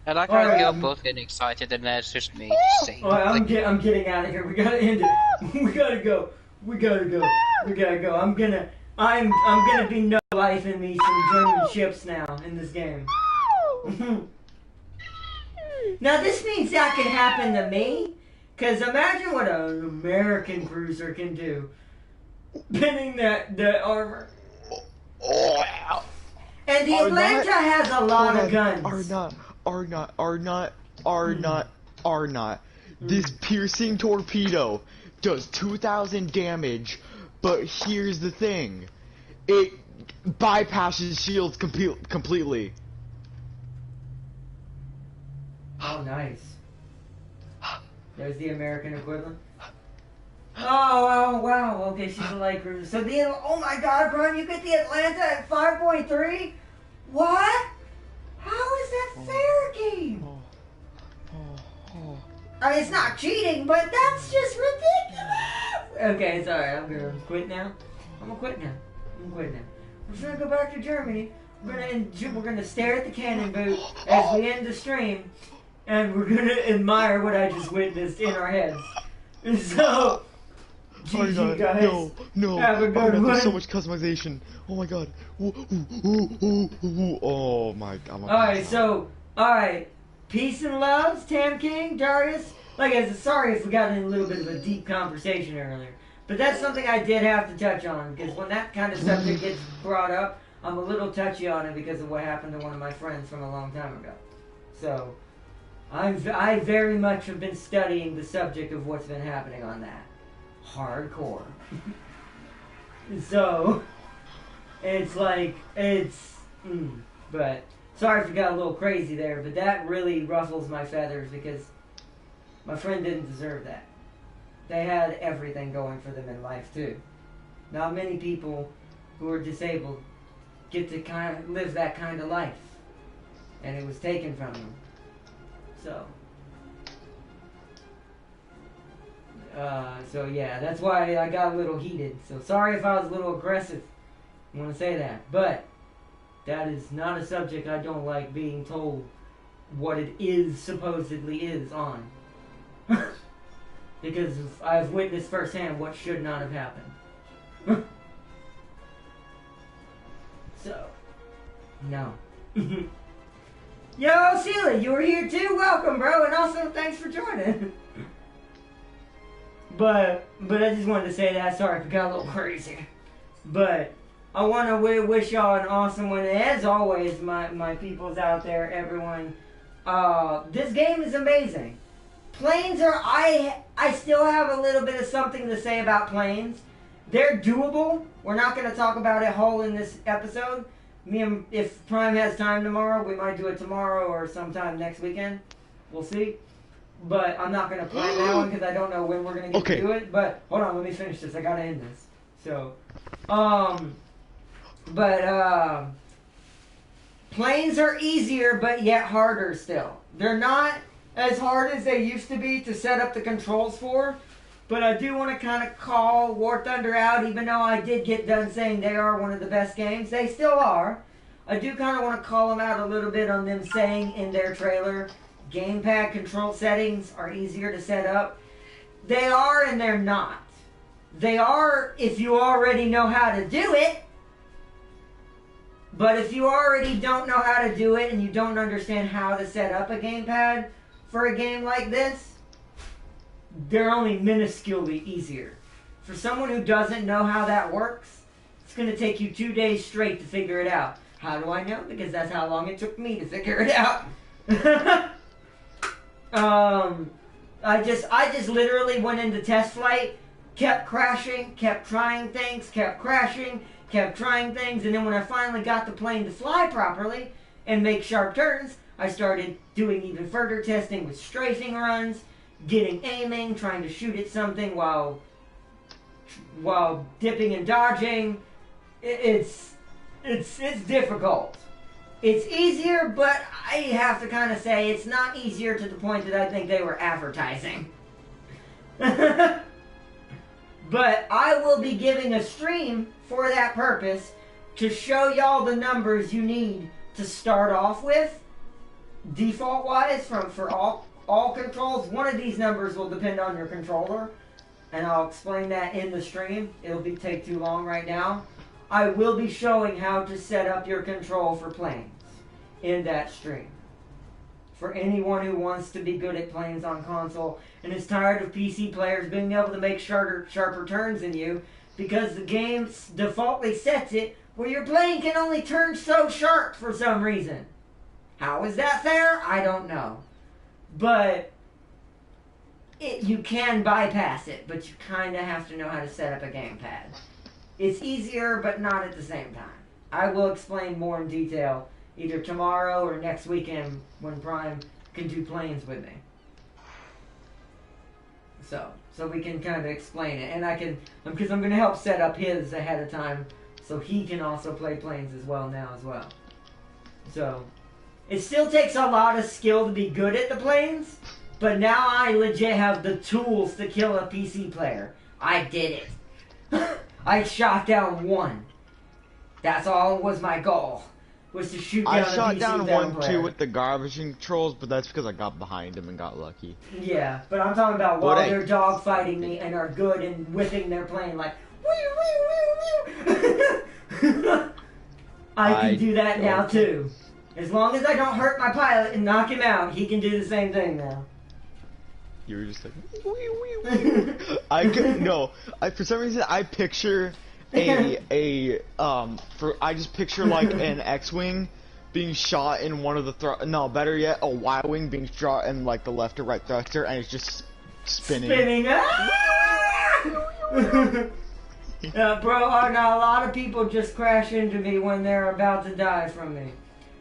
I like how you're both getting excited and there's just me saying. I'm getting out of here. We gotta end it. We gotta go. I'm gonna be no life in me some German ships now in this game. Now this means that can happen to me. Cause imagine what an American cruiser can do. Pinning the armor. And the Atlanta has a lot of guns. Are not. This piercing torpedo does 2,000 damage, but here's the thing. It bypasses shields completely. Oh, nice. There's the American equivalent. Oh, wow. Okay, she's a light cruiser. So oh my God, Brian, you get the Atlanta at 5.3? What? How is that fair, game? I mean, it's not cheating, but that's just ridiculous. Okay, sorry. I'm gonna quit now. I'm gonna quit now. We're just gonna go back to Germany. We're gonna stare at the cannon boot as we end the stream, and we're gonna admire what I just witnessed in our heads. So, GG, guys. No. Have a good one. There's so much customization. Oh my God. Oh my God. Alright. Peace and loves, Tam King, Darius. Like I said, sorry if we got in a little bit of a deep conversation earlier. But that's something I did have to touch on, because when that kind of subject gets brought up, I'm a little touchy on it because of what happened to one of my friends from a long time ago. So, I very much have been studying the subject of what's been happening on that. Hardcore. So, it's like, but, sorry if it got a little crazy there, but that really ruffles my feathers because my friend didn't deserve that. They had everything going for them in life, too. Not many people who are disabled get to kind of live that kind of life. And it was taken from them. So yeah, that's why I got a little heated. So sorry if I was a little aggressive. I want to say that. But that is not a subject I don't like being told what it supposedly is on. Because I've witnessed firsthand what should not have happened. So, no. Yo, Sheila, you were here too? Welcome, bro, and also thanks for joining. But I just wanted to say that. Sorry if it got a little crazy. But I want to wish y'all an awesome one. As always, my peoples out there, everyone, this game is amazing. Planes are, I still have a little bit of something to say about planes. They're doable. We're not going to talk about it whole in this episode. If Prime has time tomorrow, we might do it tomorrow or sometime next weekend. We'll see. But I'm not going to plan that one because I don't know when we're going to get to do it. But hold on, let me finish this. I got to end this. So, planes are easier but yet harder still. They're not as hard as they used to be to set up the controls for. But I do want to kind of call War Thunder out, even though I did get done saying they are one of the best games. They still are. I do kind of want to call them out a little bit on them saying in their trailer, gamepad control settings are easier to set up. They are and they're not. They are if you already know how to do it. But if you already don't know how to do it and you don't understand how to set up a gamepad for a game like this, they're only minusculely easier. For someone who doesn't know how that works, it's going to take you 2 days straight to figure it out. How do I know? Because that's how long it took me to figure it out. I just literally went into test flight, kept crashing, kept trying things, kept crashing, kept trying things, and then when I finally got the plane to fly properly and make sharp turns, I started doing even further testing with strafing runs, getting aiming, trying to shoot at something while dipping and dodging. It's difficult. It's easier, but I have to kind of say it's not easier to the point that I think they were advertising. But I will be giving a stream for that purpose to show y'all the numbers you need to start off with, default-wise, for all controls. One of these numbers will depend on your controller, and I'll explain that in the stream. It'll take too long right now. I will be showing how to set up your control for planes in that stream. For anyone who wants to be good at planes on console and is tired of PC players being able to make sharper turns than you, because the game defaultly sets it where your plane can only turn so sharp for some reason. How is that fair? I don't know. But you can bypass it, but you kind of have to know how to set up a gamepad. It's easier, but not at the same time. I will explain more in detail either tomorrow or next weekend when Prime can do planes with me. So we can kind of explain it, and I can, because I'm going to help set up his ahead of time, so he can also play planes as well now as well. So it still takes a lot of skill to be good at the planes, but now I legit have the tools to kill a PC player. I did it. I shot down one. That's all was my goal. Was to shoot down a PC player. I shot down one too with the garbage controls, but that's because I got behind him and got lucky. Yeah, but I'm talking about while they're dogfighting me and are good and whipping their plane like wee wee wee wee. I can do that now too. As long as I don't hurt my pilot and knock him out, he can do the same thing now. You were just like wee wee wee. For some reason I picture I just picture like an X-wing being shot in one of the better yet, a Y-wing being shot in like the left or right thruster, and it's just spinning. Bro, now a lot of people just crash into me when they're about to die from me.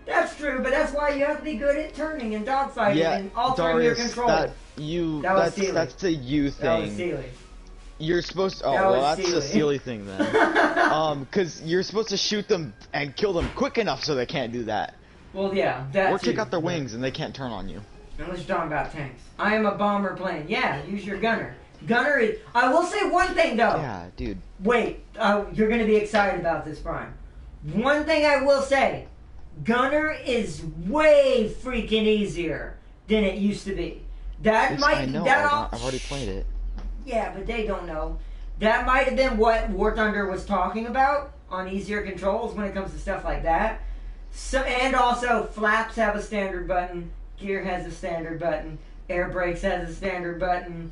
That's true, but that's why you have to be good at turning and dogfighting and altering your control. That's the you thing. That was silly. You're supposed to. That's a silly thing then. Because you're supposed to shoot them and kill them quick enough so they can't do that. Well, yeah, or take out their wings and they can't turn on you. Unless you're talking about tanks. I am a bomber plane. Yeah, use your gunner. Gunner is. I will say one thing though. Yeah, dude. Wait, you're gonna be excited about this, Prime. One thing I will say, gunner is way freaking easier than it used to be. I've already played it. Yeah, but they don't know. That might have been what War Thunder was talking about on easier controls when it comes to stuff like that. So, and also, flaps have a standard button, gear has a standard button, air brakes has a standard button.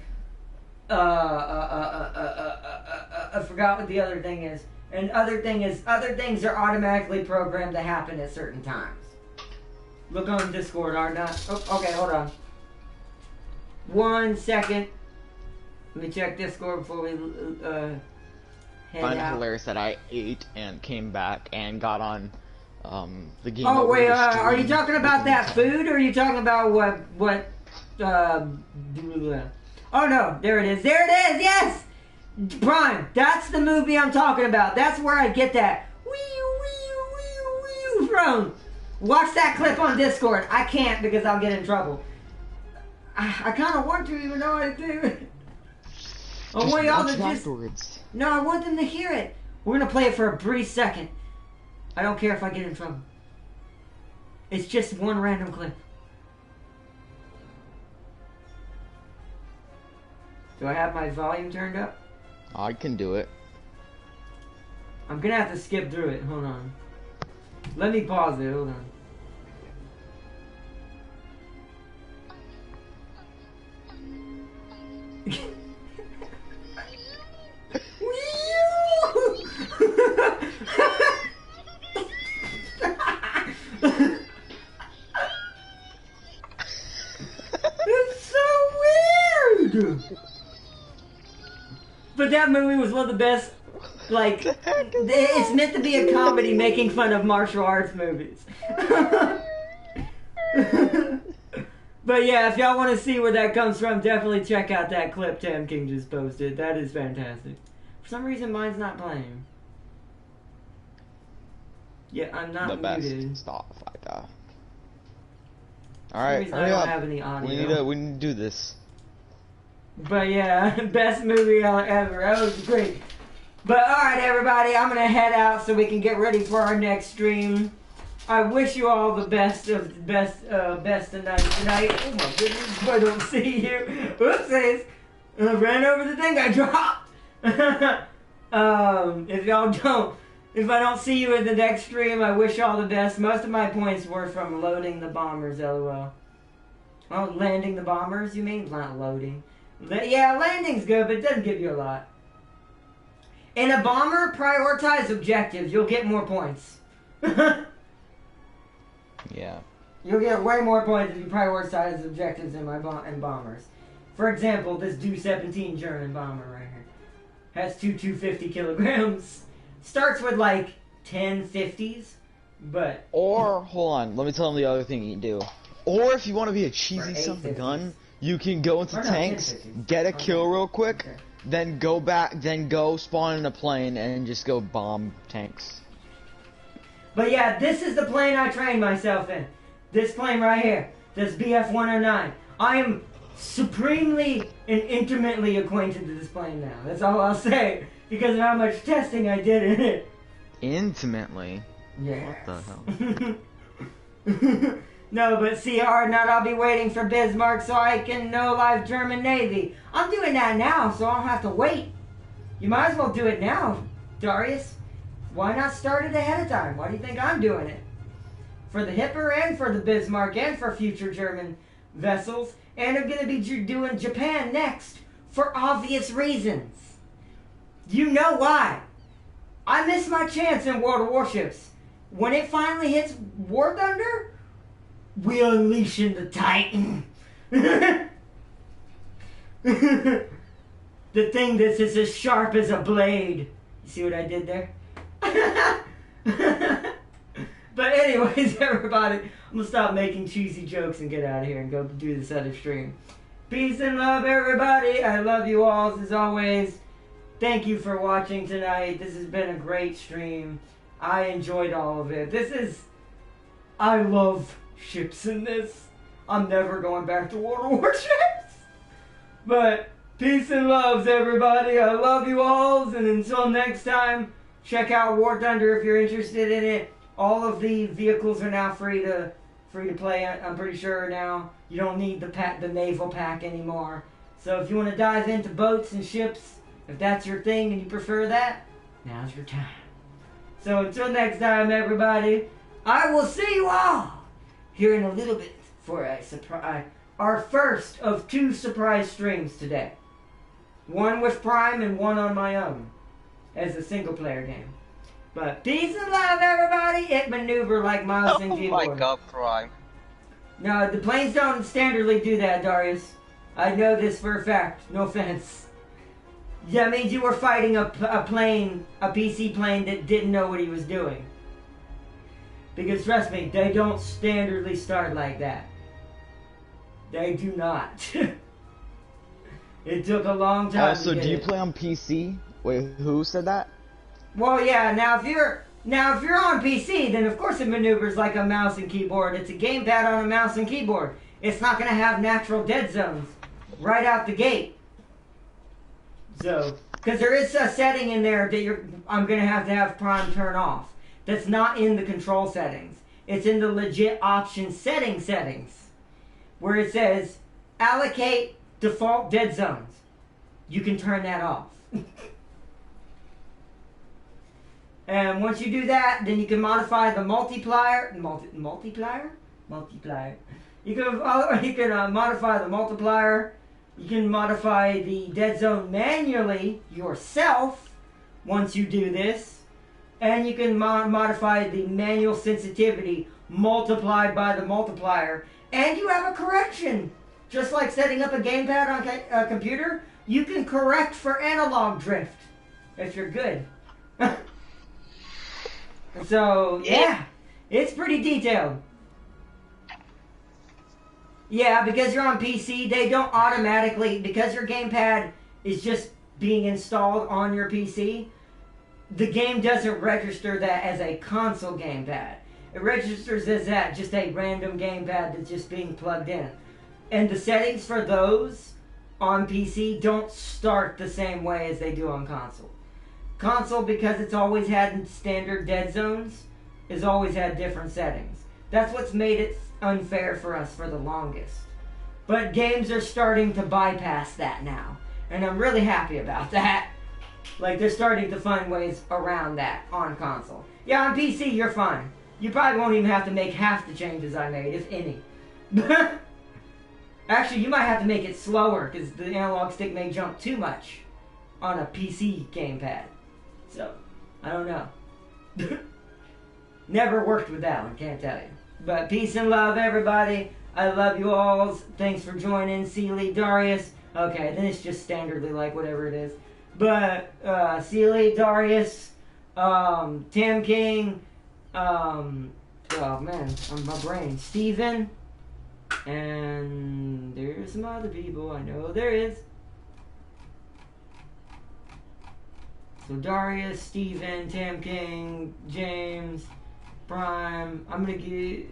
I forgot what the other thing is. And other things are automatically programmed to happen at certain times. Look on Discord, are not. Oh, okay, hold on. 1 second. Let me check Discord before we head out. Find it hilarious that I ate and came back and got on the game. Oh wait, are you talking about that food, or are you talking about what? Oh no, there it is. There it is. Yes, Prime. That's the movie I'm talking about. That's where I get that wee from. Watch that clip on Discord. I can't because I'll get in trouble. I kind of want to, even though I do. I want y'all to afterwards. No, I want them to hear it. We're gonna play it for a brief second. I don't care if I get in trouble. It's just one random clip. Do I have my volume turned up? I can do it. I'm gonna have to skip through it. Hold on. Let me pause it. Hold on. It's so weird. But that movie was one of the best. Like, it's meant to be a comedy making fun of martial arts movies. But yeah, if y'all want to see where that comes from, definitely check out that clip Tam King just posted. That is fantastic. For some reason, mine's not playing. Yeah, I'm not muted. Stop fighter. Alright, hurry up. I don't have any audio. We need to do this. But yeah, best movie ever. That was great. But alright, everybody, I'm going to head out so we can get ready for our next stream. I wish you all the best of the best tonight. Oh my goodness, I don't see you. Oopsies. I ran over the thing I dropped. If I don't see you in the next stream, I wish you all the best. Most of my points were from loading the bombers, lol. Oh, landing the bombers, you mean? Not loading. Yeah, landing's good, but it doesn't give you a lot. In a bomber, prioritize objectives. You'll get more points. Yeah. You'll get way more points if you prioritize objectives in bombers. For example, this Do-17 German bomber right here has 250 kilograms. Starts with like 1050s, but... Or, hold on, let me tell them the other thing you can do. Or if you want to be a cheesy son of a 850s. gun, you can go into Or no, tanks, 1050s. get a kill real quick, Okay. then go back, then go spawn in a plane and just go bomb tanks. But yeah, this is the plane I trained myself in. This plane right here. This BF-109. I am supremely and intimately acquainted with this plane now. That's all I'll say. Because of how much testing I did in it. Intimately? Yeah. What the hell? No, but see, Hardnut, I'll be waiting for Bismarck so I can know live German Navy. I'm doing that now, so I don't have to wait. You might as well do it now, Darius. Why not start it ahead of time? Why do you think I'm doing it? For the Hipper and for the Bismarck and for future German vessels. And I'm going to be doing Japan next for obvious reasons. You know why. I missed my chance in World of Warships. When it finally hits War Thunder, we unleashing the Titan. The thing that's as sharp as a blade. You see what I did there? But anyways, everybody, I'm going to stop making cheesy jokes and get out of here and go do this other stream. Peace and love, everybody. I love you all, as always. Thank you for watching tonight. This has been a great stream. I enjoyed all of it. I love ships in this. I'm never going back to World of Warships. But peace and loves, everybody. I love you all. And until next time, check out War Thunder if you're interested in it. All of the vehicles are now free to play. I'm pretty sure now. You don't need the naval pack anymore. So if you want to dive into boats and ships, if that's your thing and you prefer that, now's your time. So until next time, everybody, I will see you all here in a little bit for a surprise. Our first of 2 surprise streams today. One with Prime and one on my own as a single player game. But peace and love, everybody. It maneuver like mouse and keyboard. Oh my god, Prime. No, the planes don't standardly do that, Darius. I know this for a fact. No offense. That means you were fighting a plane, a PC plane that didn't know what he was doing. Because trust me, they don't standardly start like that. They do not. It took a long time. Also, do you play on PC? Wait, who said that? Well, yeah. Now, if you're on PC, then of course it maneuvers like a mouse and keyboard. It's a gamepad on a mouse and keyboard. It's not going to have natural dead zones right out the gate. So, because there is a setting in there that I'm going to have Prime turn off. That's not in the control settings. It's in the legit option settings, where it says allocate default dead zones. You can turn that off. And once you do that, then you can modify the multiplier. Multiplier. You can modify the multiplier. You can modify the dead zone manually yourself once you do this. And you can modify the manual sensitivity multiplied by the multiplier. And you have a correction. Just like setting up a gamepad on a computer, you can correct for analog drift if you're good. So, yeah, it's pretty detailed. Yeah, because you're on PC, they don't automatically, because your gamepad is just being installed on your PC, the game doesn't register that as a console gamepad. It registers as that, just a random gamepad that's just being plugged in. And the settings for those on PC don't start the same way as they do on console. Console, because it's always had standard dead zones, has always had different settings. That's what's made it unfair for us for the longest. But games are starting to bypass that now. And I'm really happy about that. Like, they're starting to find ways around that on console. Yeah, on PC, you're fine. You probably won't even have to make half the changes I made, if any. Actually, you might have to make it slower, because the analog stick may jump too much on a PC gamepad. So, I don't know. Never worked with that one, can't tell you. But peace and love, everybody. I love you all. Thanks for joining, Sealy, Darius. Okay, then it's just standardly like whatever it is. But, Sealy, Darius, Tam King, oh man, on my brain, Steven, and there's some other people, I know there is. So Darius, Steven, Tam King, James, Prime. I'm gonna get.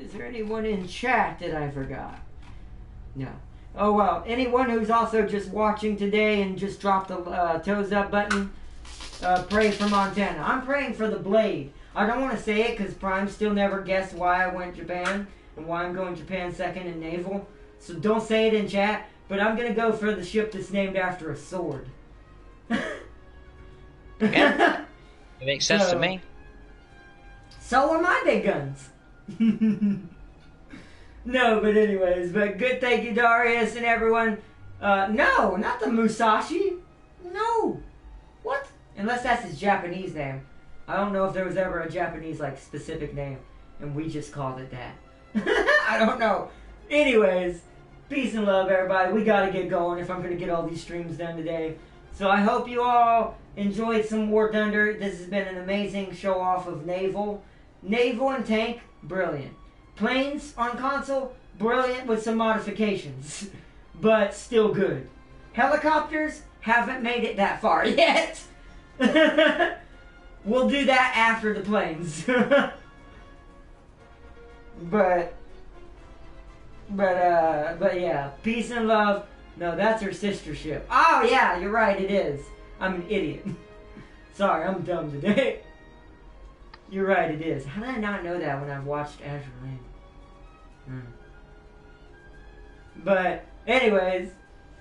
Is there anyone in chat that I forgot? No. Oh well. Anyone who's also just watching today and just dropped the toes up button, pray for Montana. I'm praying for the Blade. I don't want to say it because Prime still never guessed why I went Japan and why I'm going Japan second in naval. So don't say it in chat. But I'm gonna go for the ship that's named after a sword. Yeah, it makes sense to me. So are my big guns. No, but anyways, but good, thank you, Darius and everyone. No, not the Musashi. No. What? Unless that's his Japanese name. I don't know if there was ever a Japanese, like, specific name, and we just called it that. I don't know. Anyways, peace and love, everybody. We gotta get going if I'm gonna get all these streams done today. So I hope you all enjoyed some War Thunder. This has been an amazing show off of Naval. Naval and Tank, brilliant. Planes on console, brilliant with some modifications. But still good. Helicopters, haven't made it that far yet. We'll do that after the planes. But yeah, peace and love. No, that's her sister ship. Oh yeah, you're right, it is. I'm an idiot. Sorry, I'm dumb today. You're right, it is. How did I not know that when I've watched Azure Lane? But, anyways,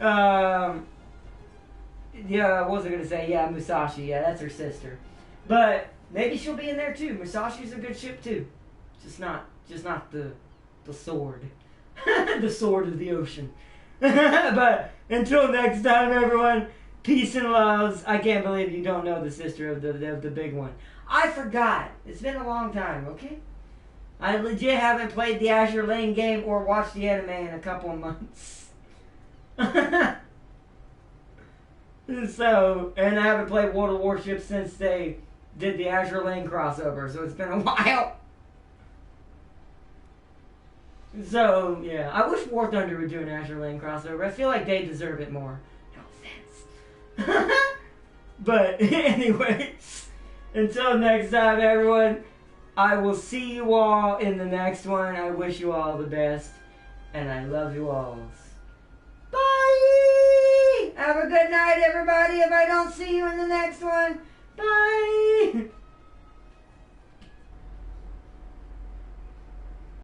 yeah, what was I gonna say? Yeah, Musashi, yeah, that's her sister. But, maybe she'll be in there too. Musashi's a good ship too. Just not the sword. The sword of the ocean. But, until next time, everyone, peace and loves. I can't believe you don't know the sister of the big one. I forgot. It's been a long time, okay? I legit haven't played the Azure Lane game or watched the anime in a couple of months. So, and I haven't played World of Warships since they did the Azure Lane crossover, so it's been a while. So, yeah. I wish War Thunder would do an Azure Lane crossover. I feel like they deserve it more. No offense. But, anyways, until next time, everyone, I will see you all in the next one. I wish you all the best, and I love you all. Bye! Have a good night, everybody, if I don't see you in the next one. Bye!